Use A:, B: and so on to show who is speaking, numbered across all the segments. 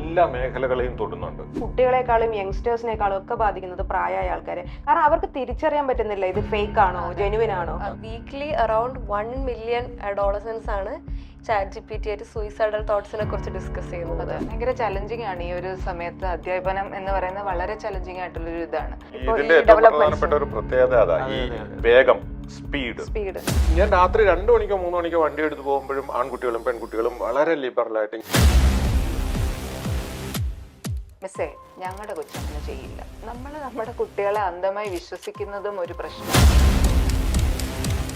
A: എല്ലാ മേഖലകളെയും തൊടുന്നുണ്ട്.
B: കുട്ടികളെക്കാളും യങ്സ്റ്റേഴ്സിനേക്കാളും ഒക്കെ ബാധിക്കുന്നത് പ്രായമായ ആൾക്കാരെ. കാരണം അവർക്ക് തിരിച്ചറിയാൻ പറ്റുന്നില്ല ഇത് ഫേക്ക് ആണോ ജെനുവിൻ ആണോ.
C: വീക്ക്ലി അറൌണ്ട് 1 മില്യൺ അഡോളസൻസ് ആണ് ചാറ്റ് GPT ആയിട്ട് സൂയിസൈഡൽ തോട്ട്സിനെ കുറിച്ച് ഡിസ്കസ് ചെയ്യുന്നത്.
B: ഭയങ്കര ചലഞ്ചിങ് ആണ് ഈ ഒരു സമയത്ത്. അധ്യാപനം എന്ന് പറയുന്നത് വളരെ ചലഞ്ചിങ് ആയിട്ടുള്ള ഒരു ഇതാണ്.
A: ഇതിന്റെ ഏറ്റവും പ്രധാനപ്പെട്ട ഒരു പ്രത്യേകത അതാ ഈ വേഗം, സ്പീഡ്. ഞാൻ രാത്രി 2 മണിക്കോ 3 മണിക്കോ വണ്ടി എടുത്ത് പോകുമ്പോഴും ആൺകുട്ടികളും പെൺകുട്ടികളും വളരെ ലിബറലായിട്ട്
B: മിസ്സേ ഞങ്ങളുടെ കൊച്ചങ്ങനെ ചെയ്യില്ല. നമ്മൾ നമ്മുടെ കുട്ടികളെ അന്ധമായി വിശ്വസിക്കുന്നതും ഒരു പ്രശ്നമാണ്.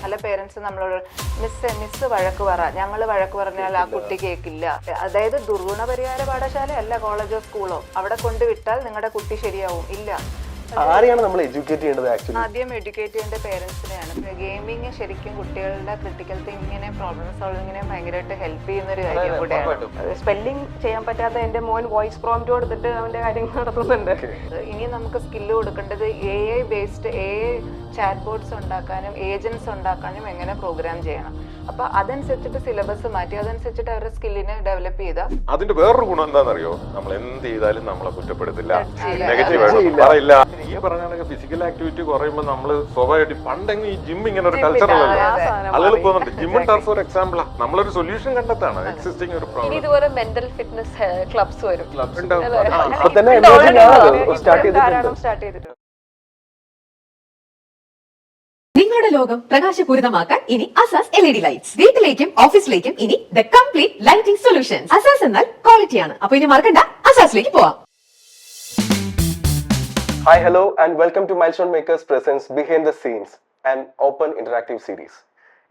B: പല പേരൻസ് നമ്മളോട് മിസ് വഴക്ക് പറ, ഞങ്ങൾ വഴക്ക് പറഞ്ഞാൽ ആ കുട്ടി കേൾക്കില്ല. അതായത് ദുർഗുണപരിഹാര പാഠശാല അല്ല കോളേജോ സ്കൂളോ, അവിടെ കൊണ്ടുവിട്ടാൽ നിങ്ങളുടെ കുട്ടി ശരിയാവും ഇല്ല.
D: ആരെയാണ് നമ്മൾ എഡ്യൂക്കേറ്റ് ചെയ്യേണ്ടത്? ആക്ച്വലി
B: ആദ്യം എഡ്യൂക്കേറ്റ് ചെയ്യേണ്ട പേരൻസിനെയാണ്. ഗെയിമിങ് ശരിക്കും കുട്ടികളുടെ ക്രിട്ടിക്കൽ തിങ്കിങ്ങിനെയും പ്രോബ്ലം സോൾവിങ്ങിനെയും ഭയങ്കരമായിട്ട് ഹെൽപ്പ് ചെയ്യുന്ന ഒരു കാര്യം കൂടെയാണ്. സ്പെല്ലിംഗ് ചെയ്യാൻ പറ്റാത്ത എൻ്റെ മോൻ വോയിസ് പ്രോംപ്റ്റ് കൊടുത്തിട്ട് അവൻ്റെ കാര്യങ്ങൾ നടത്തുന്നുണ്ട്. ഇനി നമുക്ക് സ്കില്ല് കൊടുക്കേണ്ടത് AI based AI chat boards ഉണ്ടാക്കാനും ഏജൻസ് ഉണ്ടാക്കാനും എങ്ങനെ പ്രോഗ്രാം ചെയ്യണം. അപ്പൊ അതനുസരിച്ചിട്ട് സിലബസ് മാറ്റി അതനുസരിച്ചിട്ട് അവരുടെ സ്കില്ലിനെ ഡെവലപ്പ് ചെയ്താൽ
A: അതിന്റെ വേറൊരു ഗുണം എന്താണെന്നറിയോ? നമ്മൾ എന്ത് ചെയ്താലും നമ്മളെ കുറ്റപ്പെടുത്തില്ല, നെഗറ്റീവായിട്ട് പറയില്ല. ഈ പറഞ്ഞ ഫിസിക്കൽ ആക്ടിവിറ്റി കുറയുമ്പോൾ നമ്മൾ സ്വാഭാവികമായിട്ട് പണ്ടെങ്കിൽ ഈ ജിം ഇങ്ങനെ ഒരു കൾച്ചറല്ലോ ആളുകൾ പോകുന്നുണ്ട്. ജിം ടർഫ് ഒരു എക്സാമ്പിളാ. നമ്മളൊരു സൊല്യൂഷൻ കണ്ടെത്താണ് എക്സിസ്റ്റിംഗ് ഒരു പ്രോബ്ലം.
C: ഇതുപോലെ മെന്റൽ ഫിറ്റ്നസ് ക്ലബ്സ് വരും.
B: സ്റ്റാർട്ട് ചെയ്തിട്ടുണ്ട്.
E: നിങ്ങളുടെ ലോകം പ്രകാശപൂരിതമാക്കാൻ ഇനി അസാസ് LED ലൈറ്റ്സ്. വീട്ടിലേക്കും ഓഫീസിലേക്കും ഇനി the complete lighting solutions. Asas എന്നാൽ ക്വാളിറ്റിയാണ്. അപ്പൊ ഇനി മറക്കണ്ട, അസാസിലേക്ക് പോവാം.
D: Hi, hello, and welcome to Milestone Makers Presents Behind the Scenes, an open interactive series.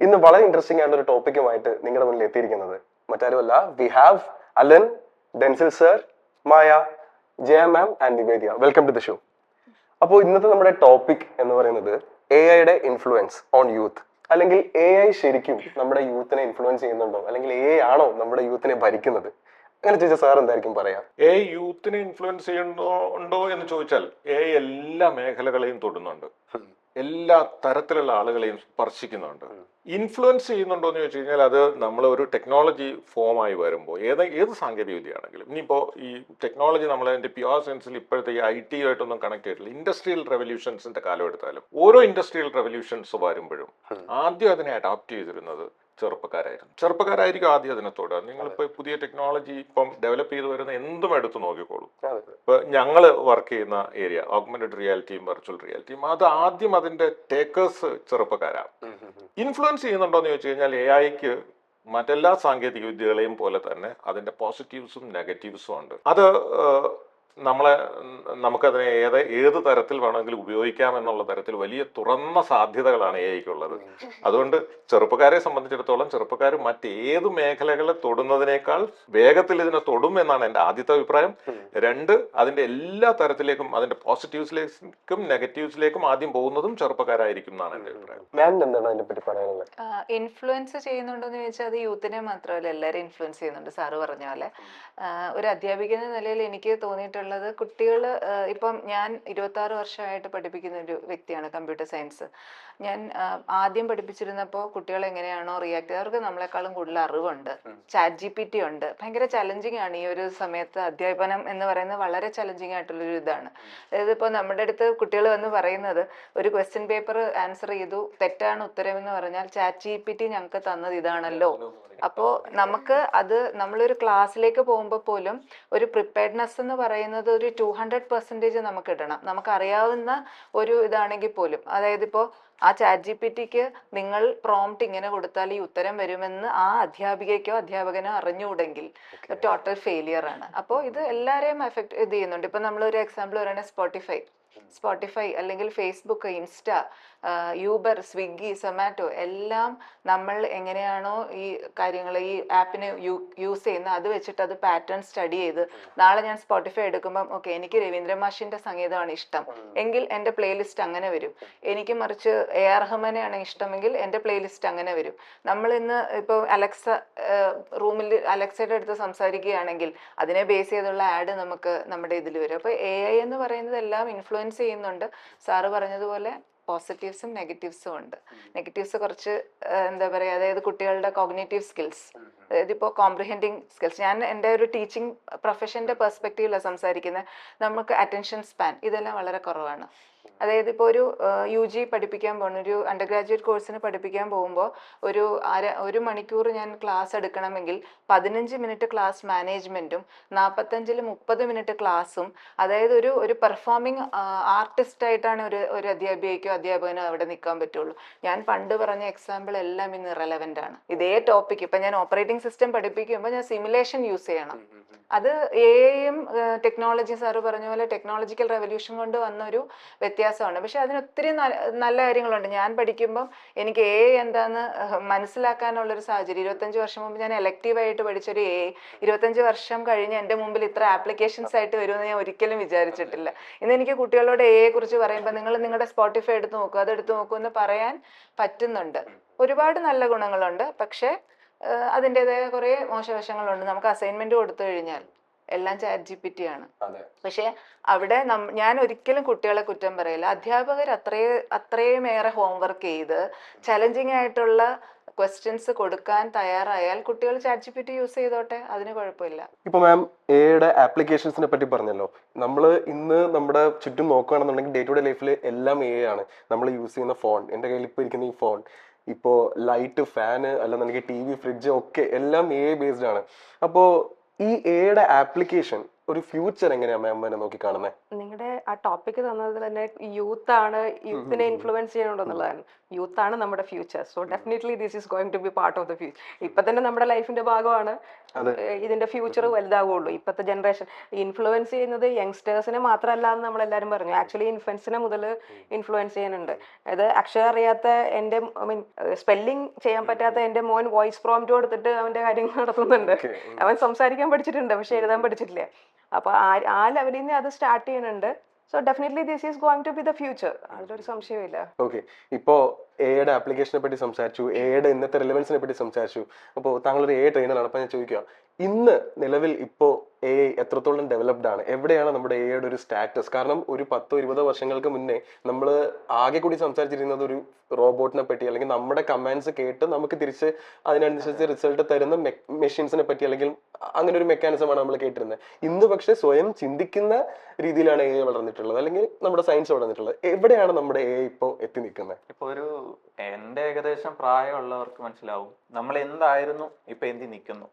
D: ഇന്ന് വളരെ ഇൻട്രസ്റ്റിംഗ് ആയിട്ടുള്ള ഒരു ടോപ്പിക്കുമായിട്ട് നിങ്ങളുടെ മുന്നിൽ എത്തിയിരിക്കുന്നത് മറ്റാരുമല്ല, we have Alan, Denzil sir, Maya, Jaya ma'am and Nivediya. Welcome to the show. അപ്പോൾ ഇന്നത്തെ നമ്മുടെ ടോപ്പിക് എന്ന് പറയുന്നത് AI ഇൻഫ്ലുവൻസ് ഓൺ യൂത്ത്, അല്ലെങ്കിൽ AI ശരിക്കും നമ്മുടെ യൂത്തിനെ ഇൻഫ്ലുവൻസ് ചെയ്യുന്നുണ്ടോ, അല്ലെങ്കിൽ AI ആണോ നമ്മുടെ യൂത്തിനെ ഭരിക്കുന്നത്? അങ്ങനെ ചോദിച്ചാൽ സാർ എന്തായിരിക്കും പറയാ?
A: യൂത്തിനെ ഇൻഫ്ലുവൻസ് ചെയ്യുന്നുണ്ടോ എന്ന് ചോദിച്ചാൽ എല്ലാ മേഖലകളെയും തൊടുന്നുണ്ട്, എല്ലാ തരത്തിലുള്ള ആളുകളെയും സ്പർശിക്കുന്നുണ്ട്. ഇൻഫ്ലുവൻസ് ചെയ്യുന്നുണ്ടോ എന്ന് ചോദിച്ചു കഴിഞ്ഞാൽ അത് നമ്മൾ ഒരു ടെക്നോളജി ഫോമായി വരുമ്പോൾ ഏത് സാങ്കേതിക വിദ്യയാണെങ്കിലും, ഇനിയിപ്പോൾ ഈ ടെക്നോളജി നമ്മൾ അതിന്റെ പ്യുവർ സെൻസിൽ ഇപ്പോഴത്തെ ഈ IT ആയിട്ടൊന്നും കണക്ട് ചെയ്തിട്ടില്ല. ഇൻഡസ്ട്രിയൽ റെവല്യൂഷൻസിന്റെ കാലം എടുത്താലും ഓരോ ഇൻഡസ്ട്രിയൽ റെവല്യൂഷൻസ് വരുമ്പോഴും ആദ്യം അതിനെ അഡോപ്റ്റ് ചെയ്തിരുന്നത് ചെറുപ്പക്കാരായിരിക്കും ആദ്യം അതിനെ തൊടുക. നിങ്ങളിപ്പോൾ പുതിയ ടെക്നോളജി ഇപ്പം ഡെവലപ്പ് ചെയ്ത് വരുന്ന എന്തും എടുത്ത് നോക്കിക്കോളൂ. ഇപ്പൊ ഞങ്ങൾ വർക്ക് ചെയ്യുന്ന ഏരിയ ഓഗ്മെന്റഡ് റിയാലിറ്റിയും വെർച്വൽ റിയാലിറ്റിയും, അത് ആദ്യം അതിന്റെ ടേക്കേഴ്സ് ചെറുപ്പക്കാരാണ്. ഇൻഫ്ലുവൻസ് ചെയ്യുന്നുണ്ടോ എന്ന് ചോദിച്ചു കഴിഞ്ഞാൽ AIക്ക് മറ്റെല്ലാ സാങ്കേതിക വിദ്യകളെയും പോലെ തന്നെ അതിന്റെ പോസിറ്റീവ്സും നെഗറ്റീവ്സും ഉണ്ട്. അത് നമുക്കതിനെ ഏത് തരത്തിൽ വേണമെങ്കിലും ഉപയോഗിക്കാം എന്നുള്ള തരത്തിൽ വലിയ തുറന്ന സാധ്യതകളാണ് AIക്കുള്ളത്. അതുകൊണ്ട് ചെറുപ്പക്കാരെ സംബന്ധിച്ചിടത്തോളം ചെറുപ്പക്കാർ മറ്റേത് മേഖലകളെ തൊടുന്നതിനേക്കാൾ വേഗത്തിൽ ഇതിനെ തൊടും എന്നാണ് എൻ്റെ ആദ്യത്തെ അഭിപ്രായം. 2, അതിന്റെ എല്ലാ തരത്തിലേക്കും അതിന്റെ പോസിറ്റീവ്സിലേക്കും നെഗറ്റീവ്സിലേക്കും ആദ്യം പോകുന്നതും ചെറുപ്പക്കാരായിരിക്കും എന്നാണ് എൻ്റെ അഭിപ്രായം.
B: ഇൻഫ്ലുവൻസ് ചെയ്യുന്നുണ്ടോ എന്ന് ചോദിച്ചാൽ അത് യൂത്തിനെ മാത്രമല്ല എല്ലാവരും ഇൻഫ്ലുവൻസ് ചെയ്യുന്നുണ്ട്. സാറ് പറഞ്ഞ പോലെ ഒരു അധ്യാപിക എന്ന നിലയിൽ എനിക്ക് തോന്നിയിട്ടുള്ളത്, കുട്ടികൾ ഇപ്പം ഞാൻ 26 വർഷമായിട്ട് പഠിപ്പിക്കുന്ന ഒരു വ്യക്തിയാണ് കമ്പ്യൂട്ടർ സയൻസ്. ഞാൻ ആദ്യം പഠിപ്പിച്ചിരുന്നപ്പോൾ കുട്ടികൾ എങ്ങനെയാണോ റിയാക്ട് ചെയ്ത്, അവർക്ക് നമ്മളെക്കാളും കൂടുതൽ അറിവുണ്ട്. ചാറ്റ് GPT ഉണ്ട്. ഭയങ്കര ചലഞ്ചിങ് ആണ് ഈ ഒരു സമയത്ത്. അധ്യാപനം എന്ന് പറയുന്നത് വളരെ ചലഞ്ചിങ് ആയിട്ടുള്ളൊരു ഇതാണ്. അതായത് ഇപ്പോൾ നമ്മുടെ അടുത്ത് കുട്ടികൾ വന്ന് പറയുന്നത്, ഒരു ക്വസ്റ്റ്യൻ പേപ്പർ ആൻസർ ചെയ്തു, തെറ്റാണ് ഉത്തരം എന്ന് പറഞ്ഞാൽ ചാറ്റ് GPT ഞങ്ങൾക്ക് തന്നത് ഇതാണല്ലോ. അപ്പോൾ നമുക്ക് അത് നമ്മളൊരു ക്ലാസ്സിലേക്ക് പോകുമ്പോൾ പോലും ഒരു പ്രിപ്പയർഡ്നെസ് എന്ന് പറയുന്നത് ഒരു 200% നമുക്ക് ഇടണം. നമുക്കറിയാവുന്ന ഒരു ഇതാണെങ്കിൽ പോലും, അതായത് ഇപ്പോൾ ആ ചാറ്റ് GPTക്ക് നിങ്ങൾ പ്രോംപ്റ്റ് ഇങ്ങനെ കൊടുത്താൽ ഈ ഉത്തരം വരുമെന്ന് ആ അധ്യാപികയ്ക്കോ അധ്യാപകനോ അറിഞ്ഞുകൂടെങ്കിൽ ടോട്ടൽ ഫെയിലിയർ ആണ്. അപ്പോൾ ഇത് എല്ലാവരെയും എഫക്ട് ഇത് ചെയ്യുന്നുണ്ട്. ഇപ്പം നമ്മളൊരു എക്സാമ്പിൾ പറയുകയാണെങ്കിൽ സ്പോട്ടിഫൈ അല്ലെങ്കിൽ Facebook, insta, Uber, Swiggy, Zomato എല്ലാം നമ്മൾ എങ്ങനെയാണോ ഈ കാര്യങ്ങൾ ഈ ആപ്പിനെ യൂസ് ചെയ്യുന്ന അത് വെച്ചിട്ട് അത് പാറ്റേൺ സ്റ്റഡി ചെയ്ത്, നാളെ ഞാൻ സ്പോട്ടിഫൈ എടുക്കുമ്പം ഓക്കെ എനിക്ക് രവീന്ദ്ര മാഷിന്റെ സംഗീതമാണ് ഇഷ്ടം എങ്കിൽ എൻ്റെ പ്ലേലിസ്റ്റ് അങ്ങനെ വരും. എനിക്ക് മറിച്ച് AR റഹ്മാനെയാണ് ഇഷ്ടമെങ്കിൽ എൻ്റെ പ്ലേലിസ്റ്റ് അങ്ങനെ വരും. നമ്മൾ ഇന്ന് ഇപ്പോൾ അലക്സ റൂമിൽ അലക്സയുടെ അടുത്ത് സംസാരിക്കുകയാണെങ്കിൽ അതിനെ ബേസ് ചെയ്തുള്ള ആഡ് നമുക്ക് നമ്മുടെ ഇതിൽ വരും. അപ്പോൾ AI എന്ന് പറയുന്നത് എല്ലാം ഇൻഫ്ലുവൻസ് ചെയ്യുന്നുണ്ട്. സാറ് പറഞ്ഞതുപോലെ പോസിറ്റീവ്സും നെഗറ്റീവ്സും ഉണ്ട്. നെഗറ്റീവ്സ് കുറച്ച് എന്താ പറയുക, അതായത് കുട്ടികളുടെ കോഗ്നേറ്റീവ് സ്കിൽസ്, അതായത് ഇപ്പോൾ കോംപ്രിഹെൻഡിങ് സ്കിൽസ്, ഞാൻ എൻ്റെ ഒരു ടീച്ചിങ് പ്രൊഫഷൻ്റെ പെർസ്പെക്റ്റീവിലാണ് സംസാരിക്കുന്നത്. നമുക്ക് അറ്റൻഷൻ സ്പാൻ ഇതെല്ലാം വളരെ കുറവാണ്. അതായത് ഇപ്പോൾ ഒരു UG പഠിപ്പിക്കാൻ പോകുന്ന ഒരു അണ്ടർ ഗ്രാജുവേറ്റ് കോഴ്സിന് പഠിപ്പിക്കാൻ പോകുമ്പോൾ ഒരു മണിക്കൂർ ഞാൻ ക്ലാസ് എടുക്കണമെങ്കിൽ 15 മിനിറ്റ് ക്ലാസ് മാനേജ്മെൻറ്റും 45-30 മിനിറ്റ് ക്ലാസ്സും, അതായത് ഒരു പെർഫോമിംഗ് ആർട്ടിസ്റ്റ് ആയിട്ടാണ് ഒരു അധ്യാപകനോ അവിടെ നിൽക്കാൻ പറ്റുള്ളൂ. ഞാൻ പണ്ട് പറഞ്ഞ എക്സാമ്പിൾ എല്ലാം ഇന്ന് ഇറലവൻ്റ് ആണ്. ഇതേ ടോപ്പിക് ഇപ്പം ഞാൻ ഓപ്പറേറ്റിംഗ് സിസ്റ്റം പഠിപ്പിക്കുമ്പോൾ ഞാൻ സിമുലേഷൻ യൂസ് ചെയ്യണം. അത് AI-യും ടെക്നോളജി, സാറ് പറഞ്ഞ പോലെ ടെക്നോളജിക്കൽ റെവല്യൂഷൻ കൊണ്ട് വന്നൊരു വ്യത്യാസമാണ്. പക്ഷെ അതിന് ഒത്തിരി നല്ല കാര്യങ്ങളുണ്ട്. ഞാൻ പഠിക്കുമ്പം എനിക്ക് AI എന്താന്ന് മനസ്സിലാക്കാനുള്ളൊരു സാഹചര്യം, 25 വർഷം മുമ്പ് ഞാൻ എലക്റ്റീവായിട്ട് പഠിച്ചൊരു AI 25 വർഷം കഴിഞ്ഞ് എൻ്റെ മുമ്പിൽ ഇത്ര ആപ്ലിക്കേഷൻസ് ആയിട്ട് വരുമെന്ന് ഞാൻ ഒരിക്കലും വിചാരിച്ചിട്ടില്ല. ഇന്ന് എനിക്ക് കുട്ടികളോട് AI കുറിച്ച് പറയുമ്പോൾ നിങ്ങൾ നിങ്ങളുടെ സ്പോട്ടിഫൈ എടുത്ത് നോക്കൂ, അതെടുത്ത് നോക്കൂ എന്ന് പറയാൻ പറ്റുന്നുണ്ട്. ഒരുപാട് നല്ല ഗുണങ്ങളുണ്ട്, പക്ഷേ അതിൻ്റെതായ കുറേ മോശവശങ്ങളുണ്ട്. നമുക്ക് അസൈൻമെന്റ് കൊടുത്തു കഴിഞ്ഞാൽ എല്ലാം ChatGPT ആണ്. പക്ഷെ അവിടെ ഞാൻ ഒരിക്കലും കുട്ടികളെ കുറ്റം പറയില്ല. അധ്യാപകർ അത്രയും ഏറെ ഹോംവർക്ക് ചെയ്ത് ചലഞ്ചിങ് ആയിട്ടുള്ള ക്വസ്റ്റ്യൻസ് കൊടുക്കാൻ തയ്യാറായാൽ കുട്ടികൾ ChatGPT യൂസ് ചെയ്തോട്ടെ, അതിന് കുഴപ്പമില്ല.
D: ഇപ്പൊ മാം എയുടെ ആപ്ലിക്കേഷൻസിനെ പറ്റി പറഞ്ഞല്ലോ. നമ്മൾ ഇന്ന് നമ്മുടെ ചുറ്റും നോക്കുകയാണെന്നുണ്ടെങ്കിൽ ഡേ ടു ഡേ ലൈഫിൽ എല്ലാം AI ആണ്. നമ്മൾ യൂസ് ചെയ്യുന്ന ഫോൺ, എൻ്റെ കയ്യിൽ ഇപ്പോൾ ഇരിക്കുന്ന ഈ ഫോൺ, ഇപ്പോൾ ലൈറ്റ്, ഫാന്, അല്ലെന്നുണ്ടെങ്കിൽ TV, ഫ്രിഡ്ജ് ഒക്കെ എല്ലാം AI ബേസ്ഡ് ആണ്. അപ്പോൾ ഈ എയുടെ ആപ്ലിക്കേഷൻ ഒരു ഫ്യൂച്ചർ എങ്ങനെയാണ് മാം തന്നെ നോക്കി കാണുന്നത്?
C: നിങ്ങളുടെ ആ ടോപ്പിക് തന്നത് തന്നെ യൂത്ത് ആണ്, യൂത്തിനെ ഇൻഫ്ലുവൻസ് ചെയ്യണമെന്നുള്ളതാണ്. യൂത്ത് ആണ് നമ്മുടെ future. So definitely this is going to be part of the future. ഇപ്പൊ തന്നെ നമ്മുടെ ലൈഫിന്റെ ഭാഗമാണ്. ഇതിന്റെ ഫ്യൂച്ചർ വലുതാവുള്ളൂ. ഇപ്പോഴത്തെ ജനറേഷൻ ഇൻഫ്ലുവൻസ് ചെയ്യുന്നത് യങ്സ്റ്റേഴ്സിനെ മാത്രമല്ല എന്ന് നമ്മളെല്ലാവരും പറഞ്ഞു. ആക്ച്വലി ഇൻഫൻസിനെ മുതൽ ഇൻഫ്ലുവൻസ് ചെയ്യുന്നുണ്ട്. അത് അക്ഷരം അറിയാത്ത എൻ്റെ, സ്പെല്ലിംഗ് ചെയ്യാൻ പറ്റാത്ത എൻ്റെ മോൻ വോയിസ് പ്രോംപ്റ്റ് കൊടുത്തിട്ട് അവന്റെ കാര്യങ്ങൾ നടത്തുന്നുണ്ട്. അവൻ സംസാരിക്കാൻ പഠിച്ചിട്ടുണ്ട്, പക്ഷെ എഴുതാൻ പഠിച്ചിട്ടില്ല. അപ്പൊ ആ ലെവലിൽ നിന്ന് അത് സ്റ്റാർട്ട് ചെയ്യുന്നുണ്ട്. So definitely this is going to be the future, അതിലൊരു സംശയമില്ല.
D: ഓക്കെ, ഇപ്പോൾ എയുടെ ആപ്ലിക്കേഷനെ പറ്റി സംസാരിച്ചു, എയുടെ ഇന്നത്തെ റിലവൻസിനെ പറ്റി സംസാരിച്ചു. അപ്പോൾ താങ്കളൊരു AI ട്രെയിനറാണ്. അപ്പോൾ ഞാൻ ചോദിക്കുക, ഇന്ന് നിലവിൽ ഇപ്പോൾ AI എത്രത്തോളം ഡെവലപ്ഡ് ആണ്? എവിടെയാണ് നമ്മുടെ എയുടെ ഒരു സ്റ്റാറ്റസ്? കാരണം ഒരു 10-20 വർഷങ്ങൾക്ക് മുന്നേ നമ്മൾ ആകെ കൂടി സംസാരിച്ചിരുന്നത് ഒരു റോബോട്ടിനെ പറ്റി, അല്ലെങ്കിൽ നമ്മുടെ കമാൻഡ്സ് കേട്ട് നമുക്ക് തിരിച്ച് അതിനനുസരിച്ച് റിസൾട്ട് തരുന്ന മെഷീൻസിനെ പറ്റി, അല്ലെങ്കിൽ അങ്ങനെ ഒരു മെക്കാനിസമാണ് നമ്മൾ കേട്ടിരുന്നത്. ഇന്ന് പക്ഷെ സ്വയം ചിന്തിക്കുന്ന രീതിയിലാണ് AI വളർന്നിട്ടുള്ളത്, അല്ലെങ്കിൽ നമ്മുടെ സയൻസ് വളർന്നിട്ടുള്ളത്. എവിടെയാണ് നമ്മുടെ AI ഇപ്പോൾ എത്തി നിൽക്കുന്നത്?
F: ഇപ്പൊ എന്റെ ഏകദേശം പ്രായമുള്ളവർക്ക് മനസ്സിലാവും നമ്മൾ എന്തായിരുന്നു ഇപ്പൊ എന്തി നിൽക്കുന്നു.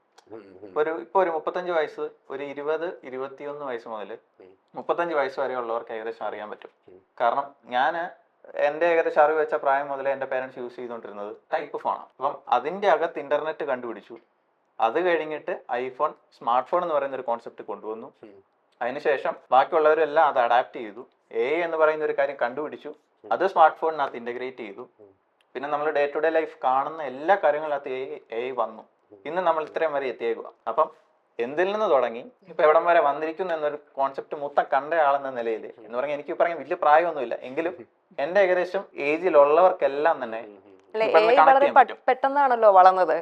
F: ഇപ്പൊ ഒരു 35 വയസ്സ്, ഒരു 20-21 വയസ്സ് മുതൽ 35 വയസ്സ് വരെ ഉള്ളവർക്ക് ഏകദേശം അറിയാൻ പറ്റും. കാരണം ഞാൻ എന്റെ ഏകദേശം അറിവ് വെച്ച പ്രായം മുതലേ എന്റെ പേരൻസ് യൂസ് ചെയ്തുകൊണ്ടിരുന്നത് ടൈപ്പ് ഫോണാണ്. അപ്പം അതിന്റെ അകത്ത് ഇന്റർനെറ്റ് കണ്ടുപിടിച്ചു. അത് കഴിഞ്ഞിട്ട് ഐഫോൺ, സ്മാർട്ട് ഫോൺ എന്ന് പറയുന്ന ഒരു കോൺസെപ്റ്റ് കൊണ്ടുവന്നു. അതിനുശേഷം ബാക്കിയുള്ളവരെല്ലാം അത് അഡാപ്റ്റ് ചെയ്തു. AI എന്ന് പറയുന്ന ഒരു കാര്യം കണ്ടുപിടിച്ചു. അത് സ്മാർട്ട് ഫോണിനകത്ത് ഇന്റഗ്രേറ്റ് ചെയ്തു. പിന്നെ നമ്മൾ ഡേ ടു ഡേ ലൈഫ് കാണുന്ന എല്ലാ കാര്യങ്ങളിനകത്ത് AI വന്നു. ഇന്ന് നമ്മൾ ഇത്രയും വരെ എത്തിയേക്കുക. അപ്പം എന്തിൽ നിന്ന് തുടങ്ങി ഇപ്പൊ എവിടം വരെ വന്നിരിക്കുന്നു എന്നൊരു കോൺസെപ്റ്റ് മൊത്തം കണ്ട ആളെന്ന നിലയിൽ എന്ന് പറഞ്ഞാൽ എനിക്ക് പറയാൻ വലിയ പ്രായമൊന്നുമില്ല, എങ്കിലും എന്റെ ഏകദേശം ഏജിലുള്ളവർക്കെല്ലാം തന്നെ
C: പെട്ടെന്നാണല്ലോ വളർന്നത്.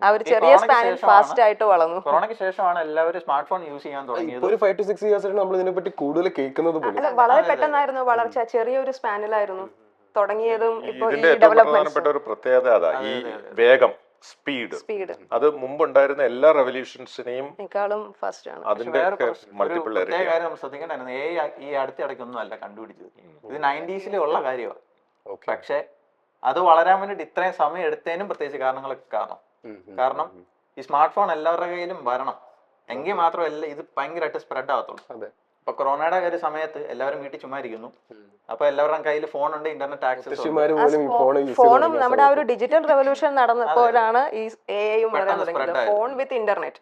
C: ആ ഒരു ചെറിയ സ്പാനിൽ ഫാസ്റ്റ് ആയിട്ട് വളർന്നു.
F: കൊറോണയ്ക്ക് ശേഷമാണ് എല്ലാവരും സ്മാർട്ട് ഫോൺ യൂസ് ചെയ്യാൻ തുടങ്ങിയത്.
D: ഒരു 5 to 6 years നമ്മൾ ഇതിനെപ്പറ്റി കൂടുതൽ കേൾക്കുന്നത് പോലെ
C: വളരെ പെട്ടെന്നായിരുന്നു വളർച്ച, ചെറിയൊരു സ്പാനിലായിരുന്നു തുടങ്ങിയതും. ഇപ്പൊ
A: ഇതിന്റെ ഏറ്റവും പ്രധാനപ്പെട്ട ഒരു പ്രത്യേകത അതാ ഈ വേഗം, സ്പീഡ്. അത് മുമ്പുണ്ടായിരുന്ന എല്ലാ റെവല്യൂഷൻസിനെയും
C: ഫസ്റ്റ് ആണ്.
A: അതിന്റെ മൾട്ടിപ്പിൾ
F: കാര്യം ശ്രദ്ധിക്കേണ്ടായിരുന്നു. AI ഈ അടുത്തിടയ്ക്കൊന്നും അല്ല കണ്ടുപിടിച്ചത്. ഇത് 90s ഉള്ള കാര്യമാണ്. പക്ഷെ അത് വളരാൻ വേണ്ടിട്ട് ഇത്രയും സമയം എടുത്തതിനും പ്രത്യേകിച്ച് കാരണങ്ങളൊക്കെ കാരണം ഈ സ്മാർട്ട് ഫോൺ എല്ലാവരുടെ കയ്യിലും വരണം, എങ്കിൽ മാത്രമല്ല ഇത് ഭയങ്കരമായിട്ട് സ്പ്രെഡ് ആവത്തുള്ളൂ. ഇപ്പൊ കൊറോണയുടെ ഒരു സമയത്ത് എല്ലാവരും വീട്ടിൽ ചുമ്മാ ഇരിക്കുന്നു. അപ്പൊ എല്ലാവരുടെയും കയ്യിൽ ഫോൺ ഉണ്ട്, ഇന്റർനെറ്റ് ആക്സസ്.
C: ഫോണും നമ്മുടെ ആ ഒരു ഡിജിറ്റൽ റെവല്യൂഷൻ നടന്നപ്പോഴാണ് ഈ AI phone with internet.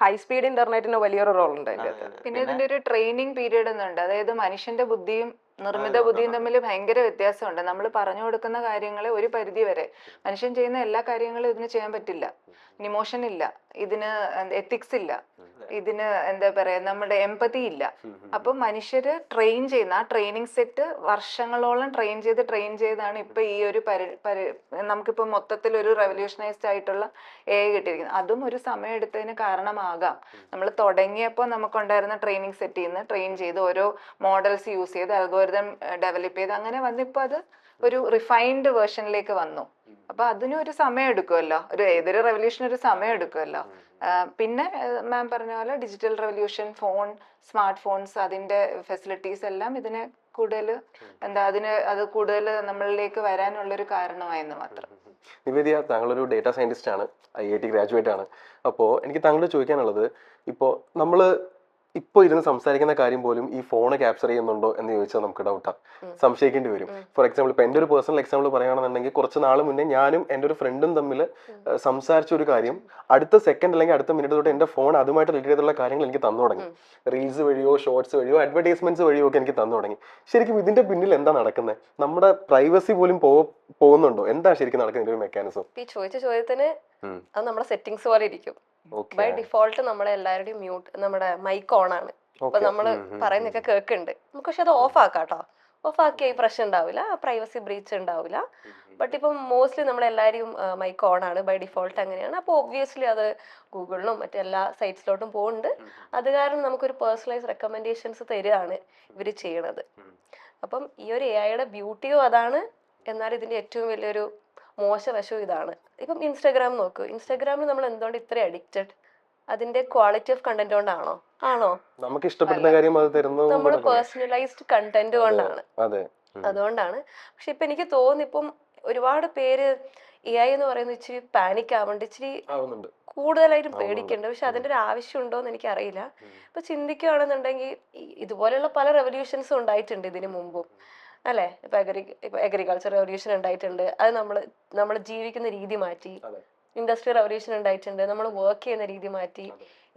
C: High speed ഇന്റർനെറ്റിന് വലിയൊരു റോൾ ഉണ്ട് അതിന്റെ അകത്ത്.
B: പിന്നെ ഇതിന്റെ ഒരു ട്രെയിനിങ് പീരീഡ് എന്നുണ്ട്. അതായത് മനുഷ്യന്റെ ബുദ്ധിയും നിർമ്മിത ബുദ്ധിയും തമ്മിൽ ഭയങ്കര വ്യത്യാസമുണ്ട്. നമ്മൾ പറഞ്ഞു കൊടുക്കുന്ന കാര്യങ്ങളെ ഒരു പരിധി വരെ, മനുഷ്യൻ ചെയ്യുന്ന എല്ലാ കാര്യങ്ങളും ഇതിന് ചെയ്യാൻ പറ്റില്ല. ഇമോഷൻ ഇല്ല, ഇതിന് എത്തിക്സ് ഇല്ല. ഇതിന് എന്താ പറയാ നമ്മുടെ എമ്പതി ഇല്ല. അപ്പൊ മനുഷ്യര് ട്രെയിൻ ചെയ്യുന്ന ആ ട്രെയിനിങ് സെറ്റ് വർഷങ്ങളോളം ട്രെയിൻ ചെയ്താണ് ഇപ്പൊ ഈ ഒരു നമുക്കിപ്പോ മൊത്തത്തിൽ ഒരു റെവല്യൂഷനൈസ്ഡ് ആയിട്ടുള്ള AI കിട്ടിയിരിക്കുന്നത്. അതും ഒരു സമയം എടുത്തതിന് കാരണമാകാം. നമ്മൾ തുടങ്ങിയപ്പോൾ നമുക്കുണ്ടായിരുന്ന ട്രെയിനിങ് സെറ്റിൽ നിന്ന് ട്രെയിൻ ചെയ്ത് ഓരോ മോഡൽസ് യൂസ് ചെയ്ത് അൽഗോരിതം ഡെവലപ്പ് ചെയ്ത് അങ്ങനെ വന്നിപ്പോ അത് ഒരു റിഫൈൻഡ് വേർഷനിലേക്ക് വന്നു. അപ്പൊ അതിനും ഒരു സമയം എടുക്കുമല്ലോ, ഏതൊരു റെവല്യൂഷൻ ഒരു സമയം എടുക്കുമല്ലോ. പിന്നെ മാം പറഞ്ഞ പോലെ ഡിജിറ്റൽ റെവല്യൂഷൻ, സ്മാർട്ട് ഫോൺസ്, അതിന്റെ ഫെസിലിറ്റീസ് എല്ലാം ഇതിനെ കൂടുതൽ അത് കൂടുതൽ നമ്മളിലേക്ക് വരാനുള്ളൊരു കാരണമായെന്ന് മാത്രം.
D: നിവേദിയ, താങ്കളൊരു ഡേറ്റാ സയന്റിസ്റ്റ് ആണ്, IIT ഗ്രാജുവേറ്റ് ആണ്. അപ്പോൾ എനിക്ക് താങ്കളോട് ചോദിക്കാനുള്ളത്, ഇപ്പോൾ നമ്മൾ ഇപ്പോൾ ഇരുന്ന് സംസാരിക്കുന്ന കാര്യം പോലും ഈ ഫോണ് ക്യാപ്ചർ ചെയ്യുന്നുണ്ടോ എന്ന് ചോദിച്ചാൽ നമുക്ക് ഡൗട്ടാണ്, സംശയിക്കേണ്ടി വരും. ഫോർ എക്സാമ്പിൾ, ഇപ്പോൾ എൻ്റെ ഒരു പേഴ്സണൽ എക്സാമ്പിൾ പറയുകയാണെന്നുണ്ടെങ്കിൽ, കുറച്ച് നാൾ മുന്നേ ഞാനും എൻ്റെ ഒരു ഫ്രണ്ടും തമ്മിൽ സംസാരിച്ച ഒരു കാര്യം അടുത്ത സെക്കൻഡ് അല്ലെങ്കിൽ അടുത്ത മിനിറ്റ് തൊട്ട് എൻ്റെ ഫോൺ അതുമായിട്ട് റിലേറ്റ് ചെയ്തിട്ടുള്ള കാര്യങ്ങൾ എനിക്ക് തന്നു തുടങ്ങി. റീൽസ് വഴിയോ ഷോർട്സ് വഴിയോ അഡ്വർടൈസ്മെന്റ്സ് വഴിയോ ഒക്കെ എനിക്ക് തന്നു തുടങ്ങി. ശരിക്കും ഇതിന്റെ പിന്നിൽ എന്താ നടക്കുന്നത്? നമ്മുടെ പ്രൈവസി പോലും പോകുന്നുണ്ടോ? എന്താ ശരിക്കും നടക്കുന്ന ഒരു മെക്കാനിസം?
C: ഈ ചോദിച്ച ചോദ്യത്തിന് അത് നമ്മുടെ സെറ്റിങ്സ് പോലെ ഇരിക്കും. ബൈ ഡിഫോൾട്ട് നമ്മളെ എല്ലാവരുടെയും നമ്മുടെ മൈക്ക് ഓൺ ആണ്. അപ്പൊ നമ്മള് പറയുന്നൊക്കെ കേൾക്കുന്നുണ്ട്. നമുക്ക് പക്ഷെ അത് ഓഫ് ആക്കാം കേട്ടോ. ഓഫ് ആക്കിയ ഈ പ്രശ്നം ഉണ്ടാവില്ല, പ്രൈവസി ബ്രീച്ച് ഉണ്ടാവില്ല. ബട്ട് ഇപ്പം മോസ്റ്റ്ലി നമ്മളെല്ലാവരും മൈക്ക് ഓൺ ആണ്, ബൈ ഡിഫോൾട്ട് അങ്ങനെയാണ്. അപ്പോൾ ഒബ്വിയസ്ലി അത് ഗൂഗിളിലും മറ്റെല്ലാ സൈറ്റ്സിലോട്ടും പോകുന്നുണ്ട്. അത് കാരണം നമുക്കൊരു പേഴ്സണലൈസ് റെക്കമെൻഡേഷൻസ് തരികയാണ് ഇവർ ചെയ്യണത്. അപ്പം ഈ ഒരു AI ബ്യൂട്ടിയും അതാണ്. എന്നാൽ ഇതിന്റെ ഏറ്റവും വലിയൊരു മോശവശവും ഇതാണ്. ഇപ്പം ഇൻസ്റ്റാഗ്രാം നോക്കൂ. ഇൻസ്റ്റാഗ്രാമിൽ നമ്മൾ എന്തുകൊണ്ട് ഇത്ര അഡിക്റ്റഡ്? അതിന്റെ ക്വാളിറ്റി ഓഫ് കണ്ടന്റ് കൊണ്ടാണോ? ആണോ?
D: നമുക്ക് ഇഷ്ടപ്പെടുന്ന കാര്യം അത് തരുന്നു,
C: നമ്മൾ പേഴ്സണലൈസ്ഡ് കണ്ടന്റ് കൊണ്ടാണ്. അതുകൊണ്ടാണ്. പക്ഷെ ഇപ്പൊ എനിക്ക് തോന്നുന്നു ഇപ്പം ഒരുപാട് പേര് AI എന്ന് പറയുന്നത് ഇച്ചിരി പാനിക് ആവുന്നുണ്ട്, ഇച്ചിരി കൂടുതലായിട്ടും പേടിക്കുന്നുണ്ട്. പക്ഷെ അതിന്റെ ഒരു ആവശ്യം ഉണ്ടോ എന്ന് എനിക്കറിയില്ല. ഇപ്പൊ ചിന്തിക്കുകയാണെന്നുണ്ടെങ്കിൽ ഇതുപോലെയുള്ള പല റെവല്യൂഷൻസും ഉണ്ടായിട്ടുണ്ട് ഇതിനു മുമ്പും, അല്ലെ? ഇപ്പൊ അഗ്രികൾച്ചർ റെവല്യൂഷൻ ഉണ്ടായിട്ടുണ്ട്, അത് നമ്മൾ ജീവിക്കുന്ന രീതി മാറ്റി. ഇൻഡസ്ട്രിയൽ റെവല്യൂഷൻ ഉണ്ടായിട്ടുണ്ട്, നമ്മൾ വർക്ക് ചെയ്യുന്ന രീതി മാറ്റി.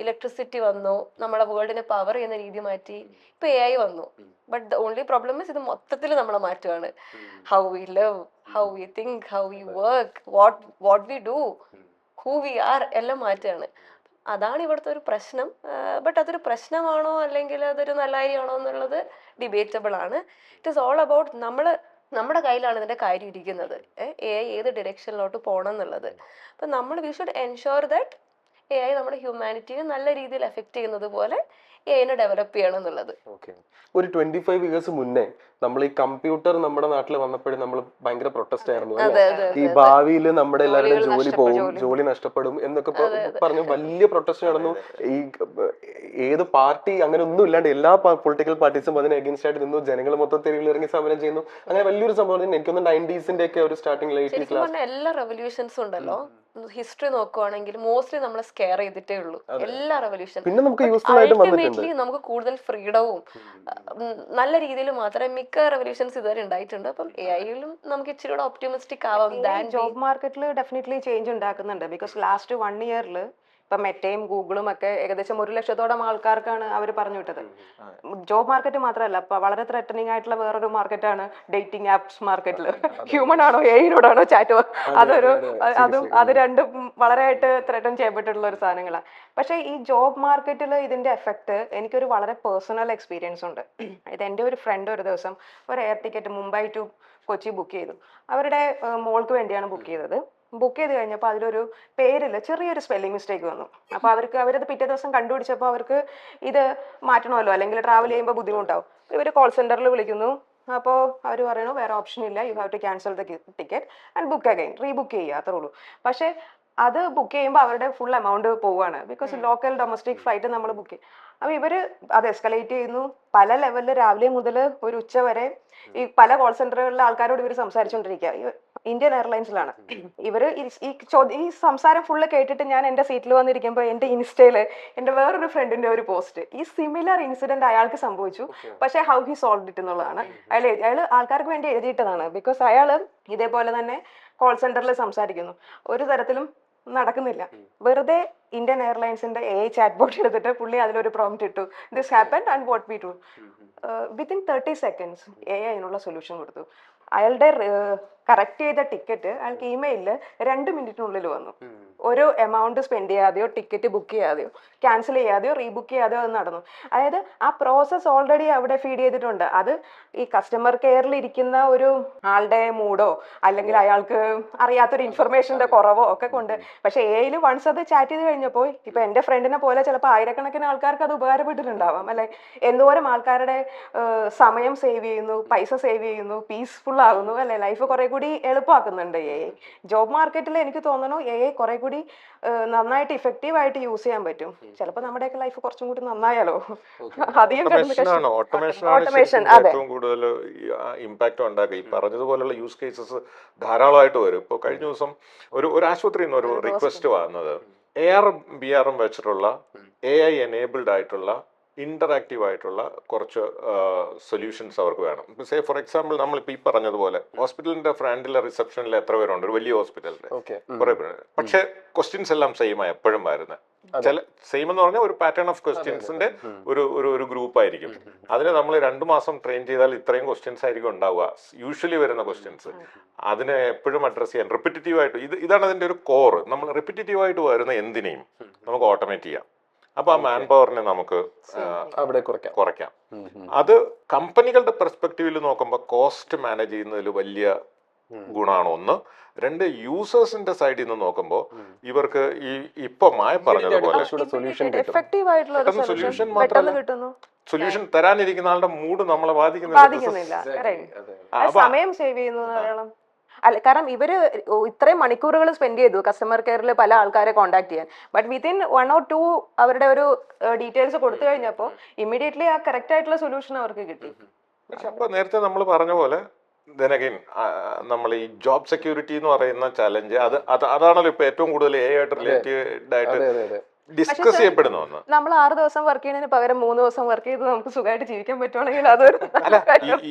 C: ഇലക്ട്രിസിറ്റി വന്നു, നമ്മളെ വേൾഡിനെ പവർ ചെയ്യുന്ന രീതി മാറ്റി. ഇപ്പൊ AI വന്നു. But the only problem is ഇത് മൊത്തത്തിൽ നമ്മളെ മാറ്റുകയാണ്. How we live, how we think, how we work, what we do, who we are എല്ലാം മാറ്റുകയാണ്. അതാണ് ഇവിടുത്തെ ഒരു പ്രശ്നം. ബട്ട് അതൊരു പ്രശ്നമാണോ അല്ലെങ്കിൽ അതൊരു നല്ല കാര്യമാണോ എന്നുള്ളത് ഡിബേറ്റബിൾ ആണ്. ഇറ്റ് ഈസ് ഓൾ അബൌട്ട് നമ്മുടെ കയ്യിലാണ് ഇതിന്റെ കാര്യം ഇരിക്കുന്നത്. AI ഏത് ഡിറക്ഷനിലോട്ട് പോകണം എന്നുള്ളത്. അപ്പം നമ്മൾ we should ensure that AI നമ്മുടെ ഹ്യൂമാനിറ്റിനെ നല്ല രീതിയിൽ എഫക്ട് ചെയ്യുന്നത് പോലെ AI ഡെവലപ്പ് ചെയ്യണം എന്നുള്ളത്.
D: ഒരു 25 ഇയേഴ്സ് മുന്നേ നമ്മൾ ഈ കമ്പ്യൂട്ടർ നമ്മുടെ നാട്ടിൽ വന്നപ്പോഴും നമ്മൾ ഭയങ്കര പ്രൊട്ടസ്റ്റ് ആയിരുന്നു. ഈ ഭാവിയിൽ നമ്മുടെ എല്ലാവരുടെയും ജോലി പോകും, ജോലി നഷ്ടപ്പെടും എന്നൊക്കെ പറഞ്ഞു വലിയ പ്രൊട്ടസ്റ്റ് നടന്നു. ഈ ഏത് പാർട്ടി അങ്ങനെ ഒന്നും ഇല്ലാണ്ട് എല്ലാ പൊളിറ്റിക്കൽ പാർട്ടീസും അതിന് അഗേൻസ്റ്റ് ആയിട്ട് നിന്നു. ജനങ്ങൾ മൊത്തം തെരുവിൽ ഇറങ്ങി സമരം ചെയ്യുന്നു. അങ്ങനെ വലിയൊരു സംഭവം. എനിക്കൊന്ന് 90s ഒക്കെ ഒരു സ്റ്റാർട്ടിംഗ്
C: എല്ലാ റെവല്യൂഷൻസും ഉണ്ടല്ലോ, ഹിസ്റ്ററി നോക്കുവാണെങ്കിൽ മോസ്റ്റ്ലി നമ്മളെ സ്കെയർ ചെയ്തിട്ടേ ഉള്ളൂ എല്ലാ റെവല്യൂഷൻ. അൾട്ടിമേറ്റ്ലി നമുക്ക് കൂടുതൽ ഫ്രീഡവും നല്ല രീതിയിൽ മാത്രമേ മിക്ക റെവല്യൂഷൻസ് ഇതുവരെ ഉണ്ടായിട്ടുണ്ട്. അപ്പം AI-യിലും നമുക്ക് ഇച്ചിരി കൂടെ ഒപ്റ്റിമിസ്റ്റിക് ആവാം.
B: ജോബ് മാർക്കറ്റിൽ ഡെഫിനറ്റ്ലി ചേഞ്ച് ഉണ്ടാക്കുന്നുണ്ട്. ബിക്കോസ് ലാസ്റ്റ് 1 ഇയറിൽ ഇപ്പൊ മെറ്റയും ഗൂഗിളും ഒക്കെ ഏകദേശം 1 ലക്ഷത്തോളം ആൾക്കാർക്കാണ് അവർ പറഞ്ഞു വിട്ടത്. ജോബ് മാർക്കറ്റ് മാത്രമല്ല, ഇപ്പൊ വളരെ ത്രെറ്റനിങ് ആയിട്ടുള്ള വേറൊരു മാർക്കറ്റാണ് ഡേറ്റിംഗ് ആപ്സ് മാർക്കറ്റിൽ. ഹ്യൂമൻ ആണോ AI-നോടാണോ ചാറ്റ്? അത് രണ്ടും വളരെയായിട്ട് ത്രെറ്റൻ ചെയ്യപ്പെട്ടിട്ടുള്ള ഒരു സാധനങ്ങളാണ്. പക്ഷേ ഈ ജോബ് മാർക്കറ്റിൽ ഇതിന്റെ എഫക്റ്റ് എനിക്കൊരു വളരെ പേഴ്സണൽ എക്സ്പീരിയൻസ് ഉണ്ട്. ഇത് എൻ്റെ ഒരു ഫ്രണ്ട് ഒരു ദിവസം ഒരു air ticket Mumbai to Kochi book ചെയ്തു. അവരുടെ മോൾക്ക് വേണ്ടിയാണ് ബുക്ക് ചെയ്തത്. ബുക്ക് ചെയ്ത് കഴിഞ്ഞപ്പോൾ അതിലൊരു പേരിൽ ചെറിയൊരു സ്പെല്ലിംഗ് മിസ്റ്റേക്ക് വന്നു. അപ്പോൾ അവരത് പിറ്റേ ദിവസം കണ്ടുപിടിച്ചപ്പോൾ അവർക്ക് ഇത് മാറ്റണമല്ലോ, അല്ലെങ്കിൽ ട്രാവൽ ചെയ്യുമ്പോൾ ബുദ്ധിമുട്ടാവും. ഇവർ കോൾ സെന്ററിൽ വിളിക്കുന്നു. അപ്പോൾ അവർ പറയണു വേറെ ഓപ്ഷൻ ഇല്ല, you have to cancel the ticket and book again, rebook ചെയ്യുക, അത്രേ ഉള്ളൂ. പക്ഷേ അത് ബുക്ക് ചെയ്യുമ്പോൾ അവരുടെ ഫുൾ എമൗണ്ട് പോവുകയാണ്. ബിക്കോസ് ലോക്കൽ ഡൊമസ്റ്റിക് ഫ്ലൈറ്റ് നമ്മൾ ബുക്ക് ചെയ്യും. അപ്പോൾ ഇവര് അത് എസ്കലേറ്റ് ചെയ്യുന്നു. പല ലെവലിൽ രാവിലെ മുതൽ ഒരു ഉച്ച വരെ ഈ പല കോൾ സെന്ററുകളിലെ ആൾക്കാരോട് ഇവർ സംസാരിച്ചുകൊണ്ടിരിക്കുക. ഇന്ത്യൻ എയർലൈൻസിലാണ് ഇവര്. ഈ സംസാരം ഫുള്ള് കേട്ടിട്ട് ഞാൻ എൻ്റെ സീറ്റിൽ വന്നിരിക്കുമ്പോൾ എൻ്റെ ഇൻസ്റ്റയിൽ എൻ്റെ വേറൊരു ഫ്രണ്ടിന്റെ ഒരു പോസ്റ്റ്, ഈ സിമിലർ ഇൻസിഡന്റ് അയാൾക്ക് സംഭവിച്ചു, പക്ഷേ ഹൗ ഹി സോൾവ് ഇറ്റ് എന്നുള്ളതാണ്. അയാൾ ആൾക്കാർക്ക് വേണ്ടി എഴുതിയിട്ടതാണ്. ബിക്കോസ് അയാൾ ഇതേപോലെ തന്നെ കോൾ സെന്ററിൽ സംസാരിക്കുന്നു, ഒരു തരത്തിലും നടക്കുന്നില്ല. വെറുതെ ഇന്ത്യൻ എയർലൈൻസിന്റെ AI ചാറ്റ് ബോട്ട് എടുത്തിട്ട് പുള്ളി അതിലൊരു പ്രോംപ്റ്റ് ഇട്ടു, this happened and what we do. Within 30 seconds AI അതിനുള്ള സൊല്യൂഷൻ കൊടുത്തു. അയാളുടെ കറക്റ്റ് ചെയ്ത ടിക്കറ്റ് അയാൾക്ക് ഇമെയിലിൽ 2 മിനിറ്റിനുള്ളിൽ വന്നു.
C: ഒരു എമൗണ്ട് സ്പെൻഡ് ചെയ്യാതെയോ ടിക്കറ്റ് ബുക്ക് ചെയ്യാതെയോ ക്യാൻസൽ ചെയ്യാതെയോ റീബുക്ക് ചെയ്യാതെയോ അത് നടന്നു. അതായത് ആ പ്രോസസ്സ് ഓൾറെഡി അവിടെ ഫീഡ് ചെയ്തിട്ടുണ്ട്. അത് ഈ കസ്റ്റമർ കെയറിൽ ഇരിക്കുന്ന ഒരു ആളുടെ മൂഡോ അല്ലെങ്കിൽ അയാൾക്ക് അറിയാത്തൊരു ഇൻഫർമേഷന്റെ കുറവോ ഒക്കെ കൊണ്ട്. പക്ഷെ എയിൽ വൺസ് അത് ചാറ്റ് ചെയ്ത് കഴിഞ്ഞപ്പോൾ ഇപ്പൊ എന്റെ ഫ്രണ്ടിനെ പോലെ ചിലപ്പോൾ ആയിരക്കണക്കിന് ആൾക്കാർക്ക് അത് ഉപകാരപ്പെട്ടിട്ടുണ്ടാവാം അല്ലെ. എന്തോരം ആൾക്കാരുടെ സമയം സേവ് ചെയ്യുന്നു, പൈസ സേവ് ചെയ്യുന്നു, പീസ്ഫുൾ ആകുന്നു അല്ലെ, ലൈഫ് കുറെ കൂടി എളുപ്പമാക്കുന്നുണ്ട് എ ഐ. ജോബ് മാർക്കറ്റിൽ എനിക്ക് തോന്നുന്നു എ ഐ കുറെ കൂടി നന്നായിട്ട് ഇഫക്റ്റീവ് ആയിട്ട് യൂസ് ചെയ്യാൻ പറ്റും. ചിലപ്പോൾ നമ്മുടെയൊക്കെ ലൈഫ് കുറച്ചും കൂടി നന്നായാലോ. അധികം
A: ഓട്ടോമേഷൻ
C: അതെ
A: ഏറ്റവും കൂടുതൽ ഇമ്പാക്ട് ഉണ്ടാക്കുക. ഈ പറഞ്ഞതുപോലുള്ള യൂസ് കേസസ് ധാരാളമായിട്ട് വരും. ഇപ്പോൾ കഴിഞ്ഞ ദിവസം ഒരു ആശുപത്രിയിൽ നിന്ന് ഒരു റിക്വസ്റ്റ് വന്നത് AR VR വെച്ചിട്ടുള്ള AI എനേബിൾഡ് ആയിട്ടുള്ള ഇന്ററാക്റ്റീവ് ആയിട്ടുള്ള കുറച്ച് സൊല്യൂഷൻസ് അവർക്ക് വേണം. സേ ഫോർ എക്സാമ്പിൾ നമ്മളിപ്പോൾ ഈ പറഞ്ഞതുപോലെ ഹോസ്പിറ്റലിന്റെ ഫ്രണ്ടിലെ റിസപ്ഷനിൽ എത്ര പേരുണ്ട്, ഒരു വലിയ ഹോസ്പിറ്റലിന്റെ കുറെ പേര്, പക്ഷെ ക്വസ്റ്റ്യൻസ് എല്ലാം സെയിമായി എപ്പോഴും വരുന്നത്. ചില സെയിം എന്ന് പറഞ്ഞാൽ ഒരു പാറ്റേൺ ഓഫ് ക്വസ്റ്റ്യൻസിന്റെ ഒരു ഗ്രൂപ്പ് ആയിരിക്കും. അതിന് നമ്മൾ 2 മാസം ട്രെയിൻ ചെയ്താൽ ഇത്രയും ക്വസ്റ്റ്യൻസ് ആയിരിക്കും ഉണ്ടാവുക, യൂഷ്വലി വരുന്ന ക്വസ്റ്റ്യൻസ്. അതിനെ എപ്പോഴും അഡ്രസ് ചെയ്യാൻ റിപ്പീറ്റീവ് ആയിട്ട് ഇതാണ് അതിന്റെ ഒരു കോർ. നമ്മൾ റിപ്പീറ്റീവ് ആയിട്ട് വരുന്ന എന്തിനേയും നമുക്ക് ഓട്ടോമേറ്റ് ചെയ്യാം. അപ്പൊ ആ മാൻ പവറിനെ നമുക്ക്
D: അവിടെ
A: കുറയ്ക്കാം. അത് കമ്പനികളുടെ പെർസ്പെക്റ്റീവിൽ നോക്കുമ്പോൾ കോസ്റ്റ് മാനേജ് ചെയ്യുന്നതിൽ വലിയ ഗുണമാണ് ഒന്ന്. 2, യൂസേഴ്സിന്റെ സൈഡിൽ നിന്ന് നോക്കുമ്പോൾ ഇവർക്ക് ഈ ഇപ്പൊ മായ പറഞ്ഞതുപോലെ
C: എഫക്റ്റീവ് ആയിട്ടുള്ള ഒരു
A: സൊല്യൂഷൻ
C: പെട്ടെന്ന്
A: മാത്രമല്ല,
C: കിട്ടുന്നു,
A: സൊല്യൂഷൻ തരാനിരിക്കുന്ന ആളുടെ മൂഡ് നമ്മളെ ബാധിക്കുന്നില്ല.
C: ബാധിക്കുന്നില്ല. സമയം സേവ് ചെയ്യുന്നു ധാരാളം. അല്ല, കാരണം ഇവര് ഇത്രയും മണിക്കൂറുകൾ സ്പെൻഡ് ചെയ്തു കസ്റ്റമർ കെയറിൽ പല ആൾക്കാരെ കോൺടാക്ട് ചെയ്യാൻ. ബട്ട് വിത്തിൻ 1 or 2 അവരുടെ ഒരു ഡീറ്റെയിൽസ് കൊടുത്തു കഴിഞ്ഞപ്പോൾ ഇമ്മീഡിയറ്റ്ലി ആ കറക്റ്റ് ആയിട്ടുള്ള സൊല്യൂഷൻ അവർക്ക് കിട്ടി.
A: പക്ഷെ അപ്പൊ നേരത്തെ നമ്മൾ പറഞ്ഞ പോലെ നമ്മൾ ഈ ജോബ് സെക്യൂരിറ്റി എന്ന് പറയുന്ന ചലഞ്ച് അതാണല്ലോ ഇപ്പൊ ഏറ്റവും കൂടുതൽ AI ആയിട്ട് റിലേറ്റഡ് ആയിട്ട് ഡിസ്കസ് ചെയ്യപ്പെടുന്ന ഒന്ന്.
C: നമ്മൾ 6 ദിവസം വർക്ക് ചെയ്യുന്നതിന് പകരം 3 ദിവസം വർക്ക് ചെയ്ത് നമുക്ക് സുഖമായിട്ട് ജീവിക്കാൻ പറ്റുവാണെങ്കിൽ അതൊരു
A: അല്ല,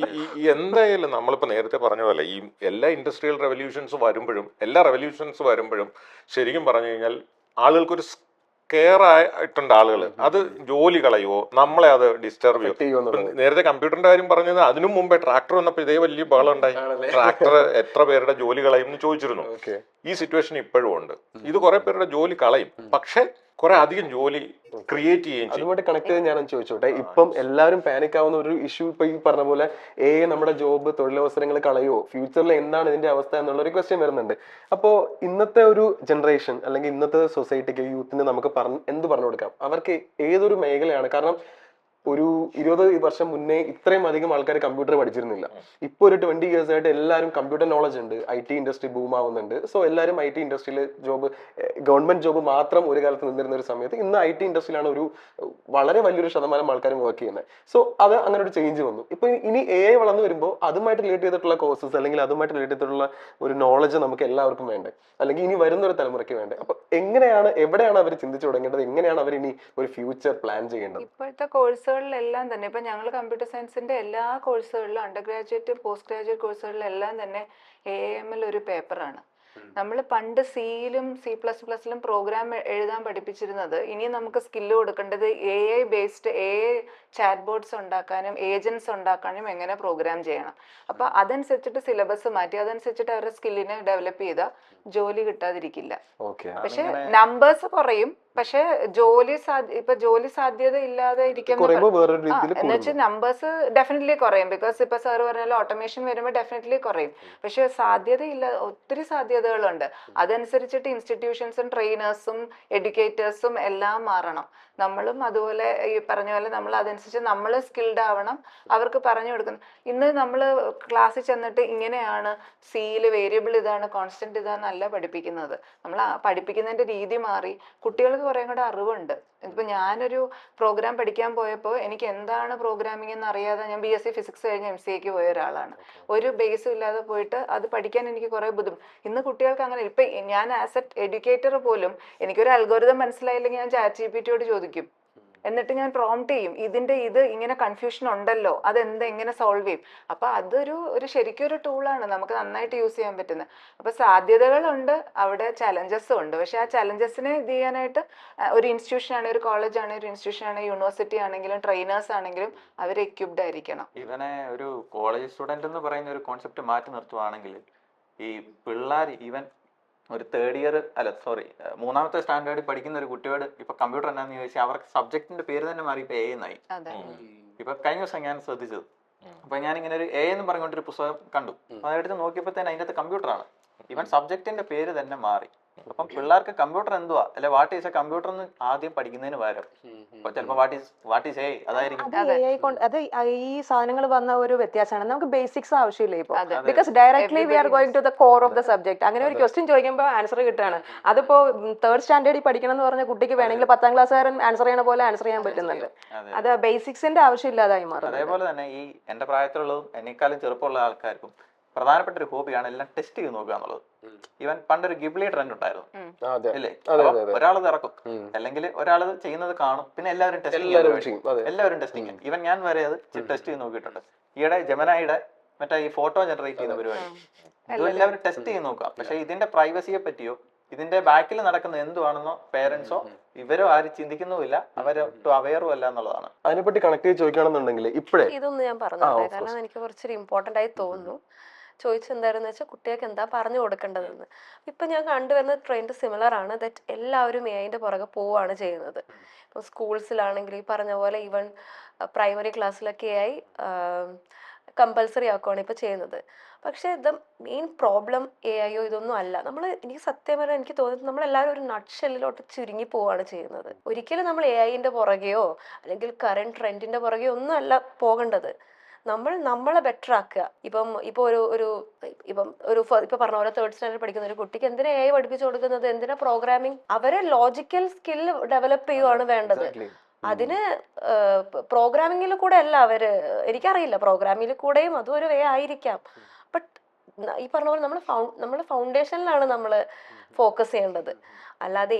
A: എന്തായാലും നമ്മളിപ്പോ നേരത്തെ പറഞ്ഞ പോലെ ഈ എല്ലാ ഇൻഡസ്ട്രിയൽ റെവല്യൂഷൻസ് വരുമ്പോഴും ശരിക്കും പറഞ്ഞു കഴിഞ്ഞാൽ ആളുകൾക്കൊരു കെയർ ആയിട്ടുണ്ട് ആളുകൾ. അത് ജോലി കളയുവോ, നമ്മളെ അത് ഡിസ്റ്റർബ് ചെയ്യുമോ. നേരത്തെ കമ്പ്യൂട്ടറിന്റെ കാര്യം പറഞ്ഞത് അതിനു മുമ്പേ ട്രാക്ടർ വന്നപ്പോൾ ഇതേ വലിയ ബഹളം ഉണ്ടായി. ട്രാക്ടർ എത്ര പേരുടെ ജോലി കളയും എന്ന് ചോദിച്ചിരുന്നു. ഈ സിറ്റുവേഷൻ ഇപ്പോഴും ഉണ്ട്. ഇത് കുറെ പേരുടെ ജോലി കളയും, പക്ഷെ കുറെ അധികം ജോലി ക്രിയേറ്റ് ചെയ്യും.
D: അതുമായിട്ട് കണക്ട് ചെയ്ത് ഞാൻ ചോദിച്ചോട്ടെ, ഇപ്പം എല്ലാവരും പാനിക് ആവുന്ന ഒരു ഇഷ്യൂ ഇപ്പൊ ഈ പറഞ്ഞ പോലെ നമ്മുടെ ജോബ് തൊഴിലവസരങ്ങൾ കളയോ, ഫ്യൂച്ചറിൽ എന്താണ് ഇതിന്റെ അവസ്ഥ എന്നുള്ള ഒരു ക്വസ്റ്റ്യൻ വരുന്നുണ്ട്. അപ്പോൾ ഇന്നത്തെ ഒരു ജനറേഷൻ അല്ലെങ്കിൽ ഇന്നത്തെ സൊസൈറ്റിക്ക് യൂത്തിന് നമുക്ക് എന്ത് പറഞ്ഞു കൊടുക്കാം? അവർക്ക് ഏതൊരു മേഖലയാണ്? കാരണം ഒരു 20 വർഷം മുന്നേ ഇത്രയും അധികം ആൾക്കാർ കമ്പ്യൂട്ടർ പഠിച്ചിരുന്നില്ല. ഇപ്പൊ ഒരു 20 years ആയിട്ട് എല്ലാവരും കമ്പ്യൂട്ടർ നോളജ് ഉണ്ട്. IT ഇൻഡസ്ട്രി ബൂം ആവുന്നുണ്ട്. സോ എല്ലാവരും IT ഇൻഡസ്ട്രിയിൽ ജോബ്, ഗവൺമെന്റ് ജോബ് മാത്രം ഒരു കാലത്ത് നിന്നിരുന്ന ഒരു സമയത്ത് ഇന്ന് IT ഇൻഡസ്ട്രിയിലാണ് ഒരു വളരെ വലിയൊരു ശതമാനം ആൾക്കാരും വർക്ക് ചെയ്യുന്നത്. സോ അത് അങ്ങനെ ഒരു ചേഞ്ച് വന്നു. ഇപ്പൊ ഇനി AI വളർന്നു വരുമ്പോൾ അതുമായിട്ട് റിലേറ്റ് ചെയ്തിട്ടുള്ള കോഴ്സസ് അല്ലെങ്കിൽ അതുമായിട്ട് റിലേറ്റ് ചെയ്തിട്ടുള്ള ഒരു നോളജ് നമുക്ക് എല്ലാവർക്കും വേണ്ടേ, അല്ലെങ്കിൽ ഇനി വരുന്ന ഒരു തലമുറയ്ക്ക് വേണ്ടേ? അപ്പൊ എവിടെയാണ് അവർ ചിന്തിച്ചു തുടങ്ങേണ്ടത്? എങ്ങനെയാണ് അവർ ഇനി ഒരു ഫ്യൂച്ചർ പ്ലാൻ ചെയ്യേണ്ടത്?
B: ഇപ്പോഴത്തെ കോഴ്സുകളിലെല്ലാം തന്നെ ഇപ്പൊ ഞങ്ങൾ കമ്പ്യൂട്ടർ സയൻസിന്റെ എല്ലാ കോഴ്സുകളിലും അണ്ടർ ഗ്രാജുവേറ്റ് പോസ്റ്റ് ഗ്രാജുവേറ്റ് കോഴ്സുകളിലെല്ലാം തന്നെ AML ഒരു പേപ്പറാണ്. നമ്മൾ പണ്ട് സിയിലും C++ലും പ്രോഗ്രാം എഴുതാൻ പഠിപ്പിച്ചിരുന്നത് ഇനി നമുക്ക് സ്കില്ല് കൊടുക്കേണ്ടത് AI based AI chat boards ഉണ്ടാക്കാനും ഏജൻസ് ഉണ്ടാക്കാനും എങ്ങനെ പ്രോഗ്രാം ചെയ്യണം. അപ്പൊ അതനുസരിച്ചിട്ട് സിലബസ് മാറ്റി അതനുസരിച്ചിട്ട് അവരുടെ സ്കില്ലിനെ ഡെവലപ്പ് ചെയ്താൽ ജോലി കിട്ടാതിരിക്കില്ല. പക്ഷെ നമ്പേഴ്സ് കുറയും, പക്ഷെ ജോലി സാധ്യത ഇല്ലാതെ എന്ന് വെച്ചാൽ നമ്പേഴ്സ് ഡെഫിനറ്റ്ലി കുറയും. ബിക്കോസ് ഇപ്പൊ സാർ പറഞ്ഞാൽ ഓട്ടോമേഷൻ വരുമ്പോൾ ഡെഫിനറ്റ്ലി കുറയും. പക്ഷെ സാധ്യതയില്ല, ഒത്തിരി സാധ്യതകളുണ്ട്. അതനുസരിച്ചിട്ട് ഇൻസ്റ്റിറ്റ്യൂഷൻസും ട്രെയിനേഴ്സും എഡ്യൂക്കേറ്റേഴ്സും എല്ലാം മാറണം. നമ്മളും അതുപോലെ ഈ പറഞ്ഞ പോലെ നമ്മൾ അതനുസരിച്ച് നമ്മൾ സ്കിൽഡ് ആവണം, അവർക്ക് പറഞ്ഞു കൊടുക്കണം. ഇന്ന് നമ്മൾ ക്ലാസ്സിൽ ചെന്നിട്ട് ഇങ്ങനെയാണ് സിയിൽ വേരിയബിൾ ഇതാണ് കോൺസ്റ്റന്റ് ഇതാന്നല്ല പഠിപ്പിക്കുന്നത്. നമ്മൾ പഠിപ്പിക്കുന്നതിന്റെ രീതി മാറി. കുട്ടികൾക്ക് കുറേ കൂടെ അറിവുണ്ട്. ഇപ്പൊ ഞാനൊരു പ്രോഗ്രാം പഠിക്കാൻ പോയപ്പോൾ എനിക്ക് എന്താണ് പ്രോഗ്രാമിംഗ് എന്ന് അറിയാതെ ഞാൻ BSc ഫിസിക്സ് കഴിഞ്ഞ് MCAക്ക് പോയ ഒരാളാണ്. ഒരു ബേസും ഇല്ലാതെ പോയിട്ട് അത് പഠിക്കാൻ എനിക്ക് കുറെ ബുദ്ധിമുട്ട്. ഇന്ന് കുട്ടികൾക്ക് അങ്ങനെ ഇപ്പൊ ഞാൻ ആസ് എ എഡ്യൂക്കേറ്റർ പോലും എനിക്കൊരു അൽഗോരിതം മനസ്സിലായില്ലെങ്കിൽ ഞാൻ ChatGPT-യോട് ചോദിക്കും. എന്നിട്ട് ഞാൻ പ്രോംപ്റ്റ് ചെയ്യും, ഇത് ഇങ്ങനെ കൺഫ്യൂഷൻ ഉണ്ടല്ലോ, എങ്ങനെ സോൾവ് ചെയ്യും. അപ്പൊ അതൊരു ശരിക്കും ഒരു ടൂളാണ്, നമുക്ക് നന്നായിട്ട് യൂസ് ചെയ്യാൻ പറ്റുന്നത്. അപ്പൊ സാധ്യതകളുണ്ട്, അവിടെ ചലഞ്ചസും ഉണ്ട്. പക്ഷെ ആ ചലഞ്ചസിനെ ഇത് ചെയ്യാനായിട്ട് ഒരു ഇൻസ്റ്റിറ്റ്യൂഷൻ ആണ്, ഒരു കോളേജ് ആണ്, ഒരു ഇൻസ്റ്റിറ്റ്യൂഷൻ ആണ്, യൂണിവേഴ്സിറ്റി ആണെങ്കിലും ട്രെയിനേഴ്സ് ആണെങ്കിലും അവർ എക്യുപ്ഡ് ആയിരിക്കണം.
F: ഇവനെ ഒരു കോളേജ് സ്റ്റുഡന്റ് എന്ന് പറയുന്ന ഒരു കോൺസെപ്റ്റ് മാറ്റി നിർത്തുവാണെങ്കിൽ ഈ പിള്ളേർ ഈവൻ ഒരു തേർഡ് ഇയർ അല്ല സോറി 3ാമത്തെ സ്റ്റാൻഡേർഡിൽ പഠിക്കുന്ന ഒരു കുട്ടിയോട് ഇപ്പൊ കമ്പ്യൂട്ടർ എന്നാന്ന് ചോദിച്ചാൽ അവർക്ക് സബ്ജക്റ്റിന്റെ പേര് തന്നെ മാറി ഇപ്പൊ എ എന്നായി.
B: അതെ.
F: ഇപ്പൊ കഴിഞ്ഞ ദിവസം ഞാൻ ശ്രദ്ധിച്ചത്, അപ്പൊ ഞാൻ ഇങ്ങനെ ഒരു എ എന്ന് പറഞ്ഞുകൊണ്ടൊരു പുസ്തകം കണ്ടു. അതെടുത്ത് നോക്കിയപ്പോഴത്തേന് അതിൻ്റെ അകത്ത് കമ്പ്യൂട്ടറാണ്. ഇവൻ സബ്ജക്റ്റിന്റെ പേര് തന്നെ മാറി. അപ്പം പിള്ളേർക്ക് കമ്പ്യൂട്ടർ എന്തുവാ അല്ലെ വാട്ട് ഈസ് എ കമ്പ്യൂട്ടർ എന്ന് ആദ്യം പഠിക്കുന്നതിന് പകരം ഇപ്പൊ ചിലപ്പോ വാട്ട് ഈസ് എ അതായിരിക്കും.
C: അത് ഈ സാധനങ്ങൾ വന്ന ഒരു വ്യത്യാസമാണ്. നമുക്ക് ബേസിക്സ് ആവശ്യമില്ല ഇപ്പൊ,
B: അതെ.
C: Because directly we are going to the core of the subject. അങ്ങനെ ഒരു ക്വസ്റ്റ്യൻ ചോദിക്കുമ്പോൾ ആൻസർ കിട്ടുകയാണ്. അതിപ്പോ 3rd സ്റ്റാൻഡേർഡിൽ പഠിക്കണം എന്ന് പറഞ്ഞ കുട്ടിക്ക് വേണമെങ്കിൽ 10ാം ക്ലാസ്സുകാരൻ ആൻസർ ചെയ്യണ പോലെ ആൻസർ ചെയ്യാൻ പറ്റുന്നുണ്ട്. അത് ബേസിക്സിന്റെ ആവശ്യമില്ലാതായി മാറും.
F: അതേപോലെ തന്നെ ഈ എന്റെ പ്രായത്തിലുള്ളതും എന്നെക്കാളും ചെറുപ്പമുള്ള ആൾക്കാർക്കും പ്രധാനപ്പെട്ട ഒരു ഹോബിയാണ് എല്ലാം ടെസ്റ്റ് ചെയ്ത് നോക്കുക എന്നുള്ളത്. ഇവൻ പണ്ടൊരു ഗിബ്ലി ട്രെൻഡ് ഉണ്ടായിരുന്നു ഇല്ലേ, ഒരാളത് ഇറക്കും അല്ലെങ്കിൽ ഒരാളത് ചെയ്യുന്നത് കാണും, പിന്നെ എല്ലാവരും ടെസ്റ്റിങ്. ഇവൻ ഞാൻ വരെ അത് ടെസ്റ്റ് ചെയ്ത് നോക്കിയിട്ടുണ്ട്. ഈയിടെ ജെമിനിയുടെ മറ്റേ ഈ ഫോട്ടോ ജനറേറ്റ് ചെയ്യുന്ന പരിപാടി ഇതും എല്ലാവരും ടെസ്റ്റ് ചെയ്ത് നോക്കാം. പക്ഷെ ഇതിന്റെ പ്രൈവസിയെ പറ്റിയോ ഇതിന്റെ ബാക്കിൽ നടക്കുന്ന എന്തുവാണെന്നോ പേരൻസോ ഇവരോ ആരും ചിന്തിക്കുന്നുമില്ല, അവരൊട്ടും അവെയറും അല്ല എന്നുള്ളതാണ്.
D: അതിനെപ്പറ്റി കണക്ട് ചെയ്ത് ചോദിക്കുകയാണെന്നുണ്ടെങ്കിൽ ഇപ്പോഴേ
G: ഇതൊന്ന് ഞാൻ പറഞ്ഞോട്ടെ, കാരണം എനിക്ക് കുറച്ചൊരു ഇമ്പോർട്ടൻ്റ് ആയി തോന്നുന്നു. ചോദിച്ചെന്തായിരുന്നു വെച്ചാൽ കുട്ടികൾക്ക് എന്താ പറഞ്ഞു കൊടുക്കേണ്ടതെന്ന്. ഇപ്പം ഞാൻ കണ്ടുവരുന്ന ട്രെൻഡ് സിമിലർ ആണ്. ദറ്റ് എല്ലാവരും അതിൻ്റെ പുറകെ പോവുകയാണ് ചെയ്യുന്നത്. ഇപ്പം സ്കൂൾസിലാണെങ്കിൽ ഈ പറഞ്ഞ പോലെ ഈവൻ പ്രൈമറി ക്ലാസ്സിലൊക്കെ ആയി കമ്പൽസറി ആക്കുകയാണ് ഇപ്പോൾ ചെയ്യുന്നത്. പക്ഷേ ദ മെയിൻ പ്രോബ്ലം AI ഇതൊന്നും അല്ല. എനിക്ക് സത്യം പറഞ്ഞാൽ എനിക്ക് തോന്നുന്നത് നമ്മളെല്ലാവരും ഒരു നട്ട്ഷെല്ലിലോട്ട് ചുരുങ്ങി പോവുകയാണ് ചെയ്യുന്നത്. ഒരിക്കലും നമ്മൾ AI പുറകെയോ അല്ലെങ്കിൽ കറണ്ട് ട്രെൻഡിൻ്റെ പുറകെയോ ഒന്നും അല്ല പോകേണ്ടത്. നമ്മളെ ബെറ്റർ ആക്കുക. ഇപ്പൊ പറഞ്ഞ പോലെ 3rd സ്റ്റാൻഡേർഡ് പഠിക്കുന്ന ഒരു കുട്ടിക്ക് എന്തിനാ AI പഠിപ്പിച്ചു കൊടുക്കുന്നത്, എന്തിനാ പ്രോഗ്രാമിംഗ്? അവരെ ലോജിക്കൽ സ്കിൽ ഡെവലപ്പ് ചെയ്യുകയാണ് വേണ്ടത്. അതിന് പ്രോഗ്രാമിങ്ങിൽ കൂടെ അല്ല എനിക്കറിയില്ല, പ്രോഗ്രാമിങ്ങിൽ കൂടെയും അതും ഒരു വേ ആയിരിക്കാം. ബട്ട് ഈ പറഞ്ഞ പോലെ നമ്മൾ ഫൗണ്ടേഷനിലാണ് നമ്മൾ ഫോക്കസ് ചെയ്യേണ്ടത്. അല്ലാതെ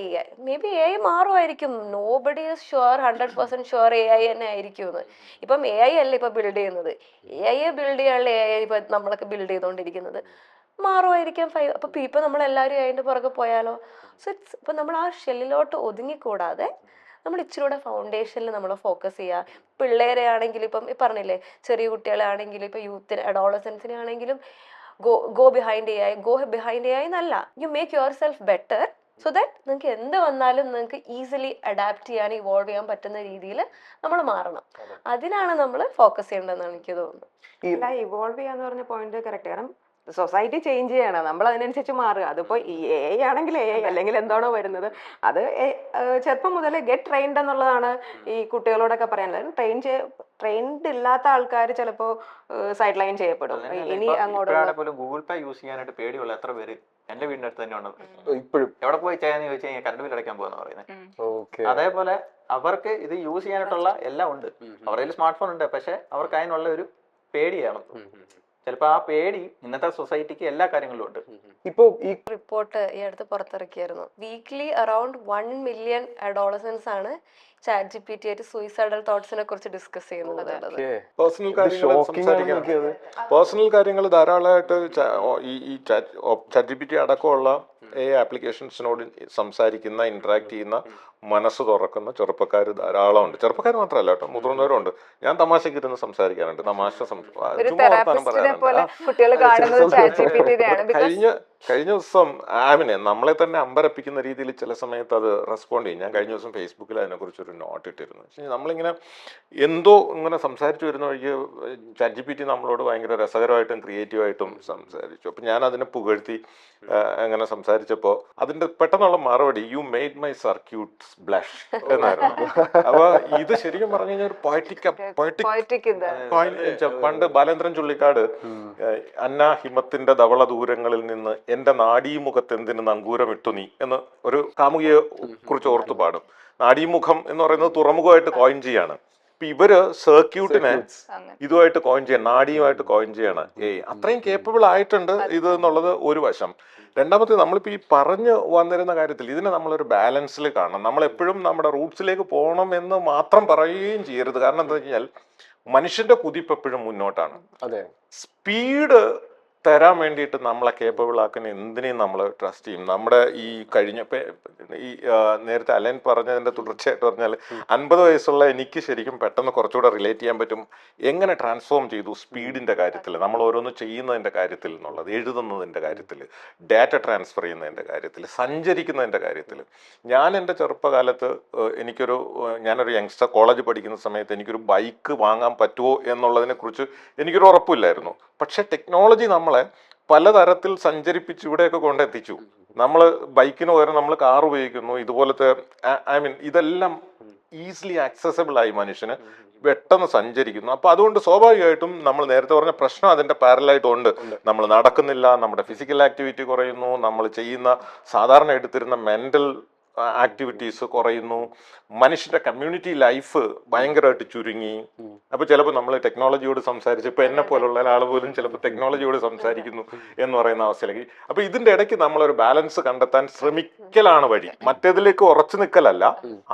G: മേ ബി AI മാറുമായിരിക്കും. Nobody is sure 100% sure AI തന്നെ ആയിരിക്കും എന്ന്. ഇപ്പം AI അല്ല ഇപ്പൊ ബിൽഡ് ചെയ്യുന്നത്, AI ബിൽഡ് ചെയ്യാനുള്ള AI ഇപ്പൊ നമ്മളൊക്കെ ബിൽഡ് ചെയ്തുകൊണ്ടിരിക്കുന്നത്. മാറുമായിരിക്കാം. അപ്പൊ ഇപ്പൊ നമ്മളെല്ലാവരും അതിന്റെ പുറകെ പോയാലോ? സോ ഇപ്പൊ നമ്മൾ ആ ഷെല്ലിലോട്ട് ഒതുങ്ങിക്കൂടാതെ നമ്മൾ ഇച്ചിരൂടെ ഫൗണ്ടേഷനിൽ നമ്മൾ ഫോക്കസ് ചെയ്യുക. പിള്ളേരെ ആണെങ്കിലും ഇപ്പം പറഞ്ഞില്ലേ, ചെറിയ കുട്ടികളെ ആണെങ്കിലും ഇപ്പൊ യൂത്തിന് അഡോളസൻസിനെ ആണെങ്കിലും ഗോ ബിഹൈൻഡ് AI എന്നല്ല, you make your self better so that നിങ്ങൾക്ക് എന്ത് വന്നാലും നിങ്ങൾക്ക് ഈസിലി അഡാപ്റ്റ് ചെയ്യാൻ ഇവോൾവ് ചെയ്യാൻ പറ്റുന്ന രീതിയിൽ നമ്മൾ മാറണം. അതിനാണ് നമ്മൾ ഫോക്കസ് ചെയ്യേണ്ടതെന്നാണ് എനിക്ക് തോന്നുന്നത്.
C: ഇവോൾവ് ചെയ്യാന്ന് പറഞ്ഞ പോയിന്റ് കറക്റ്റ്. കാരണം സൊസൈറ്റി ചേഞ്ച് ചെയ്യണം, നമ്മൾ അതിനനുസരിച്ച് മാറുക. അതിപ്പോൾ AI ആണെങ്കിൽ AI അല്ലെങ്കിൽ എന്താണോ വരുന്നത് അത് ചെറുപ്പം മുതൽ ഗെറ്റ് ട്രെയിൻഡ് എന്നുള്ളതാണ് ഈ കുട്ടികളോടൊക്കെ പറയാനുള്ളത്. ട്രെയിൻഡ് ഇല്ലാത്ത ആൾക്കാർ ചിലപ്പോൾ സൈഡ് ലൈൻ ചെയ്യപ്പെടും. ഇനി അങ്ങോട്ട്
F: ഗൂഗിൾ പേ യൂസ് ചെയ്യാനായിട്ട് പേടിയുള്ള എത്ര പേര് എന്റെ വീടിന്റെ അടുത്ത് തന്നെ ഉണ്ട്.
D: ഇപ്പോഴും
F: എവിടെ പോയി ചെയ്യാന്ന് ചോദിച്ചു കഴിഞ്ഞാൽ കറണ്ട് ബിൽ അടയ്ക്കാൻ പോകുന്ന പറയുന്നത്. അതേപോലെ അവർക്ക് ഇത് യൂസ് ചെയ്യാനായിട്ടുള്ള എല്ലാം ഉണ്ട്, അവരുടെ സ്മാർട്ട് ഫോൺ ഉണ്ട്, പക്ഷെ അവർക്ക് അതിനുള്ള ഒരു പേടിയാണ്. ചിലപ്പോ ആ പേടി ഇന്നത്തെ സൊസൈറ്റിക്ക് എല്ലാ കാര്യങ്ങളിലും ഉണ്ട്.
D: ഇപ്പോ ഈ
G: റിപ്പോർട്ട് ഈ അടുത്ത് പുറത്തിറക്കിയായിരുന്നു. വീക്ക്ലി അറൌണ്ട് 1 മില്യൺ അഡോളസൻസ് ആണ് ChatGPT ആയിട്ട് സൂയിസൈഡൽ തോട്ട്സിനെ കുറിച്ച് ഡിസ്കസ് ചെയ്യുന്നത്.
A: പേഴ്സണൽ കാര്യങ്ങൾ ധാരാളമായിട്ട് ഈ ChatGPT അടക്കമുള്ള AI ആപ്ലിക്കേഷൻസിനോട് സംസാരിക്കുന്ന ഇന്ററാക്ട് ചെയ്യുന്ന മനസ്സ് തുറക്കുന്ന ചെറുപ്പക്കാർ ധാരാളം ഉണ്ട്. ചെറുപ്പക്കാർ മാത്രമല്ല കേട്ടോ, മുതിർന്നവരുണ്ട്. ഞാൻ തമാശക്ക് ഇരുന്ന് സംസാരിക്കാറുണ്ട്, കഴിഞ്ഞ ദിവസം നമ്മളെ തന്നെ അമ്പരപ്പിക്കുന്ന രീതിയിൽ ചില സമയത്ത് അത് റെസ്പോണ്ട് ചെയ്യും. ഞാൻ കഴിഞ്ഞ ദിവസം ഫേസ്ബുക്കിൽ അതിനെക്കുറിച്ചൊരു നോട്ട് ഇട്ടിരുന്നു. പക്ഷേ നമ്മളിങ്ങനെ എന്തോ ഇങ്ങനെ സംസാരിച്ചു വരുന്ന വഴിക്ക് ChatGPT നമ്മളോട് ഭയങ്കര രസകരമായിട്ടും ക്രിയേറ്റീവായിട്ടും സംസാരിച്ചു. അപ്പം ഞാൻ അതിനെ പുകഴ്ത്തി അങ്ങനെ സംസാരിച്ചപ്പോൾ അതിൻ്റെ പെട്ടെന്നുള്ള മറുപടി you made my circuits blush എന്നായിരുന്നു. അപ്പൊ ഇത് ശരിക്കും പറഞ്ഞു കഴിഞ്ഞാൽ ഒരു പോയറ്റിക് പണ്ട് ബാലേന്ദ്രൻ ചുള്ളിക്കാട് അന്ന ഹിമത്തിന്റെ ധവള ദൂരങ്ങളിൽ നിന്ന് എന്റെ നാഡീമുഖത്തെന്തിന് നങ്കൂരമിട്ടു നീ എന്ന് ഒരു കാമുകിയെ കുറിച്ച് ഓർത്തു പാടും. നാഡീമുഖം എന്ന് പറയുന്നത് തുറമുഖമായിട്ട് കോയിൻ ചെയ്യാണ്. ഇപ്പൊ ഇവര് സർക്യൂട്ടിനെ ഇതുമായിട്ട് കോയിൻ ചെയ്യണം, നാഡിയുമായിട്ട് കോയിൻ ചെയ്യാണ്. അത്രയും കേപ്പബിൾ ആയിട്ടുണ്ട് ഇത് എന്നുള്ളത് ഒരു വശം. രണ്ടാമത്തെ നമ്മളിപ്പോൾ ഈ പറഞ്ഞു വന്നിരുന്ന കാര്യത്തിൽ ഇതിനെ നമ്മളൊരു ബാലൻസിൽ കാണണം. നമ്മളെപ്പോഴും നമ്മുടെ റൂട്ട്സിലേക്ക് പോകണം എന്ന് മാത്രം പറയുകയും ചെയ്യരുത്. കാരണം എന്താ വെച്ച് കഴിഞ്ഞാൽ മനുഷ്യന്റെ കുതിപ്പ് എപ്പോഴും മുന്നോട്ടാണ്.
D: അതെ,
A: സ്പീഡ് തരാൻ വേണ്ടിയിട്ട് നമ്മളെ കേപ്പബിൾ ആക്കുന്ന എന്തിനേയും നമ്മൾ ട്രസ്റ്റ് ചെയ്യും. നമ്മുടെ ഈ ഈ നേരത്തെ അലൻ പറഞ്ഞതിൻ്റെ തുടർച്ചയായിട്ട് പറഞ്ഞാൽ 50 വയസ്സുള്ള എനിക്ക് ശരിക്കും പെട്ടെന്ന് കുറച്ചുകൂടെ റിലേറ്റ് ചെയ്യാൻ പറ്റും എങ്ങനെ ട്രാൻസ്ഫോം ചെയ്തു സ്പീഡിൻ്റെ കാര്യത്തിൽ, നമ്മൾ ഓരോന്ന് ചെയ്യുന്നതിൻ്റെ കാര്യത്തിൽ എന്നുള്ളത്, എഴുതുന്നതിൻ്റെ കാര്യത്തിൽ, ഡാറ്റ ട്രാൻസ്ഫർ ചെയ്യുന്നതിൻ്റെ കാര്യത്തിൽ, സഞ്ചരിക്കുന്നതിൻ്റെ കാര്യത്തിൽ. ഞാൻ എൻ്റെ ചെറുപ്പകാലത്ത് ഞാനൊരു യങ്സ്റ്റർ കോളേജ് പഠിക്കുന്ന സമയത്ത് എനിക്കൊരു ബൈക്ക് വാങ്ങാൻ പറ്റുമോ എന്നുള്ളതിനെക്കുറിച്ച് എനിക്കൊരു ഉറപ്പില്ലായിരുന്നു. പക്ഷെ ടെക്നോളജി നമ്മളെ പലതരത്തിൽ സഞ്ചരിപ്പിച്ച് ഇവിടെയൊക്കെ കൊണ്ടെത്തിച്ചു. നമ്മൾ ബൈക്കിന് പകരം നമ്മൾ കാർ ഉപയോഗിക്കുന്നു. ഇതുപോലത്തെ ഇതെല്ലാം ഈസിലി ആക്സസബിൾ ആയി മനുഷ്യന് പെട്ടെന്ന് സഞ്ചരിക്കുന്നു. അപ്പൊ അതുകൊണ്ട് സ്വാഭാവികമായിട്ടും നമ്മൾ നേരത്തെ പറഞ്ഞ പ്രശ്നം അതിന്റെ പാരലായിട്ടുണ്ട്. നമ്മൾ നടക്കുന്നില്ല, നമ്മുടെ ഫിസിക്കൽ ആക്ടിവിറ്റി കുറയുന്നു, നമ്മൾ ചെയ്യുന്ന സാധാരണ എടുത്തിരുന്ന മെന്റൽ ആക്ടിവിറ്റീസ് കുറയുന്നു, മനുഷ്യന്റെ കമ്മ്യൂണിറ്റി ലൈഫ് ഭയങ്കരമായിട്ട് ചുരുങ്ങി. അപ്പൊ ചിലപ്പോൾ നമ്മൾ ടെക്നോളജിയോട് സംസാരിച്ച് ഇപ്പൊ എന്നെ പോലുള്ള ഒരാൾ പോലും ചിലപ്പോൾ ടെക്നോളജിയോട് സംസാരിക്കുന്നു എന്ന് പറയുന്ന അവസ്ഥയിലേക്ക്. അപ്പൊ ഇതിന്റെ ഇടയ്ക്ക് നമ്മളൊരു ബാലൻസ് കണ്ടെത്താൻ ശ്രമിക്കലാണ് വഴി, മറ്റേതിലേക്ക് ഉറച്ചു നിൽക്കലല്ല.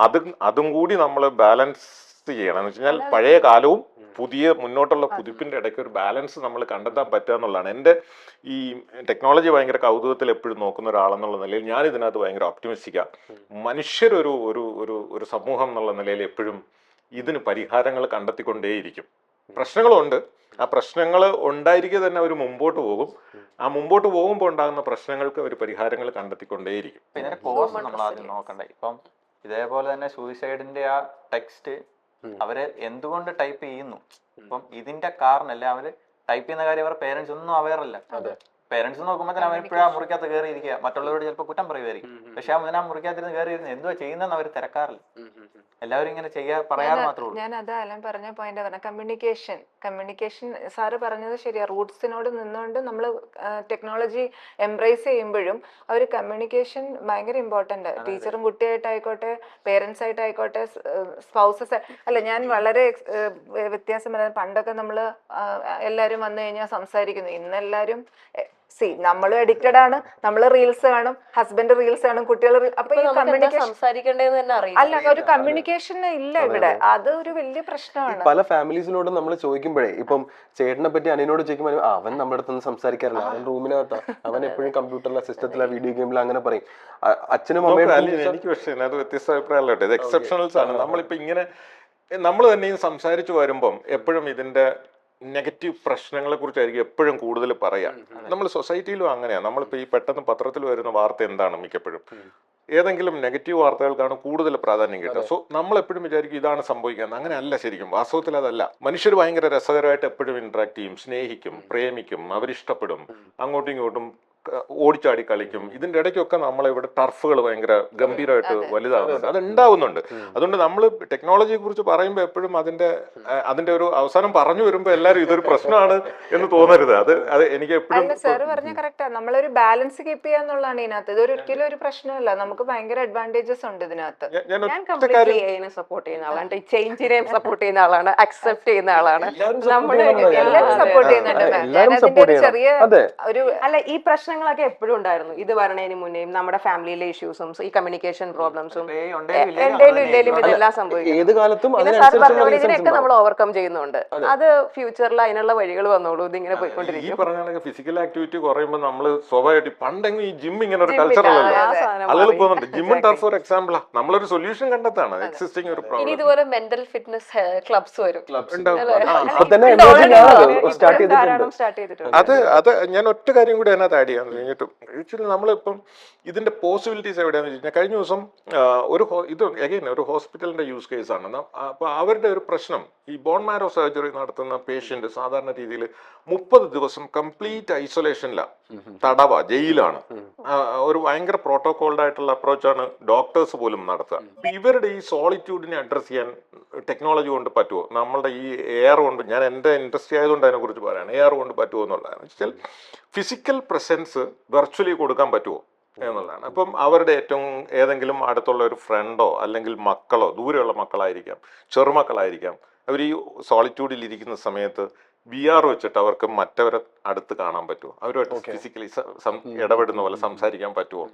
A: അതും കൂടി നമ്മൾ ബാലൻസ് ചെയ്യണം. എന്ന് വെച്ച് കഴിഞ്ഞാൽ പഴയ കാലവും പുതിയ മുന്നോട്ടുള്ള കുതിപ്പിന്റെ ഇടയ്ക്ക് ഒരു ബാലൻസ് നമ്മൾ കണ്ടെത്താൻ പറ്റുക എന്നുള്ളതാണ്. എൻ്റെ ഈ ടെക്നോളജി ഭയങ്കര കൗതുകത്തിൽ എപ്പോഴും നോക്കുന്ന ഒരാളെന്നുള്ള നിലയിൽ ഞാൻ ഇതിനകത്ത് ഭയങ്കര ഒപ്റ്റിമിസ്റ്റിക്കാണ്. മനുഷ്യരൊരു ഒരു ഒരു ഒരു സമൂഹം എന്നുള്ള നിലയിൽ എപ്പോഴും ഇതിന് പരിഹാരങ്ങൾ കണ്ടെത്തിക്കൊണ്ടേയിരിക്കും. പ്രശ്നങ്ങളുണ്ട്, ആ പ്രശ്നങ്ങൾ ഉണ്ടായിരിക്കെ തന്നെ അവർ മുമ്പോട്ട് പോകും. ആ മുമ്പോട്ട് പോകുമ്പോൾ ഉണ്ടാകുന്ന പ്രശ്നങ്ങൾക്ക് അവർ പരിഹാരങ്ങൾ കണ്ടെത്തിക്കൊണ്ടേയിരിക്കും.
F: ഇതിന്റെ കോസ് നമ്മൾ ആദ്യം നോക്കണ്ടേ. ഇപ്പം ഇതേപോലെ തന്നെ സൂയിസൈഡിന്റെ ആ ടെക്സ്റ്റ് അവര് എന്തുകൊണ്ട് ടൈപ്പ് ചെയ്യുന്നു, ഇപ്പം ഇതിന്റെ കാരണമല്ല അവര് ടൈപ്പ് ചെയ്യുന്ന കാര്യം അവരുടെ പേരൻസ് ഒന്നും അവെയർ അല്ല. പേരൻസ് നോക്കുമ്പോൾ തന്നെ അവരിപ്പോഴാ മുറിക്കകത്ത് കയറി ഇരിക്കുക, മറ്റുള്ളവരോട് ചിലപ്പോൾ കുറ്റം പറയുമായിരിക്കും. പക്ഷെ ആ മുറിക്കകത്തിരുന്ന് കയറി ഇരുന്ന് എന്തുവാ ചെയ്യുന്നതെന്ന് അവർ തിരക്കാറില്ല. എല്ലാവരും ഇങ്ങനെ പറയാതെ മാത്രമേ ഉള്ളൂ.
B: ഞാൻ അതാ അലൻ പറഞ്ഞ പോയിന്റ് പറഞ്ഞ കമ്മ്യൂണിക്കേഷൻ സാറ് പറഞ്ഞത് ശരിയാ. റൂട്ട്സിനോട് നിന്നുകൊണ്ട് നമ്മൾ ടെക്നോളജി എംബ്രേസ് ചെയ്യുമ്പോഴും അവർ കമ്മ്യൂണിക്കേഷൻ ഭയങ്കര ഇമ്പോർട്ടന്റ്. ടീച്ചറും കുട്ടിയായിട്ടായിക്കോട്ടെ, പേരൻസ് ആയിട്ടായിക്കോട്ടെ, സ്പൗസസ് അല്ല. ഞാൻ വളരെ വ്യത്യാസം പറയുന്നത്, പണ്ടൊക്കെ നമ്മൾ എല്ലാവരും വന്നു കഴിഞ്ഞാൽ സംസാരിക്കുന്നു. ഇന്നെല്ലാവരും നമ്മളും അഡിക്റ്റഡ് ആണ്. നമ്മൾ റീൽസ് കാണും, ഹസ്ബൻഡ് റീൽസ് കാണും, കുട്ടികൾ. അപ്പൊ ഈ കമ്മ്യൂണിക്കേഷൻ
G: സംസാരിക്കേണ്ടതെന്ന് തന്നെ അറിയില്ല.
B: അല്ല, ഒരു കമ്മ്യൂണിക്കേഷൻ ഇല്ല ഇവിടെ. അത് ഒരു വലിയ പ്രശ്നമാണ്.
D: പല ഫാമിലീസിനോടും നമ്മൾ ചോദിക്കുമ്പോഴേ, ഇപ്പം ചേട്ടനെ പറ്റി അനിയനോട് ചോദിക്കുമ്പോൾ അവൻ നമ്മുടെ അടുത്തൊന്നും സംസാരിക്കാറില്ല, അവൻ റൂമിനകത്താ, അവൻ എപ്പോഴും കമ്പ്യൂട്ടറിലെ സിസ്റ്റത്തിലെ വീഡിയോ ഗെയിമിൽ അങ്ങനെ പറയും. അച്ഛനും അമ്മയും
A: എനിക്ക് പക്ഷേ അത് വ്യത്യസ്ത അഭിപ്രായമല്ലോ. ഇത് എക്സെപ്ഷണൽസ് ആണ്. നമ്മളിപ്പോ ഇങ്ങനെ നമ്മൾ തന്നെയും സംസാരിച്ചു വരുമ്പം എപ്പോഴും ഇതിന്റെ നെഗറ്റീവ് പ്രശ്നങ്ങളെ കുറിച്ചായിരിക്കും എപ്പോഴും കൂടുതൽ പറയാം. നമ്മൾ സൊസൈറ്റിയിലും അങ്ങനെയാണ്. നമ്മളിപ്പോൾ ഈ പെട്ടെന്ന് പത്രത്തിൽ വരുന്ന വാർത്ത എന്താണ്, മിക്കപ്പോഴും ഏതെങ്കിലും നെഗറ്റീവ് വാർത്തകൾക്കാണ് കൂടുതൽ പ്രാധാന്യം കിട്ടുക. സോ നമ്മൾ എപ്പോഴും വിചാരിക്കും ഇതാണ് സംഭവിക്കുന്നത്. അങ്ങനെ അല്ല. ശരിക്കും വാസ്തവത്തിൽ അതല്ല. മനുഷ്യർ ഭയങ്കര രസകരമായിട്ട് എപ്പോഴും ഇന്ററാക്ട് ചെയ്യും, സ്നേഹിക്കും, പ്രേമിക്കും, അവരിഷ്ടപ്പെടും, അങ്ങോട്ടും ഇങ്ങോട്ടും ഓടിച്ചാടി കളിക്കും. ഇതിന്റെ ഇടയ്ക്കൊക്കെ നമ്മളിവിടെ ടർഫുകൾ ഭയങ്കര ഗംഭീരമായിട്ട് വലുതാവുന്നുണ്ട്, അത് ഉണ്ടാവുന്നുണ്ട്. അതുകൊണ്ട് നമ്മൾ ടെക്നോളജിയെ കുറിച്ച് പറയുമ്പോൾ എപ്പോഴും അതിന്റെ ഒരു അവസാനം പറഞ്ഞു വരുമ്പോൾ എല്ലാവരും ഇതൊരു പ്രശ്നമാണ് എന്ന് തോന്നരുത്. അത് എനിക്ക് എപ്പോഴും
B: സാറ് പറഞ്ഞ കറക്റ്റാ. നമ്മളൊരു ബാലൻസ് കീപ്പ് ചെയ്യാന്നുള്ളതാണ് ഇതിനകത്ത്. ഇതൊരു ഒരിക്കലും ഒരു പ്രശ്നമല്ല. നമുക്ക് ഭയങ്കര അഡ്വാൻറ്റേജസ് ഉണ്ട് ഇതിനകത്ത്.
C: ഞാൻ കംപ്ലീറ്റ്ലി എഐനെ സപ്പോർട്ട് ചെയ്യുന്ന ആളാണ്, ചേഞ്ചിനെ സപ്പോർട്ട് ചെയ്യുന്ന ആളാണ്, അക്സെപ്റ്റ് ചെയ്യുന്ന ആളാണ്.
B: എല്ലാവരും സപ്പോർട്ട് ചെയ്യുന്നുണ്ട്. ചെറിയ ഒരു
C: അല്ല, ഈ പ്രശ്നങ്ങളൊക്കെ എപ്പോഴും ഉണ്ടായിരുന്നു. ഇത് വരണേന് മുന്നേയും നമ്മുടെ ഫാമിലിയിലെ ഇഷ്യൂസും ഈ കമ്മ്യൂണിക്കേഷൻ പ്രോബ്ലംസും ഇതെല്ലാം സംഭവിക്കും.
D: ഏത് കാലത്തും
C: ഇതിനൊക്കെ നമ്മൾ ഓവർകം ചെയ്യുന്നുണ്ട്. അത് ഫ്യൂച്ചറിൽ അതിനുള്ള വഴികൾ വന്നോളൂ. ഇതിങ്ങനെ പോയിക്കൊണ്ടിരിക്കും.
A: ഈ പറഞ്ഞ ഫിസിക്കൽ ആക്ടിവിറ്റി കുറയുമ്പോൾ നമ്മൾ സ്വാഭാവികമായിട്ട് പണ്ടെങ്കിൽ ഈ ജിം ഇങ്ങനെ ഒരു കൾച്ചറല്ലോ ആളുകൾ പോകുന്നുണ്ട്. ജിമ്മും ടർഫ് ഒരു എക്സാമ്പിളാ. നമ്മളൊരു സൊല്യൂഷൻ കണ്ടെത്താണ് എക്സിസ്റ്റിംഗ് ഒരു പ്രോബ്ലം.
G: ഇതുപോലെ മെന്റൽ ഫിറ്റ്നസ് ക്ലബ്സ് വരും.
A: അത് ഞാൻ ഒറ്റ കാര്യം കൂടി അതിനകത്ത് ആഡ് ചെയ്യാൻ കഴിഞ്ഞിട്ട്, ആക്ച്വലി നമ്മളിപ്പം ഇതിന്റെ പോസിബിലിറ്റീസ് എവിടെയാണെന്ന് വെച്ച് കഴിഞ്ഞാൽ, കഴിഞ്ഞ ദിവസം ഒരു ഹോസ്പിറ്റലിന്റെ യൂസ് കേസാണ്. അപ്പൊ അവരുടെ ഒരു പ്രശ്നം, ഈ ബോൺ മാരോ സർജറി നടത്തുന്ന പേഷ്യന്റ് സാധാരണ രീതിയിൽ 30 ദിവസം കംപ്ലീറ്റ് ഐസൊലേഷനിലാണ്, ജയിലാണ്. ഒരു ഭയങ്കര പ്രോട്ടോകോൾഡ് ആയിട്ടുള്ള അപ്രോച്ചാണ് ഡോക്ടേഴ്സ് പോലും നടത്തുക. ഇവരുടെ ഈ സോളിറ്റ്യൂഡിനെ അഡ്രസ് ചെയ്യാൻ ടെക്നോളജി കൊണ്ട് പറ്റുമോ? നമ്മളുടെ ഈ എയർ കൊണ്ട്, ഞാൻ എൻ്റെ ഇൻട്രസ്റ്റ് ആയതുകൊണ്ട് അതിനെ കുറിച്ച് പറയാണ്, എയർ കൊണ്ട് പറ്റുമോ എന്നുള്ളതാണ്. വെച്ചാൽ ഫിസിക്കൽ പ്രസൻസ് വെർച്വലി കൊടുക്കാൻ പറ്റുമോ എന്നുള്ളതാണ്. അപ്പം അവരുടെ ഏതെങ്കിലും അടുത്തുള്ള ഒരു ഫ്രണ്ടോ അല്ലെങ്കിൽ മക്കളോ, ദൂരെയുള്ള മക്കളായിരിക്കാം, ചെറുമക്കളായിരിക്കാം, അവർ ഈ സോളിറ്റ്യൂഡിൽ ഇരിക്കുന്ന സമയത്ത് VR വെച്ചിട്ട് അവർക്ക് മറ്റവരെ അടുത്ത് കാണാൻ പറ്റുമോ, അവരുമായിട്ട് ഫിസിക്കലി ഇടപെടുന്ന പോലെ സംസാരിക്കാൻ പറ്റുമോ?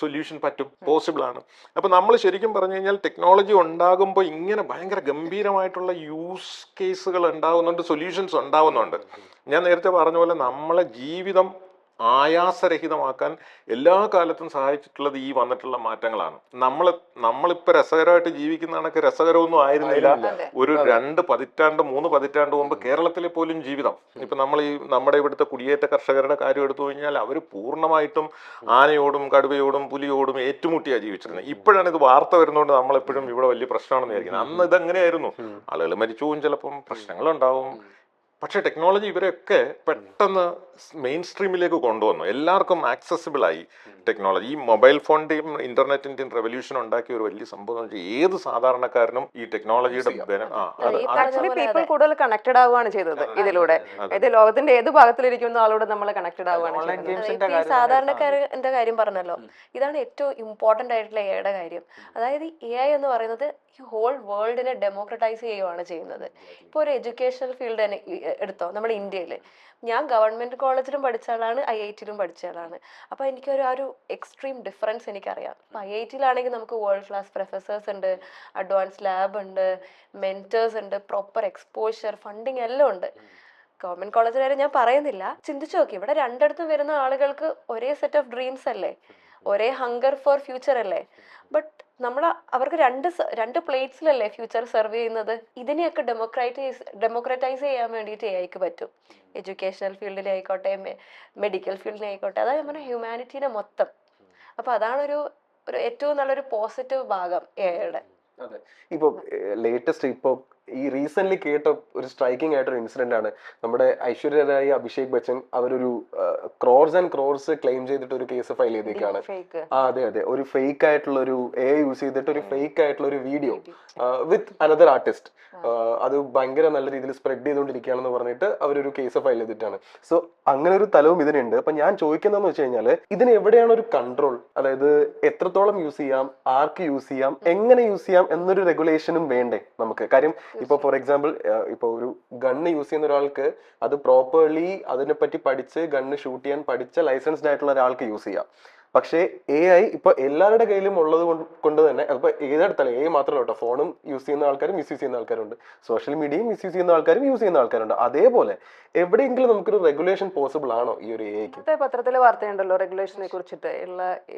A: സൊല്യൂഷൻ പറ്റും, പോസിബിൾ ആണ്. അപ്പൊ നമ്മൾ ശരിക്കും പറഞ്ഞു കഴിഞ്ഞാൽ ടെക്നോളജി ഉണ്ടാകുമ്പോൾ ഇങ്ങനെ ഭയങ്കര ഗംഭീരമായിട്ടുള്ള യൂസ് കേസുകൾ ഉണ്ടാവുന്നുണ്ട്, സൊല്യൂഷൻസ് ഉണ്ടാവുന്നുണ്ട്. ഞാൻ നേരത്തെ പറഞ്ഞ പോലെ നമ്മളെ ജീവിതം ആയാസരഹിതമാക്കാൻ എല്ലാ കാലത്തും സഹായിച്ചിട്ടുള്ളത് ഈ വന്നിട്ടുള്ള മാറ്റങ്ങളാണ്. നമ്മളിപ്പോൾ രസകരമായിട്ട് ജീവിക്കുന്ന കണക്ക് രസകരമൊന്നും ആയിരുന്നില്ല ഒരു 2 പതിറ്റാണ്ട് 3 പതിറ്റാണ്ട് മുമ്പ് കേരളത്തിലെ പോലും ജീവിതം. ഇപ്പൊ നമ്മൾ ഈ നമ്മുടെ ഇവിടുത്തെ കുടിയേറ്റ കർഷകരുടെ കാര്യം എടുത്തു കഴിഞ്ഞാൽ അവർ പൂർണ്ണമായിട്ടും ആനയോടും കടുവയോടും പുലിയോടും ഏറ്റുമുട്ടിയാണ് ജീവിച്ചിരുന്നത്. ഇപ്പോഴാണ് ഇത് വാർത്ത വരുന്നതുകൊണ്ട് നമ്മളെപ്പോഴും ഇവിടെ വലിയ പ്രശ്നമാണെന്ന് വിചാരിക്കുന്നത്. അന്ന് ഇതെങ്ങനെയായിരുന്നു, ആളുകൾ മരിച്ചു പോകും, ചിലപ്പം പ്രശ്നങ്ങളുണ്ടാവും. പക്ഷേ ടെക്നോളജി ഇവരെയൊക്കെ പെട്ടെന്ന് മെയിൻ സ്ട്രീമിലേക്ക് കൊണ്ടുവന്നു, എല്ലാവർക്കും ആക്സസിബിൾ ആയി ടെക്നോളജി. ഈ മൊബൈൽ ഫോണിന്റെയും ഇന്റർനെറ്റിന്റെയും റെവല്യൂഷൻ ഉണ്ടാക്കിയ ഒരു വലിയ സംഭവം എന്ന് വെച്ചാൽ ഏത് സാധാരണക്കാരനും ഈ ടെക്നോളജിയുടെ
C: ആക്ച്വലി പീപ്പിൾ കൂടുതൽ കണക്റ്റഡ് ആവുകയാണ് ചെയ്തത് ഇതിലൂടെ. അതായത് ലോകത്തിന്റെ ഏത് ഭാഗത്തിലിരിക്കുന്ന ആളോട് നമ്മൾ കണക്റ്റഡ് ആവുകയാണ്
F: ഓൺലൈൻ
C: ചെയ്തത്.
F: ഗെയിംസിന്റെ
G: ഈ സാധാരണക്കാരന്റെ കാര്യം പറഞ്ഞല്ലോ, ഇതാണ് ഏറ്റവും ഇമ്പോർട്ടന്റ് ആയിട്ടുള്ള എയുടെ കാര്യം. അതായത് AI എന്ന് പറയുന്നത് ഈ ഹോൾ വേൾഡിനെ ഡെമോക്രറ്റൈസ് ചെയ്യുകയാണ് ചെയ്യുന്നത്. ഇപ്പോൾ ഒരു എഡ്യൂക്കേഷണൽ ഫീൽഡ് തന്നെ എടുത്തോ, നമ്മുടെ ഇന്ത്യയിൽ ഞാൻ ഗവൺമെന്റ് കോളേജിലും പഠിച്ച ആളാണ്, IIT-ലും പഠിച്ച ആളാണ്. അപ്പോൾ എനിക്കൊരു ആ ഒരു എക്സ്ട്രീം ഡിഫറൻസ് എനിക്കറിയാം. അപ്പോൾ IIT-ലാണെങ്കിൽ നമുക്ക് വേൾഡ് ക്ലാസ് പ്രൊഫസേഴ്സ് ഉണ്ട്, അഡ്വാൻസ് ലാബ് ഉണ്ട്, മെന്റേഴ്സ് ഉണ്ട്, പ്രോപ്പർ എക്സ്പോഷർ ഫണ്ടിങ് എല്ലാം ഉണ്ട്. ഗവൺമെന്റ് കോളേജിൽ വരെ ഞാൻ പറയുന്നില്ല. ചിന്തിച്ചു നോക്കി, ഇവിടെ രണ്ടിടത്തും വരുന്ന ആളുകൾക്ക് ഒരേ സെറ്റ് ഓഫ് ഡ്രീംസ് അല്ലേ, ഒരേ ഹങ്കർ ഫോർ ഫ്യൂച്ചർ അല്ലേ. ബട്ട് അവർക്ക് രണ്ട് പ്ലേറ്റ്സിലല്ലേ ഫ്യൂച്ചർ സെർവ് ചെയ്യുന്നത്. ഇതിനെയൊക്കെ ഡെമോക്രറ്റൈസ് ചെയ്യാൻ വേണ്ടിയിട്ട് AIക്ക് പറ്റും. എഡ്യൂക്കേഷണൽ ഫീൽഡിലായിക്കോട്ടെ, മെഡിക്കൽ ഫീൽഡിലായിക്കോട്ടെ, അതായത് നമ്മുടെ ഹ്യൂമാനിറ്റീനെ മൊത്തം. അപ്പൊ അതാണ് ഒരു ഏറ്റവും നല്ലൊരു പോസിറ്റീവ് ഭാഗം AIയുടെ.
D: അതെ, ഇപ്പൊ ലേറ്റസ്റ്റ് ഇപ്പൊ ഈ റീസെന്റ് കേട്ട ഒരു സ്ട്രൈക്കിംഗ് ആയിട്ടൊരു ഇൻസിഡന്റ് ആണ്. നമ്മുടെ ഐശ്വര്യ റായ്, അഭിഷേക് ബച്ചൻ അവരൊരു ക്രോർസ് ആൻഡ് ക്രോർസ് ക്ലെയിം ചെയ്തിട്ട് ഒരു കേസ് ഫയൽ ചെയ്തേക്കാണ്. അതെ, ഒരു ഫേക്ക് ആയിട്ടുള്ള ഒരു AI യൂസ് ചെയ്തിട്ട് ഒരു ഫേക്ക് ആയിട്ടുള്ള ഒരു വീഡിയോ വിത്ത് അനദർ ആർട്ടിസ്റ്റ് അത് ഭയങ്കര നല്ല രീതിയിൽ സ്പ്രെഡ് ചെയ്തുകൊണ്ടിരിക്കുകയാണെന്ന് പറഞ്ഞിട്ട് അവരൊരു കേസ് ഫയൽ ചെയ്തിട്ടാണ്. സോ അങ്ങനെ ഒരു തലവും ഇതിനുണ്ട്. അപ്പൊ ഞാൻ ചോദിക്കുന്നതെന്ന് വെച്ച് കഴിഞ്ഞാൽ ഇതിന് എവിടെയാണ് ഒരു കൺട്രോൾ, അതായത് എത്രത്തോളം യൂസ് ചെയ്യാം, ആർക്ക് യൂസ് ചെയ്യാം, എങ്ങനെ യൂസ് ചെയ്യാം എന്നൊരു റെഗുലേഷനും വേണ്ടേ നമുക്ക്? കാര്യം ഇപ്പൊ ഫോർ എക്സാമ്പിൾ ഇപ്പൊ ഒരു ഗണ്ണ് യൂസ് ചെയ്യുന്ന ഒരാൾക്ക് അത് പ്രോപ്പർലി അതിനെപ്പറ്റി പഠിച്ച് ഗണ്ണ് ഷൂട്ട് ചെയ്യാൻ പഠിച്ച ലൈസൻസ്ഡ് ആയിട്ടുള്ള ഒരാൾക്ക് യൂസ് ചെയ്യാം. പക്ഷേ AI ഇപ്പൊ എല്ലാവരുടെ കയ്യിലും ഉള്ളത് കൊണ്ട് തന്നെ അപ്പൊ ഏതെടുത്താലും AI മാത്രമല്ല കേട്ടോ, ഫോണും യൂസ് ചെയ്യുന്ന ആൾക്കാരും മിസ്യൂസ് ചെയ്യുന്ന ആൾക്കാരുണ്ട്, സോഷ്യൽ മീഡിയയും മിസ്യൂസ് ചെയ്യുന്ന ആൾക്കാരും യൂസ് ചെയ്യുന്ന ആൾക്കാരുണ്ട്. അതേപോലെ എവിടെയെങ്കിലും നമുക്കൊരു റെഗുലേഷൻ പോസിബിൾ ആണോ ഈ ഒരു AIക്ക്?
C: പത്രത്തിലെ വാർത്തയുണ്ടല്ലോ റെഗുലേഷനെ കുറിച്ചിട്ട്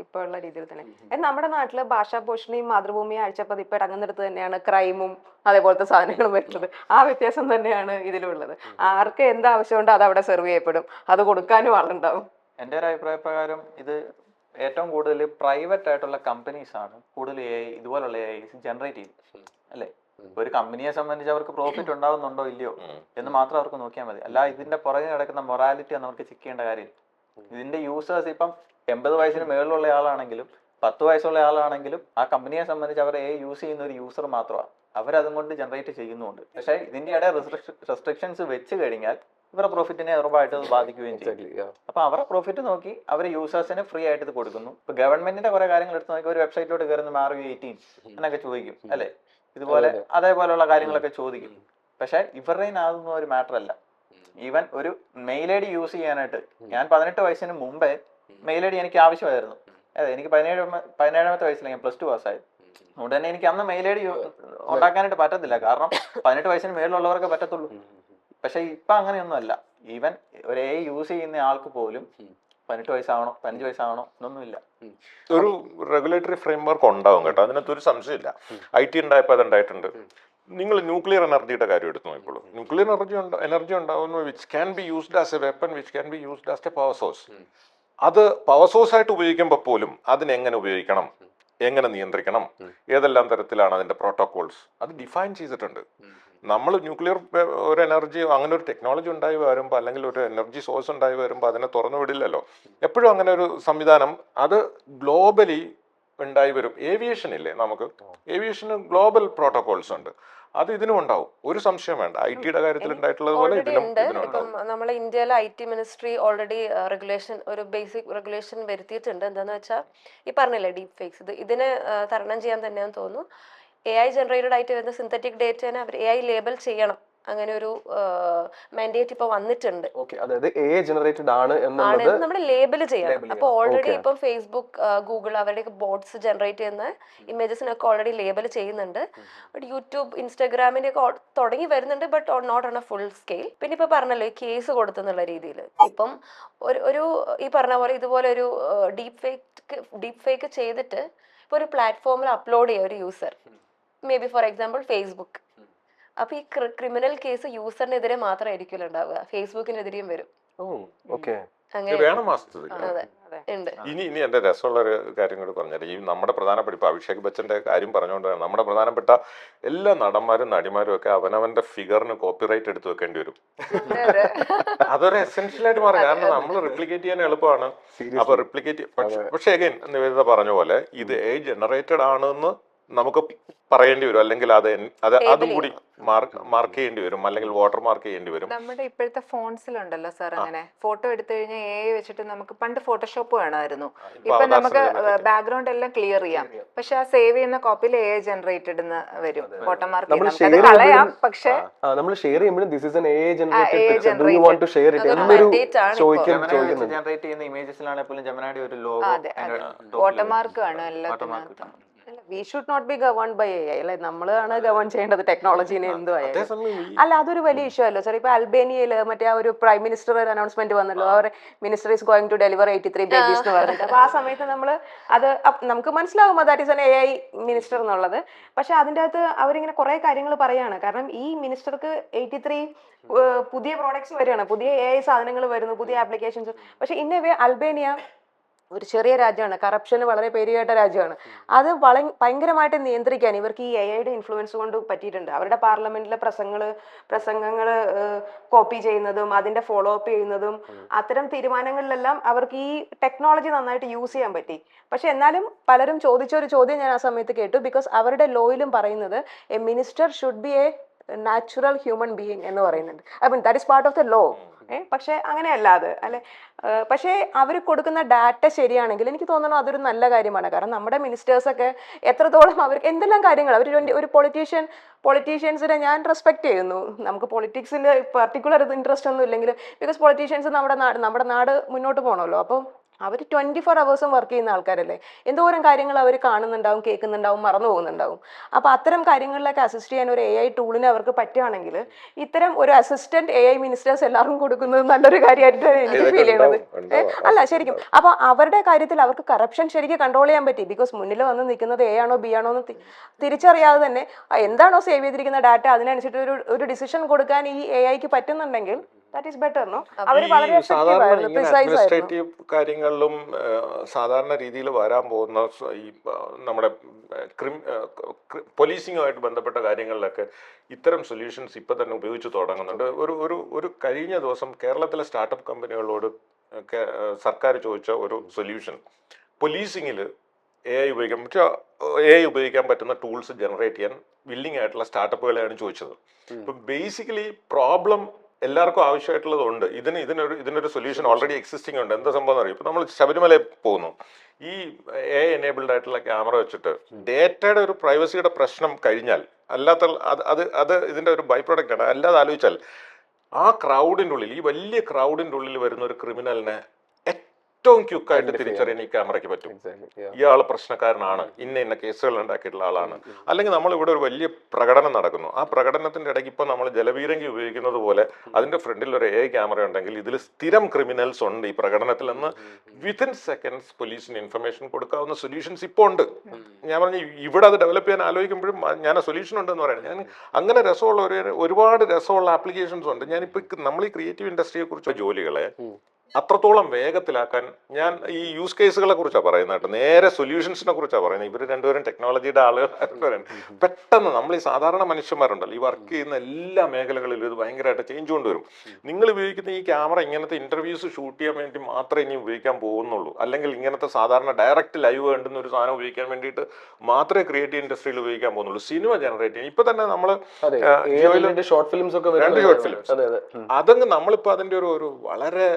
C: ഇപ്പൊ ഉള്ള രീതിയിൽ തന്നെ. നമ്മുടെ നാട്ടില് ഭാഷാഭൂഷണിയും മാതൃഭൂമിയും ആഴ്ചപ്പതിപ്പ് അടങ്ങുന്നിടത്ത് തന്നെയാണ് ക്രൈമും അതേപോലത്തെ സാധനങ്ങളും വരുന്നത്. ആ വ്യത്യാസം തന്നെയാണ് ഇതിലുള്ളത്. ആർക്ക് എന്ത് ആവശ്യമുണ്ടോ അത് അവിടെ സെർവ് ചെയ്യപ്പെടും, അത് കൊടുക്കാനും ആളുണ്ടാവും.
F: എൻ്റെ ഒരു അഭിപ്രായ പ്രകാരം ഇത് ഏറ്റവും കൂടുതൽ പ്രൈവറ്റ് ആയിട്ടുള്ള കമ്പനീസ് ആണ് കൂടുതൽ ഇതുപോലുള്ള AI ജനറേറ്റ് ചെയ്യും അല്ലേ. ഒരു കമ്പനിയെ സംബന്ധിച്ച് അവർക്ക് പ്രോഫിറ്റ് ഉണ്ടാവുന്നുണ്ടോ ഇല്ലയോ എന്ന് മാത്രം അവർക്ക് നോക്കിയാൽ മതി. അല്ല ഇതിന്റെ പുറകെ നടക്കുന്ന മൊറാലിറ്റി ഒന്നും അവർക്ക് ചെക്ക് ചെയ്യേണ്ട കാര്യമില്ല. ഇതിന്റെ യൂസേഴ്സ് ഇപ്പം 80 വയസ്സിന് മേളിലുള്ള ആളാണെങ്കിലും 10 വയസ്സുള്ള ആളാണെങ്കിലും ആ കമ്പനിയെ സംബന്ധിച്ച് അവർ AI യൂസ് ചെയ്യുന്ന ഒരു യൂസർ മാത്രമാണ്. അവരതും കൊണ്ട് ജനറേറ്റ് ചെയ്യുന്നുണ്ട്. പക്ഷേ ഇതിന്റെ ഇടയിൽ റെസ്ട്രിക്ഷൻസ് വെച്ച് കഴിഞ്ഞാൽ ഇവരുടെ പ്രോഫിറ്റിനെ ഉറപ്പായിട്ട് അത് ബാധിക്കുകയും ചെയ്യും. അപ്പൊ അവരുടെ പ്രോഫിറ്റ് നോക്കി അവർ യൂസേഴ്സിന് ഫ്രീ ആയിട്ട് ഇത് കൊടുക്കുന്നു. ഇപ്പൊ ഗവൺമെന്റിന്റെ കുറെ കാര്യങ്ങൾ എടുത്ത് നോക്കി ഒരു വെബ്സൈറ്റിലോട്ട് കയറുന്ന RU18 എന്നൊക്കെ ചോദിക്കും അല്ലെ, ഇതുപോലെ അതേപോലെയുള്ള കാര്യങ്ങളൊക്കെ ചോദിക്കും. പക്ഷെ ഇവരുടെ അതൊന്നും ഒരു മാറ്റർ അല്ല. ഈവൻ ഒരു മെയിൽ ID യൂസ് ചെയ്യാനായിട്ട് ഞാൻ 18 വയസ്സിന് മുമ്പേ മെയിൽ ID എനിക്ക് ആവശ്യമായിരുന്നു. അതെ, എനിക്ക് 17ാമത്തെ വയസ്സിൽ ഞാൻ +2 പാസ്സായി. അതുകൊണ്ട് തന്നെ എനിക്ക് അന്ന് മെയിൽ ID ഉണ്ടാക്കാനായിട്ട് പറ്റത്തില്ല, കാരണം 18 വയസ്സിന് മേളിലുള്ളവർക്ക് പറ്റത്തുള്ളൂ. പക്ഷെ ഇപ്പൊ അങ്ങനെയൊന്നും അല്ല. ഈവൻ ഒരു AI യൂസ് ചെയ്യുന്ന ആൾക്ക് പോലും 18 വയസ്സാവണോ 15 വയസ്സാവണോ എന്നൊന്നുമില്ല.
A: ഒരു റെഗുലേറ്ററി ഫ്രെയിംവർക്ക് ഉണ്ടാവും കേട്ടോ, അതിനകത്തൊരു സംശയമില്ല. IT ഉണ്ടായപ്പോൾ അതുണ്ടായിട്ടുണ്ട്. നിങ്ങൾ ന്യൂക്ലിയർ എനർജിയുടെ കാര്യം എടുത്തു നോക്കിക്കോളൂ. ന്യൂക്ലിയർ എനർജി ഉണ്ടാവുന്നു which can be used as A weapon, which can be used as A power source. അത് പവർ സോഴ്സ് ആയിട്ട് ഉപയോഗിക്കുമ്പോൾ പോലും അതിനെങ്ങനെ ഉപയോഗിക്കണം, എങ്ങനെ നിയന്ത്രിക്കണം, ഏതെല്ലാം തരത്തിലാണ് അതിന്റെ പ്രോട്ടോകോൾസ് അത് ഡിഫൈൻ ചെയ്തിട്ടുണ്ട്. നമ്മൾ ന്യൂക്ലിയർ ഒരു എനർജി അങ്ങനെ ഒരു ടെക്നോളജി ഉണ്ടായി വരുമ്പോൾ അല്ലെങ്കിൽ ഒരു എനർജി സോഴ്സ് ഉണ്ടായി വരുമ്പോൾ അതിനെ തുറന്നു വിടില്ലല്ലോ. എപ്പോഴും അങ്ങനെ ഒരു സംവിധാനം അത് ഗ്ലോബലി ഉണ്ടായി വരും. ഏവിയേഷൻ ഇല്ലേ, നമുക്ക് ഏവിയേഷന് ഗ്ലോബൽ പ്രോട്ടോകോൾസ് ഉണ്ട്, അത് ഇതിനും ഉണ്ടാവും, ഒരു സംശയം വേണ്ട. IT-യുടെ കാര്യത്തിൽ ഉണ്ടായിട്ടുള്ളത് പോലെ ഇതിനും
G: ഇപ്പം നമ്മളെ ഇന്ത്യയിലെ IT മിനിസ്ട്രി ഓൾറെഡി ഒരു ബേസിക് റെഗുലേഷൻ വരുത്തിയിട്ടുണ്ട്. എന്താന്ന് വെച്ചാൽ ഈ പറഞ്ഞില്ലേ ഡീപ് ഫേക്സ്, ഇതിനെ തരണം ചെയ്യാൻ തന്നെയാന്ന് തോന്നുന്നു. AI ജനറേറ്റഡ് ആയിട്ട് വരുന്ന സിന്തറ്റിക് ഡേറ്റനെ അവർ AI ലേബൽ ചെയ്യണം. അങ്ങനെ ഒരു മാൻഡേറ്റ് ഇപ്പൊ വന്നിട്ടുണ്ട്.
D: ഓക്കെ, അതായത് AI ജനറേറ്റഡ് ആണ് എന്നുള്ളത്
G: ആണെന്ന് നമ്മൾ ലേബൽ ചെയ്യണം.
D: label
G: അപ്പൊ
D: ചെയ്യണം.
G: Already
D: Okay.
G: ഇപ്പം ഫേസ്ബുക്ക്, ഗൂഗിൾ അവരുടെയൊക്കെ ബോട്ട്സ് ജനറേറ്റ് ചെയ്യുന്ന ഇമേജസിനൊക്കെ ഓൾറെഡി ലേബൽ ചെയ്യുന്നുണ്ട്. ബട്ട് യൂട്യൂബ്, ഇൻസ്റ്റാഗ്രാമിന്റെ ഒക്കെ തുടങ്ങി വരുന്നുണ്ട്, but not on a full scale. പിന്നെ ഇപ്പൊ പറഞ്ഞല്ലോ ഈ കേസ് കൊടുത്തെന്നുള്ള രീതിയിൽ ഇപ്പം ഒരു ഈ പറഞ്ഞ പോലെ ഇതുപോലെ ഒരു ഡീപ് ഫേക്ക് ചെയ്തിട്ട് ഇപ്പൊ ഒരു പ്ലാറ്റ്ഫോമിൽ അപ്ലോഡ് ചെയ്യുക ഒരു user, may be for example Facebook. അപ്പൊ ഈ ക്രിമിനൽ കേസ് യൂസറിനെതിരെ മാത്രമായിരിക്കില്ല ഉണ്ടാവുക, ഫേസ്ബുക്കിനെതിരെയും വരും.
D: ഓ, ഓക്കെ.
G: അങ്ങനെ
A: വേണം വാസ്തവത്തിൽ.
G: അതെ ഉണ്ട്.
A: ഇനി എന്റെ രസമുള്ള ഒരു കാര്യം കൂടി പറഞ്ഞാൽ, ഈ നമ്മുടെ പ്രധാനപ്പെട്ട ഇപ്പൊ അഭിഷേക് ബച്ചന്റെ കാര്യം പറഞ്ഞുകൊണ്ടാണ് നമ്മുടെ പ്രധാനപ്പെട്ട എല്ലാ നടന്മാരും നടിമാരും ഒക്കെ അവനവന്റെ ഫിഗറിന് കോപ്പിറൈറ്റ് എടുത്തു വെക്കേണ്ടി വരും. അതൊരു എസെൻഷ്യൽ ആയിട്ട് മാറും. കാരണം നമ്മൾ റിപ്ലിക്കേറ്റ് ചെയ്യാൻ എളുപ്പമാണ്. അപ്പൊ റിപ്ലിക്കേറ്റ്, പക്ഷെ അഗൈൻ നിവേദിത പറഞ്ഞ പോലെ ഇത് AI ജനറേറ്റഡ് ആണെന്ന് നമുക്ക് പറയേണ്ടി വരും, അല്ലെങ്കിൽ അതും കൂടി മാർക്ക് ചെയ്യേണ്ടി വരും, അല്ലെങ്കിൽ വാട്ടർ മാർക്ക് ചെയ്യേണ്ടി വരും.
B: നമ്മുടെ ഇപ്പോഴത്തെ ഫോൺസിലുണ്ടല്ലോ സാർ, അങ്ങനെ ഫോട്ടോ എടുത്തു കഴിഞ്ഞാൽ AI വെച്ചിട്ട് നമുക്ക് പണ്ട് ഫോട്ടോഷോപ്പ് വേണമായിരുന്നു. ഇപ്പൊ നമുക്ക് ബാക്ക്ഗ്രൗണ്ട് എല്ലാം ക്ലിയർ ചെയ്യാം, പക്ഷെ ആ സേവ് ചെയ്യുന്ന കോപ്പിയിൽ AI ജനറേറ്റഡ് വരും വാട്ടർമാർക്ക്. നമുക്കത് കളയാം, പക്ഷെ
D: നമ്മൾ ഷെയർ ചെയ്യുമ്പോഴും this is an AI generated picture, do you want to share it എന്നൊരു ചോദിക്കുന്നുണ്ട്.
F: ജനറേറ്റ് ചെയ്യുന്ന ഇമേജസിലാണെങ്കിൽ പോലും ജെമിനിയുടെ ഒരു ലോഗോ,
B: വാട്ടർമാർക്ക് ആണ് എല്ലാത്തിനകത്തും.
C: We should not be govern by AI, അല്ലെ? നമ്മളാണ് ഗവേൺ ചെയ്യേണ്ടത് ടെക്നോളജീനെ എന്തുമായാലും.
A: അതേസമയം
C: അല്ല, അതൊരു വലിയ ഇഷ്യൂ അല്ലോ സാർ. ഇപ്പൊ അൽബേനിയയിൽ മറ്റേ ആ ഒരു പ്രൈം മിനിസ്റ്റർ ഒരു അനൗൺസ്മെന്റ് വന്നല്ലോ, അവർ minister is going to deliver 83 babies എന്ന് പറഞ്ഞിട്ട്. അപ്പൊ ആ സമയത്ത് നമ്മൾ അത് നമുക്ക് മനസ്സിലാകും that is an AI minister എന്നുള്ളത്. പക്ഷെ അതിൻ്റെ അകത്ത് അവരിങ്ങനെ കുറെ കാര്യങ്ങൾ പറയാണ്. കാരണം ഈ മിനിസ്റ്റർക്ക് 83 പുതിയ പ്രോഡക്ട്സ് വരികയാണ്, പുതിയ AI സാധനങ്ങൾ വരുന്നു, പുതിയ ആപ്ലിക്കേഷൻസ്. പക്ഷെ ഇൻ എ വേ അൽബേനിയ ഒരു ചെറിയ രാജ്യമാണ്, കറപ്ഷന് വളരെ പേരുകേട്ട രാജ്യമാണ്. അത് ഭയങ്കരമായിട്ട് നിയന്ത്രിക്കാൻ ഇവർക്ക് ഈ AIയുടെ ഇൻഫ്ലുവൻസ് കൊണ്ട് പറ്റിയിട്ടുണ്ട്. അവരുടെ പാർലമെന്റിലെ പ്രസംഗങ്ങൾ കോപ്പി ചെയ്യുന്നതും അതിന്റെ ഫോളോ അപ്പ് ചെയ്യുന്നതും അത്തരം തീരുമാനങ്ങളിലെല്ലാം അവർക്ക് ഈ ടെക്നോളജി നന്നായിട്ട് യൂസ് ചെയ്യാൻ പറ്റി. പക്ഷെ എന്നാലും പലരും ചോദിച്ച ഒരു ചോദ്യം ഞാൻ ആ സമയത്ത് കേട്ടു. ബിക്കോസ് അവരുടെ ലോയിലും പറയുന്നത് a minister should be a natural human being എന്ന് പറയുന്നുണ്ട്. I mean that is part of the law. പക്ഷെ അങ്ങനെയല്ല അത്, അല്ലെ? പക്ഷേ അവർ കൊടുക്കുന്ന ഡാറ്റ ശരിയാണെങ്കിൽ എനിക്ക് തോന്നുന്നു അതൊരു നല്ല കാര്യമാണ്. കാരണം നമ്മുടെ മിനിസ്റ്റേഴ്സൊക്കെ എത്രത്തോളം അവർക്ക് എന്തെല്ലാം കാര്യങ്ങൾ അവർ ഒരു പൊളിറ്റീഷ്യൻസിനെ ഞാൻ റെസ്പെക്ട് ചെയ്യുന്നു. നമുക്ക് പൊളിറ്റിക്സിൽ പർട്ടിക്കുലർ ഇൻട്രസ്റ്റ് ഒന്നും ഇല്ലെങ്കിലും, ബിക്കോസ് പൊളിറ്റീഷ്യൻസ് നമ്മുടെ നാട് മുന്നോട്ട് പോകണമല്ലോ. അപ്പം അവർ 24 hours വർക്ക് ചെയ്യുന്ന ആൾക്കാരല്ലേ. എന്തോരം കാര്യങ്ങൾ അവർ കാണുന്നുണ്ടാവും, കേൾക്കുന്നുണ്ടാവും, മറന്നു പോകുന്നുണ്ടാവും. അപ്പോൾ അത്തരം കാര്യങ്ങളിലൊക്കെ അസിസ്റ്റ് ചെയ്യാൻ ഒരു AI ടൂളിന് അവർക്ക് പറ്റുകയാണെങ്കിൽ ഇത്തരം ഒരു അസിസ്റ്റന്റ് AI മിനിസ്റ്റേഴ്സ് എല്ലാവർക്കും കൊടുക്കുന്നത് നല്ലൊരു കാര്യമായിട്ടാണ് എനിക്ക് ഫീൽ ചെയ്യണത്. അല്ല, ശരിക്കും. അപ്പോൾ അവരുടെ കാര്യത്തിൽ അവർക്ക് കറപ്ഷൻ ശരിക്കും കൺട്രോൾ ചെയ്യാൻ പറ്റി. ബിക്കോസ് മുന്നിൽ വന്ന് നിൽക്കുന്നത് A ആണോ B ആണോ എന്ന് തിരിച്ചറിയാതെ തന്നെ എന്താണോ സേവ് ചെയ്തിരിക്കുന്ന ഡാറ്റ അതിനനുസരിച്ച് ഒരു ഡിസിഷൻ കൊടുക്കാൻ ഈ AIക്ക് പറ്റുന്നുണ്ടെങ്കിൽ that is better, no? അവര് വളരെ effective ആയിരുന്നു, precise ആയിരുന്നു.
A: അഡ്മിനിസ്ട്രേറ്റീവ് കാര്യങ്ങളിലും സാധാരണ രീതിയിൽ വരാൻ പോകുന്ന ഈ നമ്മുടെ പോലീസിങ്ങുമായിട്ട് ബന്ധപ്പെട്ട കാര്യങ്ങളിലൊക്കെ ഇത്തരം സൊല്യൂഷൻസ് ഇപ്പൊ തന്നെ ഉപയോഗിച്ച് തുടങ്ങുന്നുണ്ട്. ഒരു കഴിഞ്ഞ ദിവസം കേരളത്തിലെ സ്റ്റാർട്ടപ്പ് കമ്പനികളോട് സർക്കാർ ചോദിച്ച ഒരു സൊല്യൂഷൻ, പോലീസിങ്ങിൽ AI ഉപയോഗിക്കാൻ പറ്റുന്ന ടൂൾസ് ജനറേറ്റ് ചെയ്യാൻ വില്ലിംഗ് ആയിട്ടുള്ള സ്റ്റാർട്ടപ്പുകളെയാണ് ചോദിച്ചത്. ഇപ്പൊ ബേസിക്കലി പ്രോബ്ലം എല്ലാവർക്കും ആവശ്യമായിട്ടുള്ളതുണ്ട്. ഇതിനൊരു സൊല്യൂഷൻ ഓൾറെഡി എക്സിസ്റ്റിംഗ് ഉണ്ട്. എന്താ സംഭവം അറിയാം, ഇപ്പൊ നമ്മൾ ശബരിമലയിൽ പോകുന്നു, ഈ AI എനേബിൾഡ് ആയിട്ടുള്ള ക്യാമറ വെച്ചിട്ട് ഡേറ്റയുടെ ഒരു പ്രൈവസിയുടെ പ്രശ്നം കഴിഞ്ഞാൽ, അല്ലാത്ത അത് ഇതിന്റെ ഒരു ബൈ പ്രോഡക്റ്റ് ആണ്. അല്ലാതെ ആലോചിച്ചാൽ ആ ക്രൗഡിന്റെ ഉള്ളിൽ, ഈ വലിയ ക്രൗഡിന്റെ ഉള്ളിൽ വരുന്ന ഒരു ക്രിമിനലിനെ ഏറ്റവും ക്യുക്കായിട്ട് തിരിച്ചറിയാൻ ഈ ക്യാമറയ്ക്ക് പറ്റും. ഇയാൾ പ്രശ്നക്കാരനാണ്, ഇന്ന കേസുകൾ ഉണ്ടാക്കിയിട്ടുള്ള ആളാണ്. അല്ലെങ്കിൽ നമ്മൾ ഇവിടെ ഒരു വലിയ പ്രകടനം നടക്കുന്നു, ആ പ്രകടനത്തിന്റെ ഇടയ്ക്ക് ഇപ്പൊ നമ്മൾ ജലപീരങ്കി ഉപയോഗിക്കുന്നത് പോലെ അതിന്റെ ഫ്രണ്ടിൽ ഒരു AI ക്യാമറ ഉണ്ടെങ്കിൽ ഇതിൽ സ്ഥിരം ക്രിമിനൽസ് ഉണ്ട് ഈ പ്രകടനത്തിൽ എന്ന് വിത്തിൻ സെക്കൻഡ്സ് പോലീസിന് ഇൻഫർമേഷൻ കൊടുക്കാവുന്ന സൊല്യൂഷൻസ് ഇപ്പോൾ ഉണ്ട്. ഞാൻ പറഞ്ഞു ഇവിടെ അത് ഡെവലപ്പ് ചെയ്യാൻ ആലോചിക്കുമ്പോഴും ഞാൻ ആ സൊല്യൂഷൻ ഉണ്ടെന്ന് പറയുന്നത്. ഞാൻ അങ്ങനെ രസമുള്ള ഒരുപാട് രസമുള്ള ആപ്ലിക്കേഷൻസ് ഉണ്ട്. ഞാനിപ്പോൾ നമ്മൾ ഈ ക്രിയേറ്റീവ് ഇൻഡസ്ട്രിയെ കുറിച്ച് ജോലികളെ അത്രത്തോളം വേഗത്തിലാക്കാൻ ഞാൻ ഈ യൂസ് കേസുകളെ കുറിച്ചാണ് പറയുന്നത് കേട്ടോ, നേരെ സൊല്യൂഷൻസിനെ കുറിച്ചാണ് പറയുന്നത്. ഇവർ രണ്ടുപേരും ടെക്നോളജിയുടെ ആളുകൾ പെട്ടെന്ന് നമ്മൾ ഈ സാധാരണ മനുഷ്യന്മാരുണ്ടല്ലോ, ഈ വർക്ക് ചെയ്യുന്ന എല്ലാ മേഖലകളിലും ഇത് ഭയങ്കരമായിട്ട് ചേഞ്ച് കൊണ്ടുവരും. നിങ്ങൾ ഉപയോഗിക്കുന്ന ഈ ക്യാമറ ഇങ്ങനത്തെ ഇന്റർവ്യൂസ് ഷൂട്ട് ചെയ്യാൻ വേണ്ടി മാത്രമേ ഇനി ഉപയോഗിക്കാൻ പോകുന്നുള്ളൂ, അല്ലെങ്കിൽ ഇങ്ങനത്തെ സാധാരണ ഡയറക്റ്റ് ലൈവ് വേണ്ടുന്ന ഒരു സാധനം ഉപയോഗിക്കാൻ വേണ്ടിയിട്ട് മാത്രമേ ക്രിയേറ്റീവ് ഇൻഡസ്ട്രിയിൽ ഉപയോഗിക്കാൻ പോകുന്നുള്ളൂ. സിനിമ ജനറേറ്റ് ചെയ്യാൻ ഇപ്പൊ തന്നെ നമ്മൾ
D: ഷോർട്ട് ഫിലിംസ് ഒക്കെ
A: 2 ഷോർട്ട് ഫിലിംസ് അതങ്ങ് നമ്മളിപ്പോ അതിന്റെ ഒരു വളരെ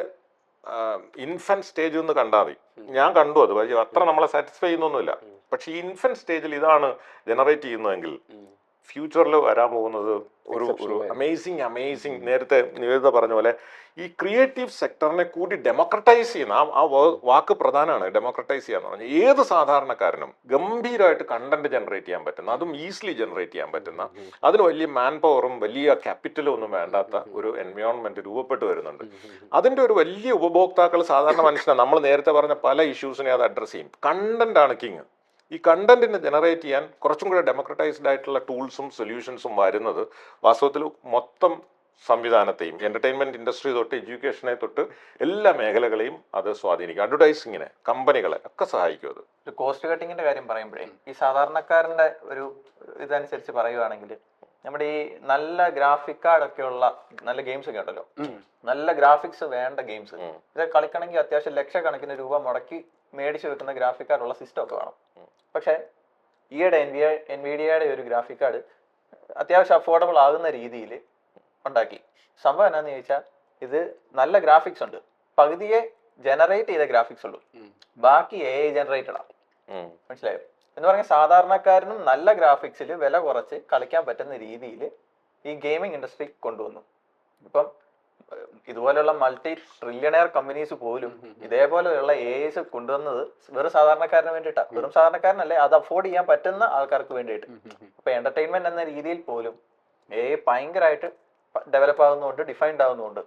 A: ഇൻഫന്റ് സ്റ്റേജ് എന്ന് കണ്ടാൽ മതി. ഞാൻ കണ്ടു, അത് പക്ഷേ അത്ര നമ്മളെ സാറ്റിസ്ഫൈ ചെയ്യുന്നൊന്നുമില്ല. പക്ഷെ ഈ ഇൻഫന്റ് സ്റ്റേജിൽ ഇതാണ് ജനറേറ്റ് ചെയ്യുന്നതെങ്കിൽ ഫ്യൂച്ചറിൽ വരാൻ പോകുന്നത് ഒരു അമേസിങ് നേരത്തെ നിവേദിത പറഞ്ഞ പോലെ ഈ ക്രിയേറ്റീവ് സെക്ടറിനെ കൂടി ഡെമോക്രറ്റൈസ് ചെയ്യുന്ന ആ വാക്ക് പ്രധാനമാണ്. ഡെമോക്രറ്റൈസ് ചെയ്യാന്ന് പറഞ്ഞാൽ ഏത് സാധാരണക്കാരനും ഗംഭീരമായിട്ട് കണ്ടന്റ് ജനറേറ്റ് ചെയ്യാൻ പറ്റുന്ന, അതും ഈസിലി ജനറേറ്റ് ചെയ്യാൻ പറ്റുന്ന, അതിന് വലിയ മാൻ പവറും വലിയ ക്യാപിറ്റലും ഒന്നും വേണ്ടാത്ത ഒരു എൻവയോൺമെന്റ് രൂപപ്പെട്ടു വരുന്നുണ്ട്. അതിന്റെ ഒരു വലിയ ഉപഭോക്താക്കൾ സാധാരണ മനുഷ്യനാണ്. നമ്മൾ നേരത്തെ പറഞ്ഞ പല ഇഷ്യൂസിനെ അത് അഡ്രസ് ചെയ്യും. കണ്ടന്റ് ആണ് കിങ്. ഈ കണ്ടന്റിനെ ജനറേറ്റ് ചെയ്യാൻ കുറച്ചും കൂടെ ഡെമോക്രറ്റൈസ്ഡ് ആയിട്ടുള്ള ടൂൾസും സൊല്യൂഷൻസും വരുന്നത് വാസ്തവത്തിൽ മൊത്തം സംവിധാനത്തെയും എന്റർടൈൻമെന്റ് ഇൻഡസ്ട്രി തൊട്ട് എഡ്യൂക്കേഷനെ തൊട്ട് എല്ലാ മേഖലകളെയും അത് സ്വാധീനിക്കും. അഡ്വർടൈസിങ്ങിനെ, കമ്പനികളെ ഒക്കെ സഹായിക്കും അത്.
F: ഒരു കോസ്റ്റ് കട്ടിങ്ങിന്റെ കാര്യം പറയുമ്പോഴേ ഈ സാധാരണക്കാരന്റെ ഒരു ഇതനുസരിച്ച് പറയുവാണെങ്കിൽ നമ്മുടെ ഈ നല്ല ഗ്രാഫിക് കാർഡ് ഒക്കെ ഉള്ള നല്ല ഗെയിംസ് ഒക്കെ ഉണ്ടല്ലോ, നല്ല ഗ്രാഫിക്സ് വേണ്ട ഗെയിംസ് ഇത് കളിക്കണമെങ്കിൽ അത്യാവശ്യം ലക്ഷക്കണക്കിന് രൂപ മുടക്കി മേടിച്ചു വെക്കുന്ന ഗ്രാഫിക് കാർഡ് ഉള്ള സിസ്റ്റം ഒക്കെ വേണം. പക്ഷെ ഈയിടെ എൻവിഡിയയുടെ ഒരു ഗ്രാഫിക് കാർഡ് അത്യാവശ്യം അഫോർഡബിൾ ആകുന്ന രീതിയിൽ ഉണ്ടാക്കി. സംഭവം എന്നാന്ന് ചോദിച്ചാൽ ഇത് നല്ല ഗ്രാഫിക്സ് ഉണ്ട്, പകുതിയെ ജനറേറ്റ് ചെയ്ത ഗ്രാഫിക്സ് ഉള്ളൂ, ബാക്കി AI ജനറേറ്റഡ് ആണ്. മനസ്സിലായോ? എന്ന് പറഞ്ഞാൽ സാധാരണക്കാരനും നല്ല ഗ്രാഫിക്സിൽ വില കുറച്ച് കളിക്കാൻ പറ്റുന്ന രീതിയിൽ ഈ ഗെയിമിംഗ് ഇൻഡസ്ട്രി കൊണ്ടുവന്നു. ഇപ്പം ഇതുപോലെയുള്ള മൾട്ടി ട്രില്യണയർ കമ്പനീസ് പോലും ഇതേപോലെയുള്ള AIs കൊണ്ടുവന്നത് വെറും സാധാരണക്കാരന് വേണ്ടിയിട്ടാണ്. വെറും സാധാരണക്കാരനല്ലേ, അത് അഫോർഡ് ചെയ്യാൻ പറ്റുന്ന ആൾക്കാർക്ക് വേണ്ടിയിട്ട്. അപ്പൊ എന്റർടൈൻമെന്റ് എന്ന രീതിയിൽ പോലും AI ഭയങ്കരമായിട്ട് ഡെവലപ്പ് ആകുന്നുണ്ട്, ഡിഫൈൻഡ് ആകുന്നുണ്ട്,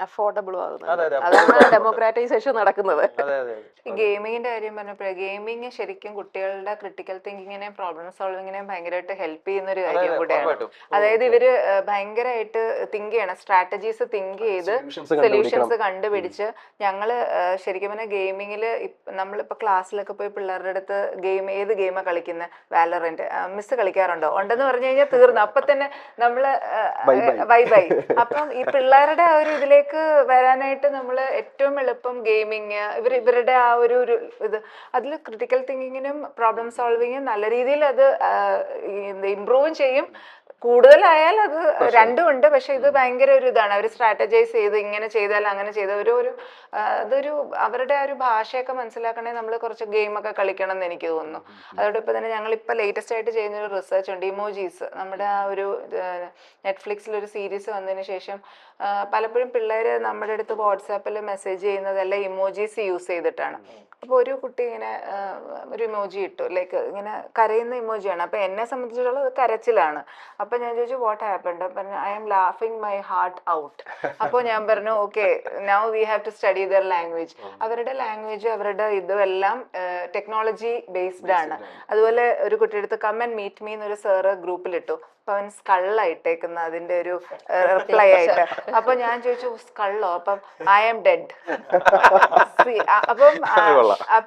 C: അഫോർഡബിളും ആകുന്നത്.
F: അതെ, അതെ,
C: അതാണ് ഡെമോക്രാറ്റൈസേഷൻ നടക്കുന്നത്.
F: അതെ അതെ.
B: ഈ ഗെയിമിങ്ങിന്റെ കാര്യം പറഞ്ഞപ്പോഴേ ഗെയിമിങ് ശരിക്കും കുട്ടികളുടെ ക്രിട്ടിക്കൽ തിങ്കിങ്ങിനെയും പ്രോബ്ലം സോൾവിങ്ങിനെയും ഭയങ്കരമായിട്ട് ഹെൽപ്പ് ചെയ്യുന്ന ഒരു കാര്യം കൂടെയാണ്. അതായത് ഇവര് ഭയങ്കരമായിട്ട് തിങ്ക് ചെയ്യണം, സ്ട്രാറ്റജീസ് തിങ്ക് ചെയ്ത് സൊല്യൂഷൻസ് കണ്ടുപിടിച്ച്. ഞങ്ങള് ശരിക്കും പറഞ്ഞാൽ ഗെയിമിങ്ങിൽ നമ്മളിപ്പോ ക്ലാസ്സിലൊക്കെ പോയി പിള്ളേരുടെ അടുത്ത് ഏത് ഗെയിമാണ് കളിക്കുന്നത്, വാലറന്റ് മിസ് കളിക്കാറുണ്ടോ, ഉണ്ടെന്ന് പറഞ്ഞു കഴിഞ്ഞാൽ തീർന്നു. അപ്പൊ തന്നെ നമ്മള് ബൈ. അപ്പം ഈ പിള്ളേരുടെ ആ ഒരു ഇതിലേക്ക് വരാനായിട്ട് നമ്മൾ ഏറ്റവും എളുപ്പം ഗെയിമിങ്, ഇവരുടെ ആ ഒരു ഇത് അതിൽ ക്രിട്ടിക്കൽ തിങ്കിങ്ങിനും പ്രോബ്ലം സോൾവിങ്ങും നല്ല രീതിയിൽ അത് ഇംപ്രൂവും ചെയ്യും. കൂടുതലായാൽ അത് രണ്ടും ഉണ്ട്. പക്ഷെ ഇത് ഭയങ്കര ഒരു ഇതാണ്, അവർ സ്ട്രാറ്റജൈസ് ചെയ്ത് ഇങ്ങനെ ചെയ്താൽ അങ്ങനെ ചെയ്ത് അതൊരു അവരുടെ ആ ഒരു ഭാഷയൊക്കെ മനസ്സിലാക്കണേ നമ്മൾ കുറച്ച് ഗെയിമൊക്കെ കളിക്കണം എന്ന് എനിക്ക് തോന്നുന്നു. അതോടൊപ്പം തന്നെ ഞങ്ങളിപ്പോൾ ലേറ്റസ്റ്റ് ആയിട്ട് ചെയ്യുന്ന ഒരു റിസർച്ച് ഉണ്ട്, ഇമോജീസ്. നമ്മുടെ ആ ഒരു നെറ്റ്ഫ്ലിക്സിലൊരു സീരീസ് വന്നതിന് ശേഷം പലപ്പോഴും പിള്ളേർ നമ്മുടെ അടുത്ത് വാട്സാപ്പിൽ മെസ്സേജ് ചെയ്യുന്നതെല്ലാം ഇമോജീസ് യൂസ് ചെയ്തിട്ടാണ്. അപ്പോൾ ഒരു കുട്ടി ഇങ്ങനെ ഒരു ഇമോജി ഇട്ടു, ലൈക്ക് ഇങ്ങനെ കരയുന്ന ഇമോജിയാണ്. അപ്പോൾ എന്നെ സംബന്ധിച്ചിടത്തോളം അത് കരച്ചിലാണ്. അപ്പോൾ ഞാൻ ചോദിച്ചു വാട്ട് ഹാപ്പൻഡ്, പറഞ്ഞു ഐ ആം ലാഫിങ് മൈ ഹാർട്ട് ഔട്ട്. അപ്പോൾ ഞാൻ പറഞ്ഞു okay now we have to study their language. അവരുടെ ലാംഗ്വേജ് അവരുടെ ഇതുമെല്ലാം ടെക്നോളജി ബേസ്ഡ് ആണ്. അതുപോലെ ഒരു കുട്ടിയുടെ അടുത്ത് കം ആൻഡ് മീറ്റ് മീ എന്നൊരു സാറ് ഗ്രൂപ്പിലിട്ടു. അപ്പൊ അവൻ സ്കള്ളായിട്ടേക്കുന്ന അതിന്റെ ഒരു റിപ്ലൈ ആയിട്ട്. അപ്പൊ ഞാൻ ചോദിച്ചു സ്കള്ളോ, അപ്പം ഐ ആം ഡെഡ്. അപ്പം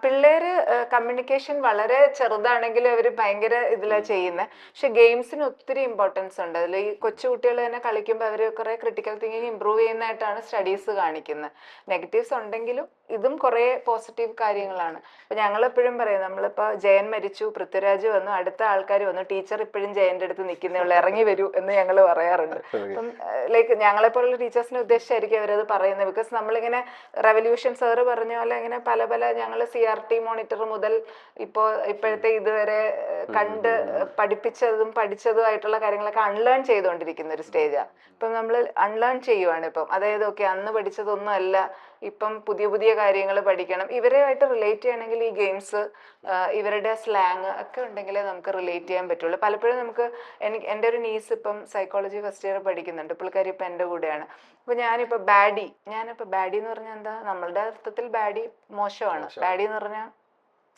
B: പിള്ളേര് കമ്മ്യൂണിക്കേഷൻ വളരെ ചെറുതാണെങ്കിലും അവര് ഭയങ്കര ഇതിലാ ചെയ്യുന്നത്. പക്ഷെ ഗെയിംസിന് ഒത്തിരി ഇമ്പോർട്ടൻസ് ഉണ്ട്. അതിൽ ഈ കൊച്ചുകുട്ടികൾ തന്നെ കളിക്കുമ്പോൾ അവര് കുറെ ക്രിട്ടിക്കൽ തിങ്കിങ് ഇമ്പ്രൂവ് ചെയ്യുന്നതായിട്ടാണ് സ്റ്റഡീസ് കാണിക്കുന്നത്. നെഗറ്റീവ്സ് ഉണ്ടെങ്കിലും ഇതും കുറെ പോസിറ്റീവ് കാര്യങ്ങളാണ്. അപ്പൊ ഞങ്ങൾ എപ്പോഴും പറയും, നമ്മളിപ്പോ ജയൻ മരിച്ചു, പൃഥ്വിരാജ് വന്നു, അടുത്ത ആൾക്കാർ വന്നു, ടീച്ചർ ഇപ്പോഴും ജയന്റെ അടുത്ത് നിൽക്കുന്നേ ഉള്ളൂ, ഇറങ്ങി വരൂ എന്ന് ഞങ്ങൾ പറയാറുണ്ട്. അപ്പം ലൈക്ക് ഞങ്ങളെപ്പോലുള്ള ടീച്ചേഴ്സിനെ ഉദ്ദേശിച്ചായിരിക്കും അവരത് പറയുന്നത്. ബിക്കോസ് നമ്മളിങ്ങനെ റെവല്യൂഷൻ സാറ് പറഞ്ഞ പോലെ ഇങ്ങനെ പല ഞങ്ങൾ CRT മോണിറ്റർ മുതൽ ഇപ്പോഴത്തെ ഇതുവരെ കണ്ട് പഠിച്ചതും ആയിട്ടുള്ള കാര്യങ്ങളൊക്കെ അൺലേൺ ചെയ്തുകൊണ്ടിരിക്കുന്ന ഒരു സ്റ്റേജാണ്. ഇപ്പം നമ്മൾ അൺലേൺ ചെയ്യുവാണ് ഇപ്പം. അതായത് ഓക്കെ അന്ന് പഠിച്ചതൊന്നും അല്ല, ഇപ്പം പുതിയ കാര്യങ്ങൾ പഠിക്കണം. ഇവരുമായിട്ട് റിലേറ്റ് ചെയ്യണമെങ്കിൽ ഈ ഗെയിംസ്, ഇവരുടെ സ്ലാങ് ഒക്കെ ഉണ്ടെങ്കിലേ നമുക്ക് റിലേറ്റ് ചെയ്യാൻ പറ്റുള്ളൂ. പലപ്പോഴും എൻ്റെ ഒരു നീസ് ഇപ്പം സൈക്കോളജി ഫസ്റ്റ് ഇയർ പഠിക്കുന്നുണ്ട്, പുള്ളിക്കാരി ഇപ്പം എൻ്റെ കൂടെയാണ്. അപ്പോൾ ഞാനിപ്പോൾ ബാഡി എന്ന് പറഞ്ഞാൽ എന്താ, നമ്മളുടെ അർത്ഥത്തിൽ ബാഡി മോശമാണ്, ബാഡി എന്ന് പറഞ്ഞാൽ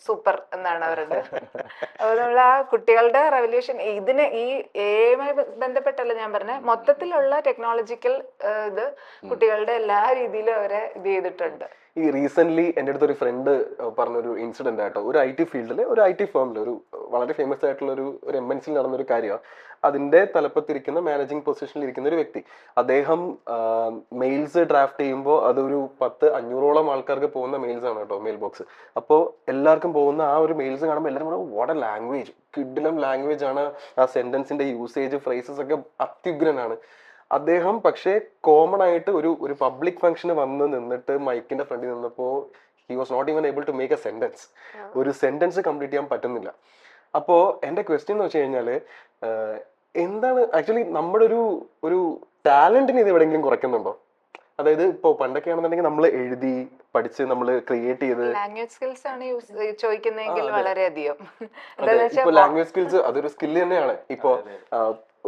B: സൂപ്പർ എന്നാണ് അവരുടെ. അപ്പോൾ നമ്മൾ ആ കുട്ടികളുടെ റെവല്യൂഷൻ ഇതിന് ഈ AI ബന്ധപ്പെട്ടല്ല ഞാൻ പറഞ്ഞത്, മൊത്തത്തിലുള്ള ടെക്നോളജിക്കൽ ഇത് കുട്ടികളുടെ എല്ലാ രീതിയിലും അവരെ ഇത് ചെയ്തിട്ടുണ്ട്.
D: ഈ റീസെന്റ് എൻ്റെ അടുത്തൊരു ഫ്രണ്ട് പറഞ്ഞൊരു ഇൻസിഡന്റ് ആയിട്ടോ, ഒരു IT ഫീൽഡിൽ ഒരു IT ഫേമിൽ ഒരു വളരെ ഫേമസ് ആയിട്ടുള്ള ഒരു MNC നടന്നൊരു കാര്യമാണ്. അതിന്റെ തലപ്പത്തിരിക്കുന്ന മാനേജിങ് പൊസിഷനിൽ ഇരിക്കുന്ന ഒരു വ്യക്തി, അദ്ദേഹം മെയിൽസ് ഡ്രാഫ്റ്റ് ചെയ്യുമ്പോൾ അതൊരു 500-500ഓളം ആൾക്കാർക്ക് പോകുന്ന മെയിൽസ് ആണ് കേട്ടോ, മെയിൽ ബോക്സ്. അപ്പോൾ എല്ലാവർക്കും പോകുന്ന ആ ഒരു മെയിൽസ് കാണുമ്പോൾ എല്ലാവരും കൂടെ വാട്ട് എ ലാംഗ്വേജ്, കിഡിലം ലാംഗ്വേജ് ആണ്, ആ സെന്റൻസിന്റെ യൂസേജ് ഫ്രേസസ് ഒക്കെ അത്യുഗ്രനാണ്. അദ്ദേഹം പക്ഷേ കോമൺ ആയിട്ട് ഒരു പബ്ലിക് ഫംഗ്ഷന് വന്ന് നിന്നിട്ട് മൈക്കിന്റെ ഫ്രണ്ടിൽ നിന്നപ്പോൾ he was not even able to make a sentence. ഒരു സെന്റൻസ് കംപ്ലീറ്റ് ചെയ്യാൻ പറ്റുന്നില്ല. അപ്പോൾ എൻ്റെ ക്വസ്റ്റ്യൻ എന്ന് വെച്ച് കഴിഞ്ഞാൽ എന്താണ് ആക്ച്വലി നമ്മുടെ ഒരു ടാലന്റിന് ഇത് എവിടെയെങ്കിലും കുറയ്ക്കുന്നുണ്ടോ? അതായത് ഇപ്പൊ പണ്ടൊക്കെ ആണെന്നുണ്ടെങ്കിൽ നമ്മൾ എഴുതി പഠിച്ച് നമ്മൾ ക്രിയേറ്റ് ചെയ്ത്
B: ലാംഗ്വേജ് സ്കിൽസ് ആണ് ചോദിക്കുന്നതെങ്കിൽ
D: അതെ.
B: വളരെയധികം
D: അതെ,
B: എന്താന്ന്
D: ഇപ്പൊ
B: വെച്ചാൽ
D: ലാംഗ്വേജ് സ്കിൽസ് അതൊരു സ്കില്ല് തന്നെയാണ്. ഇപ്പൊ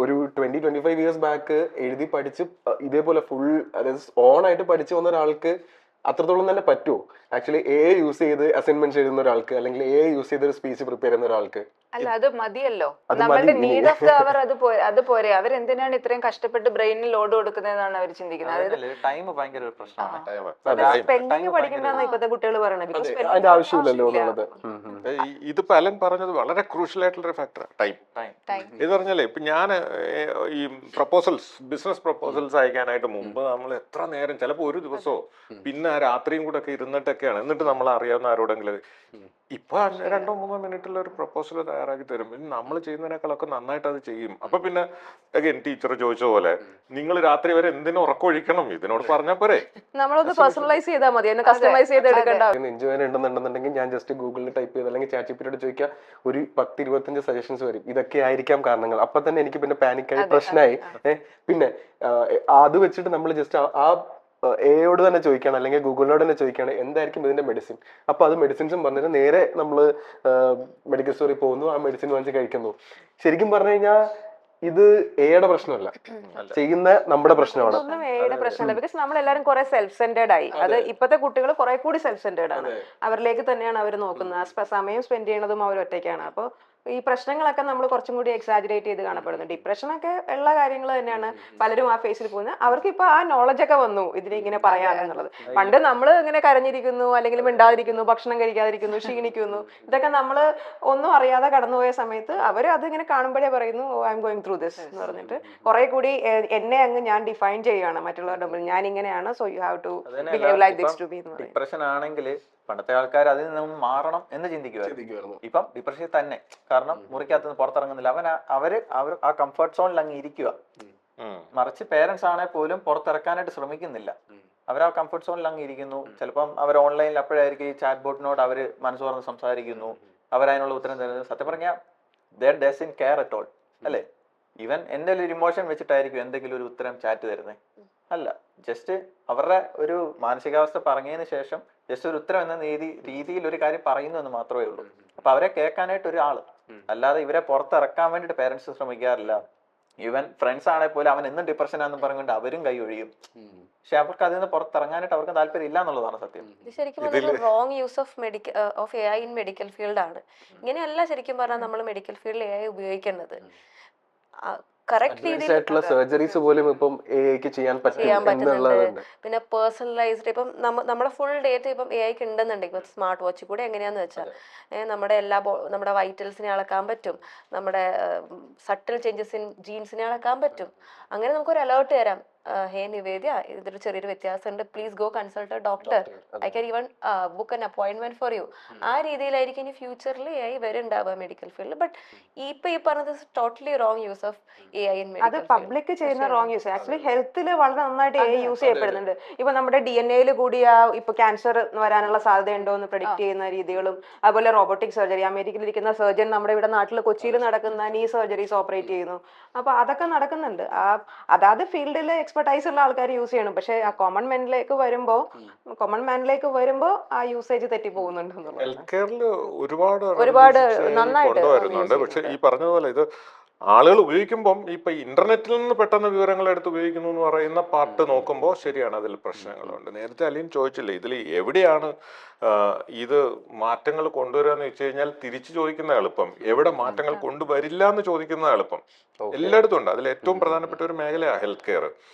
D: ഒരു 20-25 ഇയേഴ്സ് ബാക്ക് എഴുതി പഠിച്ച് ഇതേപോലെ ഫുൾ അതായത് ഓൺ ആയിട്ട് പഠിച്ചു വന്ന ഒരാൾക്ക് അത്രത്തോളം തന്നെ പറ്റുമോ? ആക്ച്വലി യൂസ് ചെയ്ത് അസൈൻമെന്റ് എഴുതുന്ന ഒരാൾക്ക്, അല്ലെങ്കിൽ യൂസ് ചെയ്ത് ഒരു സ്പീച്ച് പ്രിപ്പയർ ചെയ്യുന്ന ഒരാൾക്ക്
B: അല്ല അത് മതിയല്ലോ.
D: അത്
B: നമ്മളുടെ
D: മതി.
B: നീഡ് ഓഫ് ദ അവർ അത് പോരെ. അവരെന്തിനാണ് ഇത്രയും കഷ്ടപ്പെട്ട് ബ്രെയിനിൽ ലോഡ് കൊടുക്കുന്നതെന്നാണ് അവർ ചിന്തിക്കുന്നത്. അതായത്
F: ടൈം ഭയങ്കര ഒരു പ്രശ്നമാണ്.
C: സ്പെല്ലിംഗ് പഠിക്കണ്ടെന്ന് ഇപ്പോഴത്തെ കുട്ടികൾ പറയണത്.
D: അതെ, അതിന്റെ ആവശ്യമില്ലല്ലോ എന്നുള്ളത്.
A: ഇതിപ്പോ അലൻ പറഞ്ഞത് വളരെ ക്രൂഷ്യൽ ആയിട്ടുള്ള ഫാക്ടർ ടൈം. ഇത് പറഞ്ഞാലേ ഇപ്പൊ ഞാൻ ഈ ബിസിനസ് പ്രപ്പോസൽസ് അയക്കാനായിട്ട് മുമ്പ് നമ്മൾ എത്ര നേരം, ചിലപ്പോൾ ഒരു ദിവസമോ പിന്നെ രാത്രിയും കൂടെ ഒക്കെ ഇരുന്നിട്ടൊക്കെയാണ്, എന്നിട്ട് നമ്മൾ അറിയാവുന്ന ആരോടെങ്കിലും. ഇപ്പൊ 2-3 മിനിറ്റുള്ള ഒരു പ്രപ്പോസൽ തയ്യാറാക്കി തരും. പിന്നെ നമ്മൾ ചെയ്യുന്നതിനേക്കാളൊക്കെ നന്നായിട്ട് അത് ചെയ്യും. അപ്പൊ പിന്നെ അഗൈൻ ടീച്ചർ ചോദിച്ച പോലെ നിങ്ങൾ രാത്രി വരെ എന്തിനും ഉറക്കൊഴിക്കണം, ഇതിനോട് പറഞ്ഞാൽ പോരെ.
C: നമ്മളൊന്ന് പേഴ്സണലൈസ് ചെയ്താൽ മതി, അതിനെ കസ്റ്റമൈസ് ചെയ്ത് എടുക്കേണ്ട.
D: എൻജോയ് ഉണ്ടെന്നുണ്ടെന്നുണ്ടെങ്കിൽ ഞാൻ ജസ്റ്റ് ഗൂഗിളിൽ ടൈപ്പ് ചെയ്ത് അല്ലെങ്കിൽ ചാറ്റ് ജിപിടിയോട് ചോദിക്കുക, ഒരു 10-25 സജഷൻസ് വരും. ഇതൊക്കെ ആയിരിക്കാം കാരണങ്ങൾ. അപ്പൊ തന്നെ എനിക്ക് പിന്നെ പാനിക്കായി പ്രശ്നമായി. പിന്നെ അത് വെച്ചിട്ട് നമ്മൾ ജസ്റ്റ് ആ എയോട് തന്നെ ചോദിക്കണം, അല്ലെങ്കിൽ ഗൂഗിളിനോട് തന്നെ ചോദിക്കുകയാണ് എന്തായിരിക്കും ഇതിന്റെ മെഡിസിൻ. അപ്പൊ അത് മെഡിസിൻസും പറഞ്ഞിട്ട് നേരെ നമ്മൾ മെഡിക്കൽ സ്റ്റോറിൽ പോകുന്നു, ആ മെഡിസിൻ വാങ്ങിച്ച് കഴിക്കുന്നു. ശരിക്കും പറഞ്ഞു കഴിഞ്ഞാൽ ഇത് എയുടെ പ്രശ്നമല്ല, ചെയ്യുന്ന നമ്മുടെ പ്രശ്നമാണ്.
C: ഇതൊന്നും എയുടെ പ്രശ്നമല്ല. ബിക്കോസ് നമ്മളെല്ലാരും കുറെ സെൽഫ് സെന്റേർഡ് ആയി. അത് ഇപ്പോഴത്തെ കുട്ടികൾ കുറെ കൂടി സെൽഫ് സെന്റേർഡ് ആണ്. അവരിലേക്ക് തന്നെയാണ് അവർ നോക്കുന്നത്. സമയം സ്പെൻഡ് ചെയ്യണതും അവർ ഒറ്റയ്ക്കാണ്. അപ്പോൾ ഈ പ്രശ്നങ്ങളൊക്കെ നമ്മൾ കുറച്ചും കൂടി എക്സാജറേറ്റ് ചെയ്ത് കാണപ്പെടുന്നു. ഡിപ്രഷനൊക്കെ ഉള്ള കാര്യങ്ങൾ തന്നെയാണ് പലരും ആ ഫേസിൽ പോകുന്നത്. അവർക്ക് ഇപ്പൊ ആ നോളജ് ഒക്കെ വന്നു ഇതിനെ ഇങ്ങനെ പറയാമെന്നുള്ളത്. പണ്ട് നമ്മൾ ഇങ്ങനെ കരഞ്ഞിരിക്കുന്നു, അല്ലെങ്കിൽ മിണ്ടാതിരിക്കുന്നു, ഭക്ഷണം കഴിക്കാതിരിക്കുന്നു, ക്ഷീണിക്കുന്നു, ഇതൊക്കെ നമ്മൾ ഒന്നും അറിയാതെ കടന്നുപോയ സമയത്ത് അവർ അതിങ്ങനെ കാണുമ്പോഴേ പറയുന്നു I am going through this എന്ന് പറഞ്ഞിട്ട് കുറെ കൂടി എന്നെ അങ്ങ് ഞാൻ ഡിഫൈൻ ചെയ്യുകയാണ് മറ്റുള്ളവരുടെ മുമ്പിൽ. ഞാൻ ഇങ്ങനെയാണ്, so you have to behave like this to be എന്ന് പറയും.
F: ഡിപ്രഷൻ ആണെങ്കിൽ പണ്ടത്തെ ആൾക്കാർ അതിൽ നിന്നും മാറണം എന്ന് ചിന്തിക്കുമായിരുന്നു. ഇപ്പം ഡിപ്രഷനിൽ തന്നെ, കാരണം മുറിക്കകത്ത് നിന്ന് പുറത്തിറങ്ങുന്നില്ല. അവർ ആ കംഫർട്ട് സോണിൽ അങ്ങ് ഇരിക്കുക. മറിച്ച് പേരൻസ് ആണെങ്കിൽ പോലും പുറത്തിറക്കാനായിട്ട് ശ്രമിക്കുന്നില്ല. അവർ ആ കംഫർട്ട് സോണിൽ അങ്ങ് ഇരിക്കുന്നു. ചിലപ്പം അവർ ഓൺലൈനിൽ അപ്പോഴായിരിക്കും ഈ ചാറ്റ് ബോട്ടിനോട് അവർ മനസ്സ് തുറന്ന് സംസാരിക്കുന്നു, അവരതിനുള്ള ഉത്തരം തരുന്നത്. സത്യം പറഞ്ഞാൽ ദേ ഡസൻറ്റ് കെയർ അറ്റ് ഓൾ, അല്ലേ? ഈവൻ എൻ്റെ ഒരു ഇമോഷൻ വെച്ചിട്ടായിരിക്കും എന്തെങ്കിലും ഒരു ഉത്തരം ചാറ്റ് തരുന്നത്. അല്ല, ജസ്റ്റ് അവരുടെ ഒരു മാനസികാവസ്ഥ പറഞ്ഞതിന് ശേഷം ജസ്റ്റ് ഒരു ഉത്തരം എന്ന രീതിയിൽ ഒരു കാര്യം പറയുന്നു എന്ന് മാത്രമേ ഉള്ളൂ. അപ്പൊ അവരെ കേൾക്കാനായിട്ട് ഒരാള്, അല്ലാതെ ഇവരെ പുറത്തിറക്കാൻ വേണ്ടിയിട്ട് പേരൻസ് ശ്രമിക്കാറില്ല. ഈവൻ ഫ്രണ്ട്സ് ആണെങ്കിൽ പോലും അവൻ എന്നും ഡിപ്രഷനാന്ന് പറഞ്ഞുകൊണ്ട് അവരും കൈ ഒഴിയും. പക്ഷെ അവർക്ക് അതിൽ നിന്ന് പുറത്തിറങ്ങാനായിട്ട് അവർക്ക് താല്പര്യം ഇല്ല എന്നുള്ളതാണ് സത്യം.
G: ഇത് ശരിക്കും പറഞ്ഞാൽ wrong use of A I in medical field ആണ്. ഇങ്ങനെയല്ല ശരിക്കും പറഞ്ഞാൽ നമ്മൾ മെഡിക്കൽ ഫീൽഡിൽ എ ഐ ഉപയോഗിക്കേണ്ടത്. കറക്റ്റ് രീതിയിൽ
D: സർജറീസ് പോലും ഇപ്പം എഐക്ക് ചെയ്യാൻ
G: പറ്റുന്നുണ്ട്. പിന്നെ പേഴ്സണലൈസ്ഡ്, ഇപ്പം നമ്മുടെ ഫുൾ ഡേറ്റ ഇപ്പം എ ഐക്ക് ഉണ്ടെന്നുണ്ടെങ്കിൽ ഇപ്പം സ്മാർട്ട് വാച്ച് കൂടെ എങ്ങനെയാന്ന് വെച്ചാൽ നമ്മുടെ നമ്മുടെ വൈറ്റൽസിനെ അളക്കാൻ പറ്റും, നമ്മുടെ സട്ടിൽ ചേഞ്ചസ് ഇൻ ജീൻസിനെ അളക്കാൻ പറ്റും. അങ്ങനെ നമുക്കൊരു അലേർട്ട് തരാം, ഹേ നിവേദ്യ, ഇതൊരു ചെറിയൊരു വ്യത്യാസമുണ്ട്, please go consult A doctor, I can even book an appointment for you. ആ രീതിയിലായിരിക്കും ഇനി ഫ്യൂച്ചറിൽ എ ഐ വരെ ഉണ്ടാവുക മെഡിക്കൽ ഫീൽഡിൽ. ബട്ട് ഇപ്പൊ ഈ പറഞ്ഞത് totally wrong use of A I in
C: അത് പബ്ലിക് ചെയ്യുന്ന റോങ് യൂസ്. ആക്ച്വലി ഹെൽത്തിൽ വളരെ നന്നായിട്ട് എ യൂസ് ചെയ്യപ്പെടുന്നുണ്ട്. ഇപ്പൊ നമ്മുടെ DNA കൂടി ഇപ്പൊ ക്യാൻസർ വരാനുള്ള സാധ്യത ഉണ്ടോ എന്ന് പ്രഡിക്ട് ചെയ്യുന്ന രീതികളും, അതുപോലെ റോബോട്ടിക് സർജറി, അമേരിക്കയിൽ ഇരിക്കുന്ന സർജൻ നമ്മുടെ ഇവിടെ നാട്ടിൽ കൊച്ചിയിൽ നടക്കുന്ന നീ സർജറീസ് ഓപ്പറേറ്റ് ചെയ്യുന്നു. അപ്പൊ അതൊക്കെ നടക്കുന്നുണ്ട്. അതാത് ഫീൽഡിൽ എക്സ്പെർട്ടൈസ് ഉള്ള ആൾക്കാർ യൂസ് ചെയ്യണം. പക്ഷെ ആ കോമൺ മാനിലേക്ക് വരുമ്പോ ആ യൂസേജ് തെറ്റി പോകുന്നുണ്ട്.
A: ഹെൽത്ത് കെയറിൽ ഒരുപാട്
C: നന്നായിട്ട്
A: കൊണ്ടുവരുന്നുണ്ട്. പക്ഷെ ഈ പറഞ്ഞതുപോലെ ഇത് ആളുകൾ ഉപയോഗിക്കുമ്പം ഇപ്പൊ ഇന്റർനെറ്റിൽ നിന്ന് പെട്ടെന്ന് വിവരങ്ങൾ എടുത്ത് ഉപയോഗിക്കുന്നു എന്ന് പറയുന്ന പാർട്ട് നോക്കുമ്പോൾ ശരിയാണ്, അതിൽ പ്രശ്നങ്ങളുണ്ട്. നേരത്തെ അലീൻ ചോദിച്ചില്ലേ, ഇതിൽ എവിടെയാണ് ഇത് മാറ്റങ്ങൾ കൊണ്ടുവരിക എന്ന് വെച്ച് കഴിഞ്ഞാൽ തിരിച്ചു ചോദിക്കുന്ന എളുപ്പം, എവിടെ മാറ്റങ്ങൾ കൊണ്ടുവരില്ല എന്ന് ചോദിക്കുന്ന എളുപ്പം എല്ലായിടത്തും ഉണ്ട്. അതിൽ ഏറ്റവും പ്രധാനപ്പെട്ട ഒരു മേഖലയാണ് ഹെൽത്ത് കെയർ.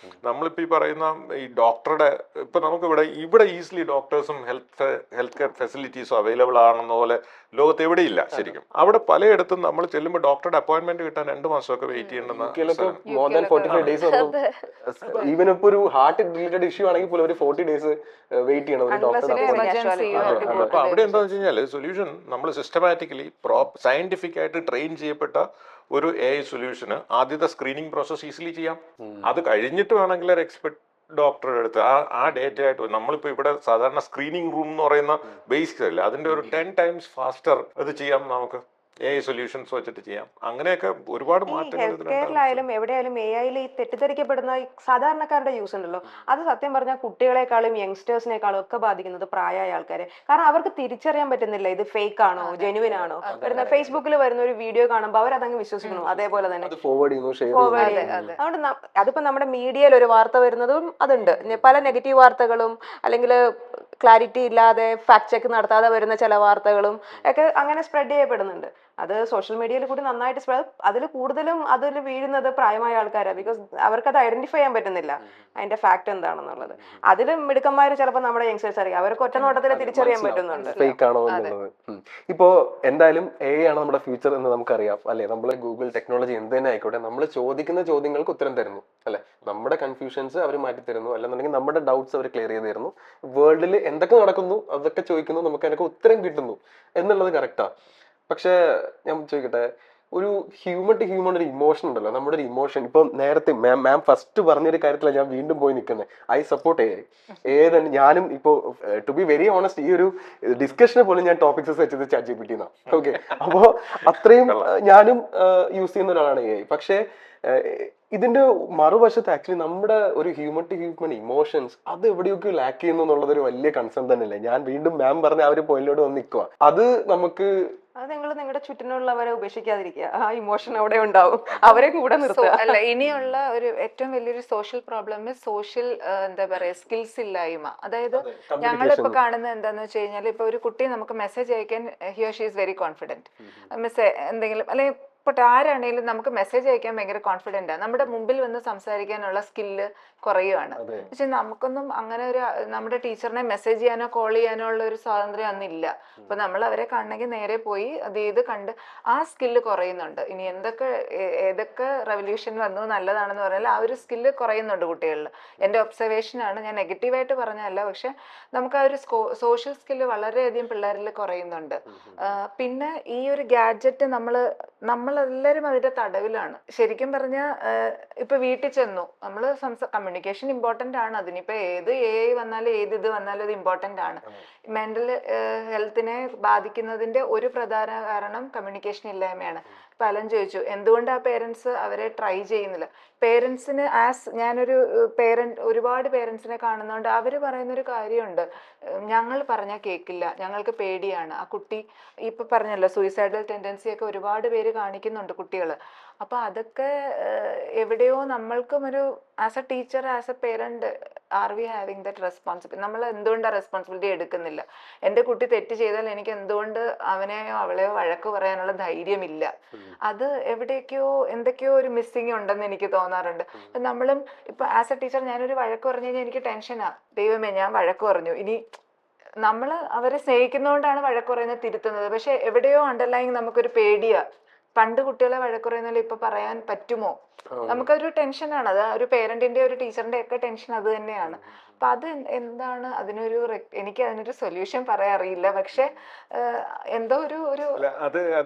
A: നമ്മളിപ്പോൾ ഈ പറയുന്ന ഈ ഡോക്ടറുടെ ഇപ്പൊ നമുക്ക് ഇവിടെ ഈസിലി ഡോക്ടേഴ്സും ഹെൽത്ത് കെയർ ഫെസിലിറ്റീസും അവൈലബിൾ ആണെന്ന പോലെ ലോകത്ത് എവിടെയില്ല ശരിക്കും. അവിടെ പലയിടത്തും നമ്മൾ ചെല്ലുമ്പോൾ ഡോക്ടറുടെ അപ്പോയിന്റ്മെന്റ് കിട്ടാൻ 2 മാസമൊക്കെ വെയിറ്റ് ചെയ്യണമെന്ന്.
D: more than 45 days ഈവൻ ഇപ്പൊ ഒരു ഹാർട്ട് റിലേറ്റഡ് ഇഷ്യൂ ആണെങ്കിൽ പോലും ഒരു 40 days വെയിറ്റ് ചെയ്യണം ഒരു ഡോക്ടറുടെ.
A: അപ്പൊ അവിടെ എന്താണെന്ന് വെച്ച് കഴിഞ്ഞാൽ സൊല്യൂഷൻ നമ്മൾ സിസ്റ്റമാറ്റിക്കലി സയന്റിഫിക് ആയിട്ട് ട്രെയിൻ ചെയ്യപ്പെട്ട ഒരു AI സൊല്യൂഷന് ആദ്യത്തെ സ്ക്രീനിങ് പ്രോസസ് ഈസിലി ചെയ്യാം. അത് കഴിഞ്ഞിട്ട് വേണമെങ്കിൽ ഒരു എക്സ്പെർട്ട് ഡോക്ടറുടെ അടുത്ത് ആ ഡേറ്റ ആയിട്ട് നമ്മളിപ്പോൾ ഇവിടെ സാധാരണ സ്ക്രീനിങ് റൂം എന്ന് പറയുന്ന ബേസിക് അല്ല, അതിന്റെ ഒരു 10 times ഫാസ്റ്റർ അത് ചെയ്യാം നമുക്ക്. AI സൊല്യൂഷൻസ് വെച്ചിട്ട് ചെയ്യാം. അങ്ങനെയൊക്കെ ഒരുപാട്
C: ഈ
A: മാറ്റങ്ങൾ
C: ഹെൽത്ത് കെയറിലായാലും എവിടെയായാലും AI ഈ തെറ്റിദ്ധരിക്കപ്പെടുന്ന ഈ സാധാരണക്കാരുടെ യൂസ് ഉണ്ടല്ലോ, അത് സത്യം പറഞ്ഞാൽ കുട്ടികളെക്കാളും യങ്സ്റ്റേഴ്സിനേക്കാളും ഒക്കെ ബാധിക്കുന്നത് പ്രായമായ ആൾക്കാരെ. കാരണം അവർക്ക് തിരിച്ചറിയാൻ പറ്റുന്നില്ല ഇത് ഫേക്ക് ആണോ ജെനുവിൻ ആണോ. വരുന്ന ഫേസ്ബുക്കിൽ വരുന്ന ഒരു വീഡിയോ കാണുമ്പോൾ അവരതങ്ങ് വിശ്വസിക്കുന്നു. അതേപോലെ തന്നെ
D: അത് ഫോർവേഡ് ചെയ്യുന്നു, ഷെയർ
C: ഫോർവേഡ്
B: അതെ,
C: ചെയ്യുന്നു.
B: അതെ.
C: അതുകൊണ്ട് അതിപ്പോ നമ്മുടെ മീഡിയയിൽ ഒരു വാർത്ത വരുന്നതും അതുണ്ട്. പല നെഗറ്റീവ് വാർത്തകളും അല്ലെങ്കിൽ ക്ലാരിറ്റി ഇല്ലാതെ ഫാക്ട് ചെക്ക് നടത്താതെ വരുന്ന ചില വാർത്തകളും ഒക്കെ അങ്ങനെ സ്പ്രെഡ് ചെയ്യപ്പെടുന്നുണ്ട്. അത് സോഷ്യൽ മീഡിയയിൽ കൂടി നന്നായിട്ട് സ്പ്രെഡ്, അതിൽ കൂടുതലും അതിൽ വീഴുന്നത് പ്രായമായ ആൾക്കാരാണ്. ബിക്കോസ് അവർക്കത് ഐഡന്റിഫൈ ചെയ്യാൻ പറ്റുന്നില്ല അതിന്റെ ഫാക്ട് എന്താണെന്നുള്ളത്. അതിലും മിടുക്കന്മാർ ചിലപ്പോൾ നമ്മുടെ യങ്സ്റ്റേഴ്സ് ആയിരിക്കും, അവർക്ക് ഒറ്റ നോട്ടത്തിൽ തിരിച്ചറിയാൻ പറ്റുന്നുണ്ട്.
D: ഫേക്ക് ആണോ എന്നുള്ളത്. ഇപ്പോ എന്തായാലും AI ആണ് നമ്മുടെ ഫ്യൂച്ചർ എന്ന് നമുക്കറിയാം അല്ലെ. നമ്മൾ ഗൂഗിൾ ടെക്നോളജി എന്ത് തന്നെ ആയിക്കോട്ടെ, നമ്മൾ ചോദിക്കുന്ന ചോദ്യങ്ങൾക്ക് ഉത്തരം തരുന്നു അല്ലെ. നമ്മുടെ കൺഫ്യൂഷൻസ് അവർ മാറ്റി തരുന്നു, അല്ലെന്നുണ്ടെങ്കിൽ നമ്മുടെ ഡൗട്ട്സ് അവർ ക്ലിയർ ചെയ്ത് തരുന്നു. വേൾഡിൽ എന്തൊക്കെ നടക്കുന്നു അതൊക്കെ ചോദിക്കുന്നു, നമുക്ക് അതിനൊക്കെ ഉത്തരം കിട്ടുന്നു എന്നുള്ളത് കറക്റ്റാ. പക്ഷെ ഞാൻ ചോദിക്കട്ടെ, ഒരു ഹ്യൂമൻ ടു ഹ്യൂമൻ ഒരു ഇമോഷൻ ഉണ്ടല്ലോ, നമ്മുടെ ഒരു ഇമോഷൻ. ഇപ്പൊ നേരത്തെ മാം ഫസ്റ്റ് പറഞ്ഞൊരു കാര്യത്തിലാണ് ഞാൻ വീണ്ടും പോയി നിൽക്കുന്നത്. ഐ സപ്പോർട്ട് AI തന്നെ. ഞാനും ഇപ്പോ ടു ബി വെരി ഓണസ്റ്റ്, ഈ ഒരു ഡിസ്കഷന് പോലും ഞാൻ ടോപ്പിക്സ് വെച്ചത് ChatGPT എന്നാ. ഓക്കെ, അപ്പോ അത്രയും ഞാനും യൂസ് ചെയ്യുന്ന ഒരാളാണ് AI. പക്ഷേ ഇതിന്റെ മറുവശത്ത് ആക്ച്വലി നമ്മുടെ ഒരു ഹ്യൂമൻ ടു ഹ്യൂമൻ ഇമോഷൻസ് അത് എവിടെയൊക്കെ ലാക്ക് ചെയ്യുന്നു എന്നുള്ളത് ഒരു വലിയ കൺസേൺ തന്നെയല്ലേ. ഞാൻ വീണ്ടും മാം പറഞ്ഞ ആ ഒരു പോയിന്റിലോട് വന്ന് നിൽക്കുക. അത് നമുക്ക്
C: അത് നിങ്ങൾ നിങ്ങളുടെ ചുറ്റിനുള്ളവരെ ഉപേക്ഷിക്കാതിരിക്കുക, ആ ഇമോഷൻ അവിടെ ഉണ്ടാവും, അവരെ കൂടെ നിർത്തുക.
B: അല്ല, ഇനിയുള്ള ഒരു ഏറ്റവും വലിയൊരു സോഷ്യൽ പ്രോബ്ലം സോഷ്യൽ എന്താ പറയാ സ്കിൽസ് ഇല്ലായ്മ. അതായത് ഞങ്ങളിപ്പോ കാണുന്നത് എന്താന്ന് വെച്ച് കഴിഞ്ഞാൽ, ഇപ്പൊ ഒരു കുട്ടി നമുക്ക് മെസ്സേജ് അയക്കാൻ here she is very confident. എന്തെങ്കിലും അല്ലെങ്കിൽ ഇപ്പോൾ ആരാണെങ്കിലും നമുക്ക് മെസ്സേജ് അയക്കാൻ ഭയങ്കര കോൺഫിഡൻ്റ് ആണ്. നമ്മുടെ മുമ്പിൽ വന്ന് സംസാരിക്കാനുള്ള സ്കില്ല് കുറയുവാണ്. പക്ഷെ നമുക്കൊന്നും അങ്ങനെ ഒരു നമ്മുടെ ടീച്ചറിനെ മെസ്സേജ് ചെയ്യാനോ കോൾ ചെയ്യാനോ ഉള്ള ഒരു സ്വാതന്ത്ര്യം അന്നില്ല. അപ്പൊ നമ്മൾ അവരെ കാണണമെങ്കിൽ നേരെ പോയി അത് ചെയ്ത് കണ്ട് ആ സ്കില്ല് കുറയുന്നുണ്ട്. ഇനി ഏതൊക്കെ റെവല്യൂഷൻ വന്നു നല്ലതാണെന്ന് പറഞ്ഞാൽ ആ ഒരു സ്കില്ല് കുറയുന്നുണ്ട് കുട്ടികളിൽ. എൻ്റെ ഒബ്സർവേഷനാണ്, ഞാൻ നെഗറ്റീവായിട്ട് പറഞ്ഞതല്ല. പക്ഷെ നമുക്ക് ആ ഒരു സോഷ്യൽ സ്കില്ല് വളരെയധികം പിള്ളേരിൽ കുറയുന്നുണ്ട്. പിന്നെ ഈ ഒരു ഗാഡ്ജറ്റ് നമ്മളെല്ലാവരും അതിന്റെ തടവിലാണ്. ശരിക്കും പറഞ്ഞാൽ ഇപ്പൊ വീട്ടിൽ ചെന്നു നമ്മൾ കമ്മ്യൂണിക്കേഷൻ ഇമ്പോർട്ടന്റ് ആണ്. അതിനിപ്പോ ഏത് AI വന്നാലും ഏത് ഇത് വന്നാലും അത് ഇമ്പോർട്ടന്റ് ആണ്. മെന്റൽ ഹെൽത്തിനെ ബാധിക്കുന്നതിന്റെ ഒരു പ്രധാന കാരണം കമ്മ്യൂണിക്കേഷൻ ഇല്ലായ്മയാണ്. പലൻ ചോദിച്ചു എന്തുകൊണ്ട് ആ പേരൻസ് അവരെ ട്രൈ ചെയ്യുന്നില്ല. പേരൻസിന് ഞാനൊരു ഒരുപാട് പേരൻസിനെ കാണുന്നതുകൊണ്ട് അവർ പറയുന്നൊരു കാര്യമുണ്ട്, ഞങ്ങൾ പറഞ്ഞാൽ കേൾക്കില്ല, ഞങ്ങൾക്ക് പേടിയാണ്. ആ കുട്ടി ഇപ്പൊ പറഞ്ഞല്ലോ സൂയിസൈഡൽ ടെൻഡൻസി ഒക്കെ ഒരുപാട് പേര് കാണിക്കുന്നുണ്ട് കുട്ടികൾ. അപ്പൊ അതൊക്കെ എവിടെയോ നമ്മൾക്കും ഒരു as a teacher as a parent are we having that responsibility. നമ്മൾ എന്തുകൊണ്ട് ആ റെസ്പോൺസിബിലിറ്റി എടുക്കുന്നില്ല? എൻ്റെ കുട്ടി തെറ്റ് ചെയ്താൽ എനിക്ക് എന്തുകൊണ്ട് അവനെയോ അവളെയോ വഴക്ക് പറയാനുള്ള ധൈര്യമില്ല? അത് എന്തൊക്കെയോ ഒരു മിസ്സിങ് ഉണ്ടെന്ന് എനിക്ക് തോന്നാറുണ്ട്. നമ്മളും ഇപ്പൊ ആസ് എ ടീച്ചർ ഞാനൊരു വഴക്ക് പറഞ്ഞു കഴിഞ്ഞാൽ എനിക്ക് ടെൻഷനാ, ദൈവമേ ഞാൻ വഴക്ക് പറഞ്ഞു, ഇനി നമ്മൾ അവരെ സ്നേഹിക്കുന്നതുകൊണ്ടാണ് വഴക്ക് പറയുന്നത്, തിരുത്തുന്നത്. പക്ഷെ എവിടെയോ അണ്ടർലൈങ് നമുക്കൊരു പേടിയാ. പണ്ട് കുട്ടികളെ വഴക്ക് പറയുന്നതിൽ ഇപ്പൊ പറയാൻ പറ്റുമോ? നമുക്കൊരു ടെൻഷനാണ്. അത് ഒരു പേരന്റിന്റെ ഒരു ടീച്ചറിന്റെ ഒക്കെ ടെൻഷൻ അത് തന്നെയാണ്. അപ്പൊ അത് എന്താണ് എനിക്ക് അതിനൊരു സൊല്യൂഷൻ പറയാൻ അറിയില്ല. പക്ഷെ എന്തോ ഒരു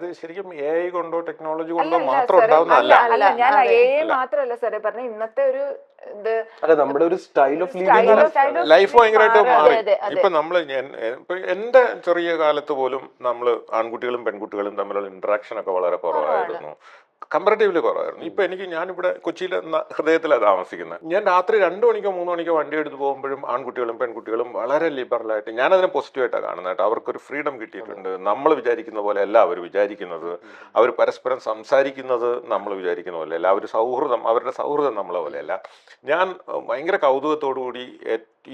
A: അത് ശരിക്കും AI കൊണ്ടോ ടെക്നോളജി കൊണ്ടോ
B: അല്ല
A: മാത്രം
B: സാറേ,
A: ഉണ്ടാവുന്നതല്ല.
B: അല്ല ഞാൻ AI മാത്രമല്ല സാറേ പറഞ്ഞ ഇന്നത്തെ ഒരു ഇത്
D: അല്ല നമ്മുടെ ഒരു സ്റ്റൈൽ ഓഫ്
A: ലൈഫ് ഭയങ്കരമായിട്ട് മാറി.
B: അതെ, അതെ.
A: ഇപ്പൊ ഇപ്പൊ എന്റെ ചെറിയ കാലത്ത് പോലും നമ്മള് ആൺകുട്ടികളും പെൺകുട്ടികളും തമ്മിലുള്ള ഇന്ററാക്ഷൻ ഒക്കെ വളരെ കുറവായിരുന്നു, കമ്പാരിറ്റീവ്ലി കുറവായിരുന്നു. ഇപ്പൊ ഞാനിവിടെ കൊച്ചിയിലെ ഹൃദയത്തിലാണ് താമസിക്കുന്നത്. ഞാൻ രാത്രി 2 മണിക്കോ 3 മണിക്കോ വണ്ടി എടുത്ത് പോകുമ്പോഴും ആൺകുട്ടികളും പെൺകുട്ടികളും വളരെ ലിബറലായിട്ട്, ഞാനതിനെ പോസിറ്റീവായിട്ടാണ് കാണുന്നത് കേട്ടോ. അവർക്കൊരു ഫ്രീഡം കിട്ടിയിട്ടുണ്ട്. നമ്മൾ വിചാരിക്കുന്ന പോലെ അല്ല അവർ വിചാരിക്കുന്നത്. അവർ പരസ്പരം സംസാരിക്കുന്നത് നമ്മൾ വിചാരിക്കുന്ന പോലെ അല്ല. അവരുടെ സൗഹൃദം നമ്മളെ പോലെയല്ല. ഞാൻ ഭയങ്കര കൗതുകത്തോടുകൂടി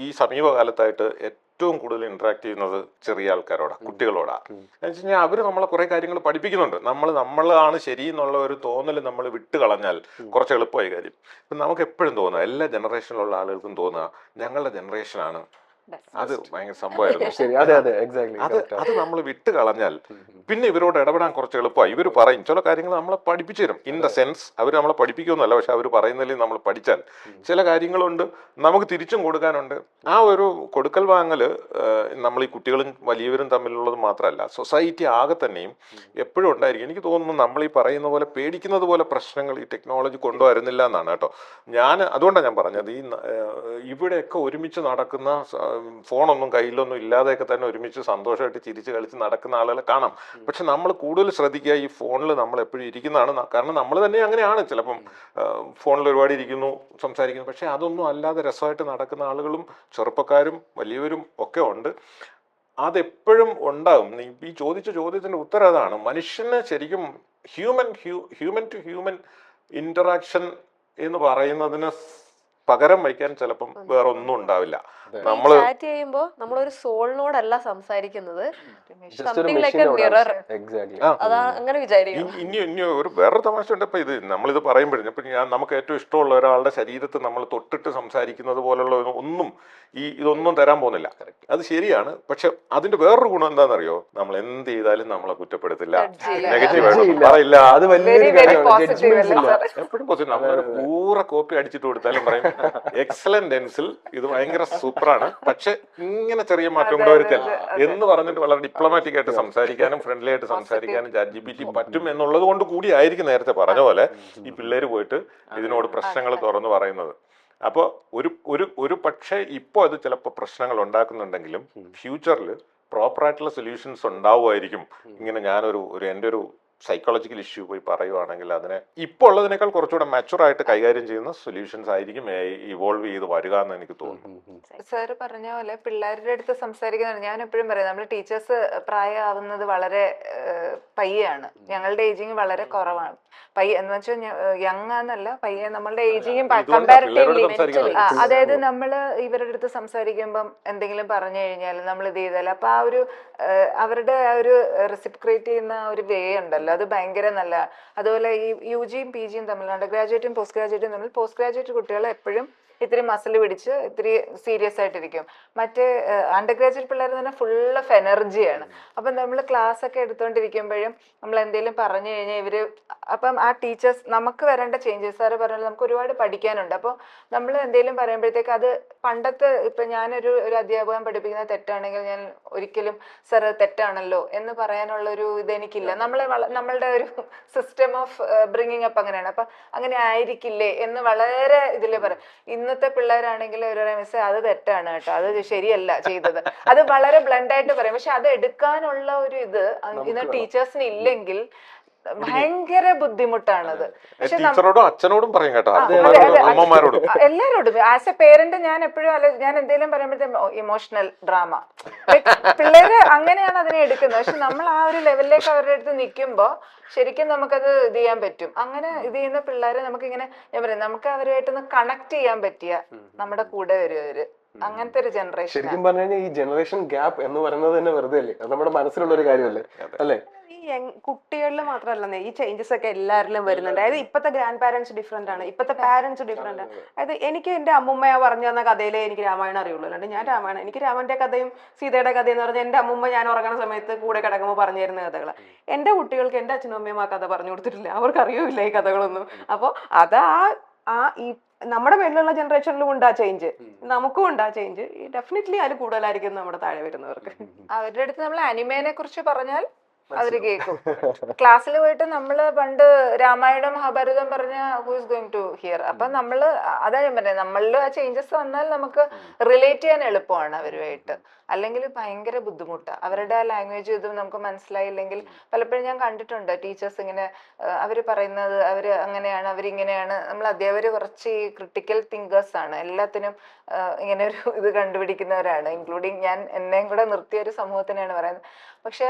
A: ഈ സമീപകാലത്തായിട്ട് ഏറ്റവും കൂടുതൽ ഇന്ററാക്ട് ചെയ്യുന്നത് ചെറിയ ആൾക്കാരോടാണ്, കുട്ടികളോടാണ്. എന്ന് വെച്ച് കഴിഞ്ഞാൽ അവർ നമ്മളെ കുറെ കാര്യങ്ങൾ പഠിപ്പിക്കുന്നുണ്ട്. നമ്മളാണ് ശരി എന്നുള്ള ഒരു തോന്നൽ നമ്മൾ വിട്ട് കളഞ്ഞാൽ കുറച്ച് എളുപ്പമായി കാര്യം. ഇപ്പം നമുക്ക് എപ്പോഴും തോന്നുക, എല്ലാ ജനറേഷനിലുള്ള ആളുകൾക്കും തോന്നുക ഞങ്ങളുടെ ജനറേഷനാണ്, അത് ഭയങ്കര സംഭവമായിരുന്നു. അത് നമ്മൾ വിട്ട് കളഞ്ഞാൽ പിന്നെ ഇവരോട് ഇടപെടാൻ കുറച്ച് എളുപ്പമായി. ഇവർ പറയും ചില കാര്യങ്ങൾ നമ്മളെ പഠിപ്പിച്ചു തരും. ഇൻ ദ സെൻസ് അവർ നമ്മളെ പഠിപ്പിക്കുമെന്നല്ല, പക്ഷെ അവർ പറയുന്നതിൽ നമ്മൾ പഠിച്ചാൽ ചില കാര്യങ്ങളുണ്ട് നമുക്ക് തിരിച്ചും കൊടുക്കാനുണ്ട്. ആ ഒരു കൊടുക്കൽ വാങ്ങല് നമ്മൾ ഈ കുട്ടികളും വലിയവരും തമ്മിലുള്ളത് മാത്രമല്ല, സൊസൈറ്റി ആകെ തന്നെയും എപ്പോഴും ഉണ്ടായിരിക്കും. എനിക്ക് തോന്നുന്നു നമ്മൾ ഈ പറയുന്ന പോലെ പേടിക്കുന്നത് പോലെ പ്രശ്നങ്ങൾ ഈ ടെക്നോളജി കൊണ്ടുവരുന്നില്ല എന്നാണ് കേട്ടോ. അതുകൊണ്ടാണ് ഞാൻ പറഞ്ഞത്, ഇവിടെയൊക്കെ ഒരുമിച്ച് നടക്കുന്ന ഫോണൊന്നും കയ്യിലൊന്നും ഇല്ലാതെയൊക്കെ തന്നെ ഒരുമിച്ച് സന്തോഷമായിട്ട് ചിരിച്ച് കളിച്ച് നടക്കുന്ന ആളുകളെ കാണാം. പക്ഷെ നമ്മൾ കൂടുതൽ ശ്രദ്ധിക്കുക ഈ ഫോണിൽ നമ്മൾ എപ്പോഴും ഇരിക്കുന്നതാണ്. കാരണം നമ്മൾ തന്നെ അങ്ങനെയാണ്. ചിലപ്പം ഫോണിൽ ഒരുപാട് ഇരിക്കുന്നു, സംസാരിക്കുന്നു, പക്ഷെ അതൊന്നും അല്ലാതെ രസമായിട്ട് നടക്കുന്ന ആളുകളും ചെറുപ്പക്കാരും വലിയവരും ഒക്കെ ഉണ്ട്. അതെപ്പോഴും ഉണ്ടാകും. ഈ ചോദിച്ച ചോദ്യത്തിന്റെ ഉത്തരം അതാണ്. മനുഷ്യന് ശരിക്കും ഹ്യൂമൻ ടു ഹ്യൂമൻ ഇന്ററാക്ഷൻ എന്ന് പറയുന്നതിന് പകരം വയ്ക്കാൻ ചിലപ്പം വേറെ ഒന്നും ഉണ്ടാവില്ല. നമ്മള്
G: ചാറ്റ് ചെയ്യുമ്പോ നമ്മളൊരു സോളിനോടല്ല സംസാരിക്കുന്നത്,
D: Just ഒരു
G: something like A
D: machine
G: mirror.
D: Exactly.
G: അതാ അങ്ങനെ വിചാരിക്കും.
A: ഇനി ഒരു വേറൊരു തമാശ ഉണ്ട്. ഇപ്പൊ നമ്മളിത് പറയുമ്പോഴും ഇപ്പൊ നമുക്ക് ഏറ്റവും ഇഷ്ടമുള്ള ഒരാളുടെ ശരീരത്ത് നമ്മൾ തൊട്ടിട്ട് സംസാരിക്കുന്നത് പോലുള്ള ഒന്നും ഇതൊന്നും തരാൻ പോകുന്നില്ല. അത് ശരിയാണ്. പക്ഷെ അതിന്റെ വേറൊരു ഗുണം എന്താണെന്നറിയോ? നമ്മൾ എന്ത് ചെയ്താലും നമ്മളെ കുറ്റപ്പെടുത്തില്ല, നെഗറ്റീവായിട്ടൊന്നും പറയില്ല.
D: അത് വലിയൊരു
B: Very, very
D: കാര്യമാണ്.
B: positive
D: Judgments
B: അല്ലേ
D: ഇല്ല.
B: sir?
A: എപ്പോഴും പോസിറ്റീവ്. നമ്മളൊരു പൂറ കോപ്പി അടിച്ചിട്ട് കൊടുത്താലും പറയും എക്സലന്റ് എൻസിൽ ഇത് ഭയങ്കര സൂപ്പറാണ്, പക്ഷെ ഇങ്ങനെ ചെറിയ മാറ്റം കൂടെ വരുത്തില്ല എന്ന് പറഞ്ഞിട്ട് വളരെ ഡിപ്ലോമാറ്റിക് ആയിട്ട് സംസാരിക്കാനും ഫ്രണ്ട്ലി ആയിട്ട് സംസാരിക്കാനും ChatGPT പറ്റും എന്നുള്ളത് കൊണ്ട് കൂടി ആയിരിക്കും നേരത്തെ പറഞ്ഞ പോലെ ഈ പിള്ളേര് പോയിട്ട് ഇതിനോട് പ്രശ്നങ്ങൾ തുറന്നു പറയുന്നത്. അപ്പോൾ ഒരു പക്ഷേ ഇപ്പോൾ അത് ചിലപ്പോൾ പ്രശ്നങ്ങൾ ഉണ്ടാക്കുന്നുണ്ടെങ്കിലും ഫ്യൂച്ചറിൽ പ്രോപ്പറായിട്ടുള്ള സൊല്യൂഷൻസ് ഉണ്ടാവുമായിരിക്കും. ഇങ്ങനെ ഞാനൊരു എൻ്റെ ഒരു സൈക്കോളജിക്കൽ ഇഷ്യൂ പോയി പറയുവാണെങ്കിൽ അതിനെ ഇപ്പോൾ ഉള്ളതിനേക്കാൾ കുറച്ചുകൂടെ mature ആയിട്ട് കൈകാര്യം ചെയ്യുന്ന സൊല്യൂഷൻസ് ആയിരിക്കും ഇവോൾവ് ചെയ്ത് വരിക എന്ന് എനിക്ക് തോന്നുന്നു.
B: സാറ് പറഞ്ഞ പോലെ പിള്ളേരുടെ അടുത്ത് സംസാരിക്കുന്നത് ഞാൻ എപ്പോഴും പറയാം, നമ്മൾ ടീച്ചേഴ്സ് പ്രായമാവുന്നത് വളരെ പയ്യാണ്. ഞങ്ങളുടെ ഏജിങ് വളരെ കുറവാണ്. പയ്യ എന്ന് വെച്ചാൽ യങ് എന്നല്ല, പയ്യെ നമ്മളുടെ ഏജിങ്ങും കമ്പാരിറ്റീവ്ലി അതായത് നമ്മൾ ഇവരുടെ അടുത്ത് സംസാരിക്കുമ്പം എന്തെങ്കിലും പറഞ്ഞു കഴിഞ്ഞാൽ നമ്മൾ ഇത് ചെയ്താൽ അപ്പൊ ആ ഒരു അവരുടെ ആ ഒരു റെസിപ്രിക്കേറ്റ് ചെയ്യുന്ന ഒരു വേ ഉണ്ടല്ലോ, അത് ഭയങ്കര നല്ല. അതുപോലെ ഈ UGയും PGയും തമ്മിൽ, അണ്ടർ ഗ്രാജുവേറ്റും പോസ്റ്റ് ഗ്രാജുവേറ്റും തമ്മിൽ, പോസ്റ്റ് ഗ്രാജുവേറ്റ് കുട്ടികൾ എപ്പോഴും ഇത്തിരി മസിൽ പിടിച്ച് ഇത്തിരി സീരിയസ് ആയിട്ടിരിക്കും. മറ്റേ അണ്ടർ ഗ്രാജുവേറ്റ് പിള്ളേർ തന്നെ ഫുൾ ഓഫ് എനർജിയാണ്. അപ്പം നമ്മൾ ക്ലാസ് ഒക്കെ എടുത്തുകൊണ്ടിരിക്കുമ്പോഴും നമ്മൾ എന്തെങ്കിലും പറഞ്ഞു കഴിഞ്ഞാൽ ഇവര് അപ്പം ആ ടീച്ചേഴ്സ് നമുക്ക് വരേണ്ട ചേഞ്ചസ് സാറ് പറഞ്ഞാൽ നമുക്ക് ഒരുപാട് പഠിക്കാനുണ്ട്. അപ്പോൾ നമ്മൾ എന്തെങ്കിലും പറയുമ്പോഴത്തേക്ക് അത് പണ്ടത്തെ ഇപ്പം ഞാനൊരു അധ്യാപകൻ പഠിപ്പിക്കുന്നത് തെറ്റാണെങ്കിൽ ഞാൻ ഒരിക്കലും സാർ തെറ്റാണല്ലോ എന്ന് പറയാനുള്ള ഒരു ഇതെനിക്കില്ല. നമ്മളുടെ ഒരു സിസ്റ്റം ഓഫ് ബ്രിങ്ങിങ് അപ്പ് അങ്ങനെയാണ്. അപ്പം അങ്ങനെ ആയിരിക്കില്ലേ എന്ന് വളരെ ഇതിൽ പറയും. ഇന്നത്തെ പിള്ളേരാണെങ്കിൽ ഒരു മിസ് അത് തെറ്റാണ് കേട്ടോ, അത് ശരിയല്ല ചെയ്തത്, അത് വളരെ ബ്ലണ്ടായിട്ട് പറയും. പക്ഷെ അത് എടുക്കാനുള്ള ഒരു ഇത് ഇന്ന് ടീച്ചേഴ്സിന് ഇല്ലെങ്കിൽ ഭയങ്കര ബുദ്ധിമുട്ടാണത്. പക്ഷെ
A: ടീച്ചറോടും അച്ഛനോടും പറയും കേട്ടോ, അമ്മമാരോടും
B: എല്ലാരോടും. ആസ് എ പേരന്റ് ഞാൻ എപ്പോഴും ഞാൻ എന്തെങ്കിലും പറയുമ്പോഴത്തേക്കും ഇമോഷണൽ ഡ്രാമ പിള്ളേര് അങ്ങനെയാണ് അതിനെ എടുക്കുന്നത്. പക്ഷെ നമ്മൾ ആ ഒരു ലെവലിലേക്ക് അവരുടെ അടുത്ത് നിൽക്കുമ്പോൾ ശരിക്കും നമുക്കത് ഇത് ചെയ്യാൻ പറ്റും. അങ്ങനെ ഇത് ചെയ്യുന്ന പിള്ളേരെ നമുക്കിങ്ങനെ ഞാൻ പറയാം, നമുക്ക് അവരുമായിട്ടൊന്ന് കണക്ട് ചെയ്യാൻ പറ്റിയ നമ്മുടെ കൂടെ വരും അവര്. അങ്ങനത്തെ ഒരു ജനറേഷൻ.
D: ശരിക്കും പറഞ്ഞു കഴിഞ്ഞാൽ ഈ ജനറേഷൻ ഗ്യാപ്പ് എന്ന് പറയുന്നത് തന്നെ വെറുതെ അല്ലേ? അത് നമ്മുടെ മനസ്സിലുള്ള ഒരു കാര്യമല്ലേ അല്ലേ?
C: ഈ കുട്ടികളിൽ മാത്രമല്ല ഈ ചേഞ്ചസ് ഒക്കെ എല്ലാവരിലും വരുന്നുണ്ട്. അതായത് ഇപ്പത്തെ ഗ്രാൻഡ് പാരന്റ്സ് ഡിഫറെന്റ് ആണ്, ഇപ്പത്തെ പാരന്റ്സ് ഡിഫറെന്റ് ആണ്. അതായത് എനിക്ക് എന്റെ അമ്മുമ്മ പറഞ്ഞു തന്ന കഥയിലേ എനിക്ക് രാമായണം അറിയുള്ളൂ, അല്ലാണ്ട് ഞാൻ രാമായണം എനിക്ക് രാമന്റെ കഥയും സീതയുടെ കഥയും എന്ന് പറഞ്ഞാൽ എന്റെ അമ്മുമ്മ ഞാൻ ഉറങ്ങുന്ന സമയത്ത് കൂടെ കിടക്കുമ്പോൾ പറഞ്ഞു തരുന്ന കഥകൾ. എന്റെ കുട്ടികൾക്ക് എന്റെ അച്ഛനും അമ്മയും ആ കഥ പറഞ്ഞു കൊടുത്തിട്ടില്ല, അവർക്ക് അറിയൂല ഈ കഥകളൊന്നും. അപ്പോൾ അത് ഈ നമ്മുടെ മേലുള്ള ജനറേഷനിലും ഉണ്ട് ആ ചേഞ്ച്, നമുക്കും ഉണ്ട് ആ ചേഞ്ച്. ഡെഫിനറ്റ്ലി അതിൽ കൂടുതലായിരിക്കും നമ്മുടെ താഴെ വരുന്നവർക്ക്.
B: അവരുടെ അടുത്ത് നമ്മൾ അനിമേനെ കുറിച്ച് പറഞ്ഞാൽ അവര് കേൾക്കും. ക്ലാസ്സിൽ പോയിട്ട് നമ്മള് പണ്ട് രാമായണം മഹാഭാരതം പറഞ്ഞ who is going to hear. അപ്പൊ നമ്മള് അതാ ഞാൻ പറഞ്ഞത്, നമ്മളിൽ ആ ചേഞ്ചസ് വന്നാൽ നമുക്ക് റിലേറ്റ് ചെയ്യാൻ എളുപ്പമാണ് അവരുമായിട്ട്. അല്ലെങ്കിൽ ഭയങ്കര ബുദ്ധിമുട്ടാണ് അവരുടെ ആ ലാംഗ്വേജ് ഇതും നമുക്ക് മനസ്സിലായില്ലെങ്കിൽ. പലപ്പോഴും ഞാൻ കണ്ടിട്ടുണ്ട് ടീച്ചേഴ്സ് ഇങ്ങനെ അവർ പറയുന്നത് അവര് അങ്ങനെയാണ് അവരിങ്ങനെയാണ്. നമ്മൾ അധ്യാപകർ കുറച്ച് ഈ ക്രിട്ടിക്കൽ തിങ്കേഴ്സ് ആണ്, എല്ലാത്തിനും ഇങ്ങനെ ഒരു ഇത് കണ്ടുപിടിക്കുന്നവരാണ്. ഇൻക്ലൂഡിങ് ഞാൻ എന്നെയും കൂടെ നിർത്തിയ ഒരു സമൂഹത്തിനാണ് പറയുന്നത്. പക്ഷെ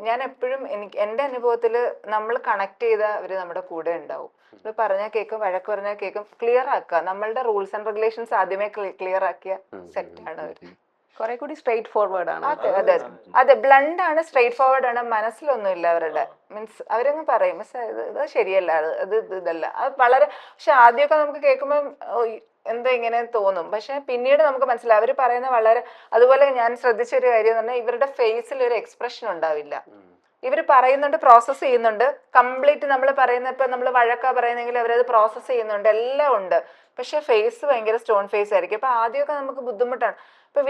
B: ഞാൻ എപ്പോഴും എൻ്റെ അനുഭവത്തിൽ നമ്മൾ കണക്ട് ചെയ്ത അവർ നമ്മുടെ കൂടെ ഉണ്ടാവും. ഇത് പറഞ്ഞാൽ കേൾക്കും, വഴക്ക് പറഞ്ഞാൽ കേൾക്കും. ക്ലിയർ ആക്കുക, നമ്മളുടെ റൂൾസ് ആൻഡ് റെഗുലേഷൻസ് ആദ്യമേ ക്ലിയർ ആക്കിയ സെറ്റാണ് അവർ.
C: കുറെ കൂടി സ്ട്രെയിറ്റ് ഫോർവേഡ് ആണ്.
B: അതെ ബ്ലണ്ട് ആണ്, സ്ട്രെയിറ്റ് ഫോർവേഡ് ആണ്. മനസ്സിലൊന്നുമില്ല അവരുടെ. മീൻസ് അവരങ്ങ് പറയും മിസ് ഇത് ശരിയല്ല, അത് ഇതല്ല, അത് വളരെ. പക്ഷെ ആദ്യമൊക്കെ നമുക്ക് കേൾക്കുമ്പോൾ എന്താ ഇങ്ങനെ തോന്നും. പക്ഷെ പിന്നീട് നമുക്ക് മനസ്സിലാവും അവർ പറയുന്ന വളരെ. അതുപോലെ ഞാൻ ശ്രദ്ധിച്ചൊരു കാര്യം എന്ന് പറഞ്ഞാൽ ഇവരുടെ ഫേസിൽ ഒരു എക്സ്പ്രഷൻ ഉണ്ടാവില്ല. ഇവർ പറയുന്നുണ്ട്, പ്രോസസ്സ് ചെയ്യുന്നുണ്ട് കംപ്ലീറ്റ്. നമ്മൾ പറയുന്ന ഇപ്പൊ നമ്മൾ വഴക്കാ പറയുന്നെങ്കിൽ അവരത് പ്രോസസ്സ് ചെയ്യുന്നുണ്ട്, എല്ലാം ഉണ്ട്. പക്ഷെ ഫേസ് ഭയങ്കര സ്റ്റോൺ ഫേസ് ആയിരിക്കും. അപ്പൊ ആദ്യമൊക്കെ നമുക്ക് ബുദ്ധിമുട്ടാണ്. ഇപ്പൊ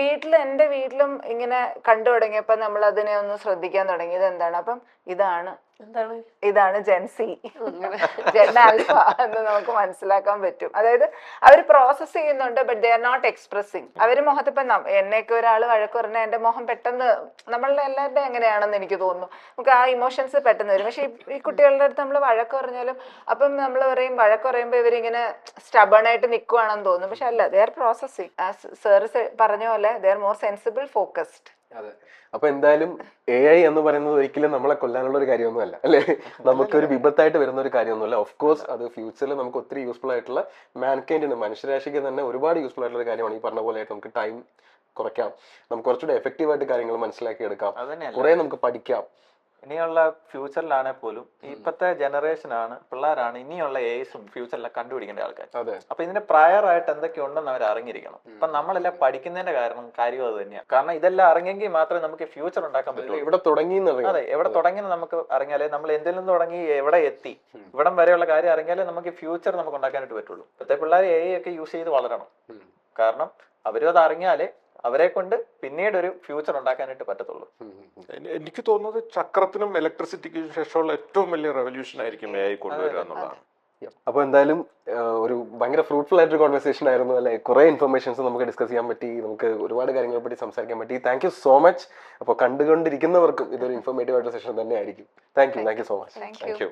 B: എൻ്റെ വീട്ടിലും ഇങ്ങനെ കണ്ടു തുടങ്ങിയപ്പോ നമ്മൾ അതിനെ ഒന്ന് ശ്രദ്ധിക്കാൻ തുടങ്ങിയത് എന്താണ്, അപ്പം ഇതാണ് ജെൻസി, ജെൻ ആൽഫ എന്ന് നമുക്ക് മനസ്സിലാക്കാൻ പറ്റും. അതായത് അവർ പ്രോസസ് ചെയ്യുന്നുണ്ട്, but they are not expressing. അവര് മുഖത്തിപ്പം എന്നെയൊക്കെ ഒരാൾ വഴക്ക് പറഞ്ഞാൽ എന്റെ മുഖം പെട്ടെന്ന്, നമ്മളുടെ എല്ലാവരുടെയും എങ്ങനെയാണെന്ന് എനിക്ക് തോന്നുന്നു, നമുക്ക് ആ ഇമോഷൻസ് പെട്ടെന്ന് വരും. പക്ഷെ ഈ കുട്ടികളുടെ അടുത്ത് നമ്മൾ വഴക്ക് പറഞ്ഞാലും അപ്പം നമ്മൾ പറയും, വഴക്ക് പറയുമ്പോൾ ഇവരിങ്ങനെ സ്റ്റബണായിട്ട് നിൽക്കുവാണെന്ന് തോന്നും. പക്ഷെ അല്ല, ദേ ആർ പ്രോസസ്സിങ്. സാർ പറഞ്ഞ പോലെ they are more sensible, focused.
D: അതെ. അപ്പൊ എന്തായാലും AI എന്ന് പറയുന്നത് ഒരിക്കലും നമ്മളെ കൊല്ലാനുള്ള ഒരു കാര്യമൊന്നുമല്ല, അല്ലെ? നമുക്കൊരു വിപത്തായിട്ട് വരുന്ന ഒരു കാര്യമൊന്നുമല്ല. ഓഫ് കോഴ്സ് അത് ഫ്യൂച്ചറിൽ നമുക്ക് ഒത്തിരി യൂസ്ഫുൾ ആയിട്ടുള്ള, മാൻകൈൻഡിന്, മനുഷ്യരാശിക്ക് തന്നെ ഒരുപാട് യൂസ്ഫുൾ ആയിട്ടുള്ള ഒരു കാര്യമാണ്. ഈ പറഞ്ഞ പോലെ ആയിട്ട് നമുക്ക് ടൈം കുറയ്ക്കാം, നമുക്ക് കുറച്ചുകൂടെ എഫക്റ്റീവ് ആയിട്ട് കാര്യങ്ങൾ മനസ്സിലാക്കി എടുക്കാം, കുറെ നമുക്ക് പഠിക്കാം.
F: ഇനിയുള്ള ഫ്യൂച്ചറിലാണെ പോലും ഇപ്പോഴത്തെ ജനറേഷനാണ്, പിള്ളേരാണ് ഇനിയുള്ള ഏസും ഫ്യൂച്ചറിലെ കണ്ടുപിടിക്കേണ്ട ആൾക്കാർ. അപ്പൊ ഇതിന്റെ പ്രയർ ആയിട്ട് എന്തൊക്കെയുണ്ടെന്ന് അവർ അറിഞ്ഞിരിക്കണം. അപ്പൊ നമ്മളെല്ലാം പഠിക്കുന്നതിന്റെ കാര്യം അത് തന്നെയാണ്. കാരണം ഇതെല്ലാം അറിഞ്ഞെങ്കിൽ മാത്രമേ നമുക്ക് ഫ്യൂച്ചർ ഉണ്ടാക്കാൻ പറ്റുള്ളൂ.
D: ഇവിടെ തുടങ്ങി,
F: അതെ, എവിടെ തുടങ്ങിയെന്ന് നമുക്ക് അറിഞ്ഞാലേ, നമ്മൾ എന്തെങ്കിലും തുടങ്ങി എവിടെ എത്തി, ഇവിടം വരെയുള്ള കാര്യം അറിഞ്ഞാലേ നമുക്ക് ഫ്യൂച്ചർ നമുക്ക് ഉണ്ടാക്കാനായിട്ട് പറ്റുള്ളൂ. ഇപ്പോഴത്തെ പിള്ളേർ AI ഒക്കെ യൂസ് ചെയ്ത് വളരണം. കാരണം അവരും അത് അറിഞ്ഞാലേ അവരെ കൊണ്ട് പിന്നീട് ഒരു ഫ്യൂച്ചർ ഉണ്ടാക്കാനായിട്ട് പറ്റത്തുള്ളൂ.
A: എനിക്ക് തോന്നുന്നത് ചക്രത്തിനും ഇലക്ട്രിസിറ്റിക്കും ശേഷമുള്ള ഏറ്റവും വലിയ റെവല്യൂഷൻ ആയിരിക്കും AI കൊണ്ടുവരിക എന്നുള്ളതാണ്.
D: അപ്പൊ എന്തായാലും ഒരു ഭയങ്കര ഫ്രൂട്ട്ഫുൾ ആയിട്ടൊരു കോൺവെർസേഷൻ ആയിരുന്നു, അല്ലെ? കുറെ ഇൻഫർമേഷൻസ് നമുക്ക് ഡിസ്കസ് ചെയ്യാൻ പറ്റി, നമുക്ക് ഒരുപാട് കാര്യങ്ങളെ പറ്റി സംസാരിക്കാൻ പറ്റി. Thank you so much. അപ്പോൾ കണ്ടുകൊണ്ടിരിക്കുന്നവർക്കും ഇതൊരു ഇൻഫോർമേറ്റീവ് ആയിട്ട് സെഷൻ തന്നെ ആയിരിക്കും. Thank you so much.
B: Thank you.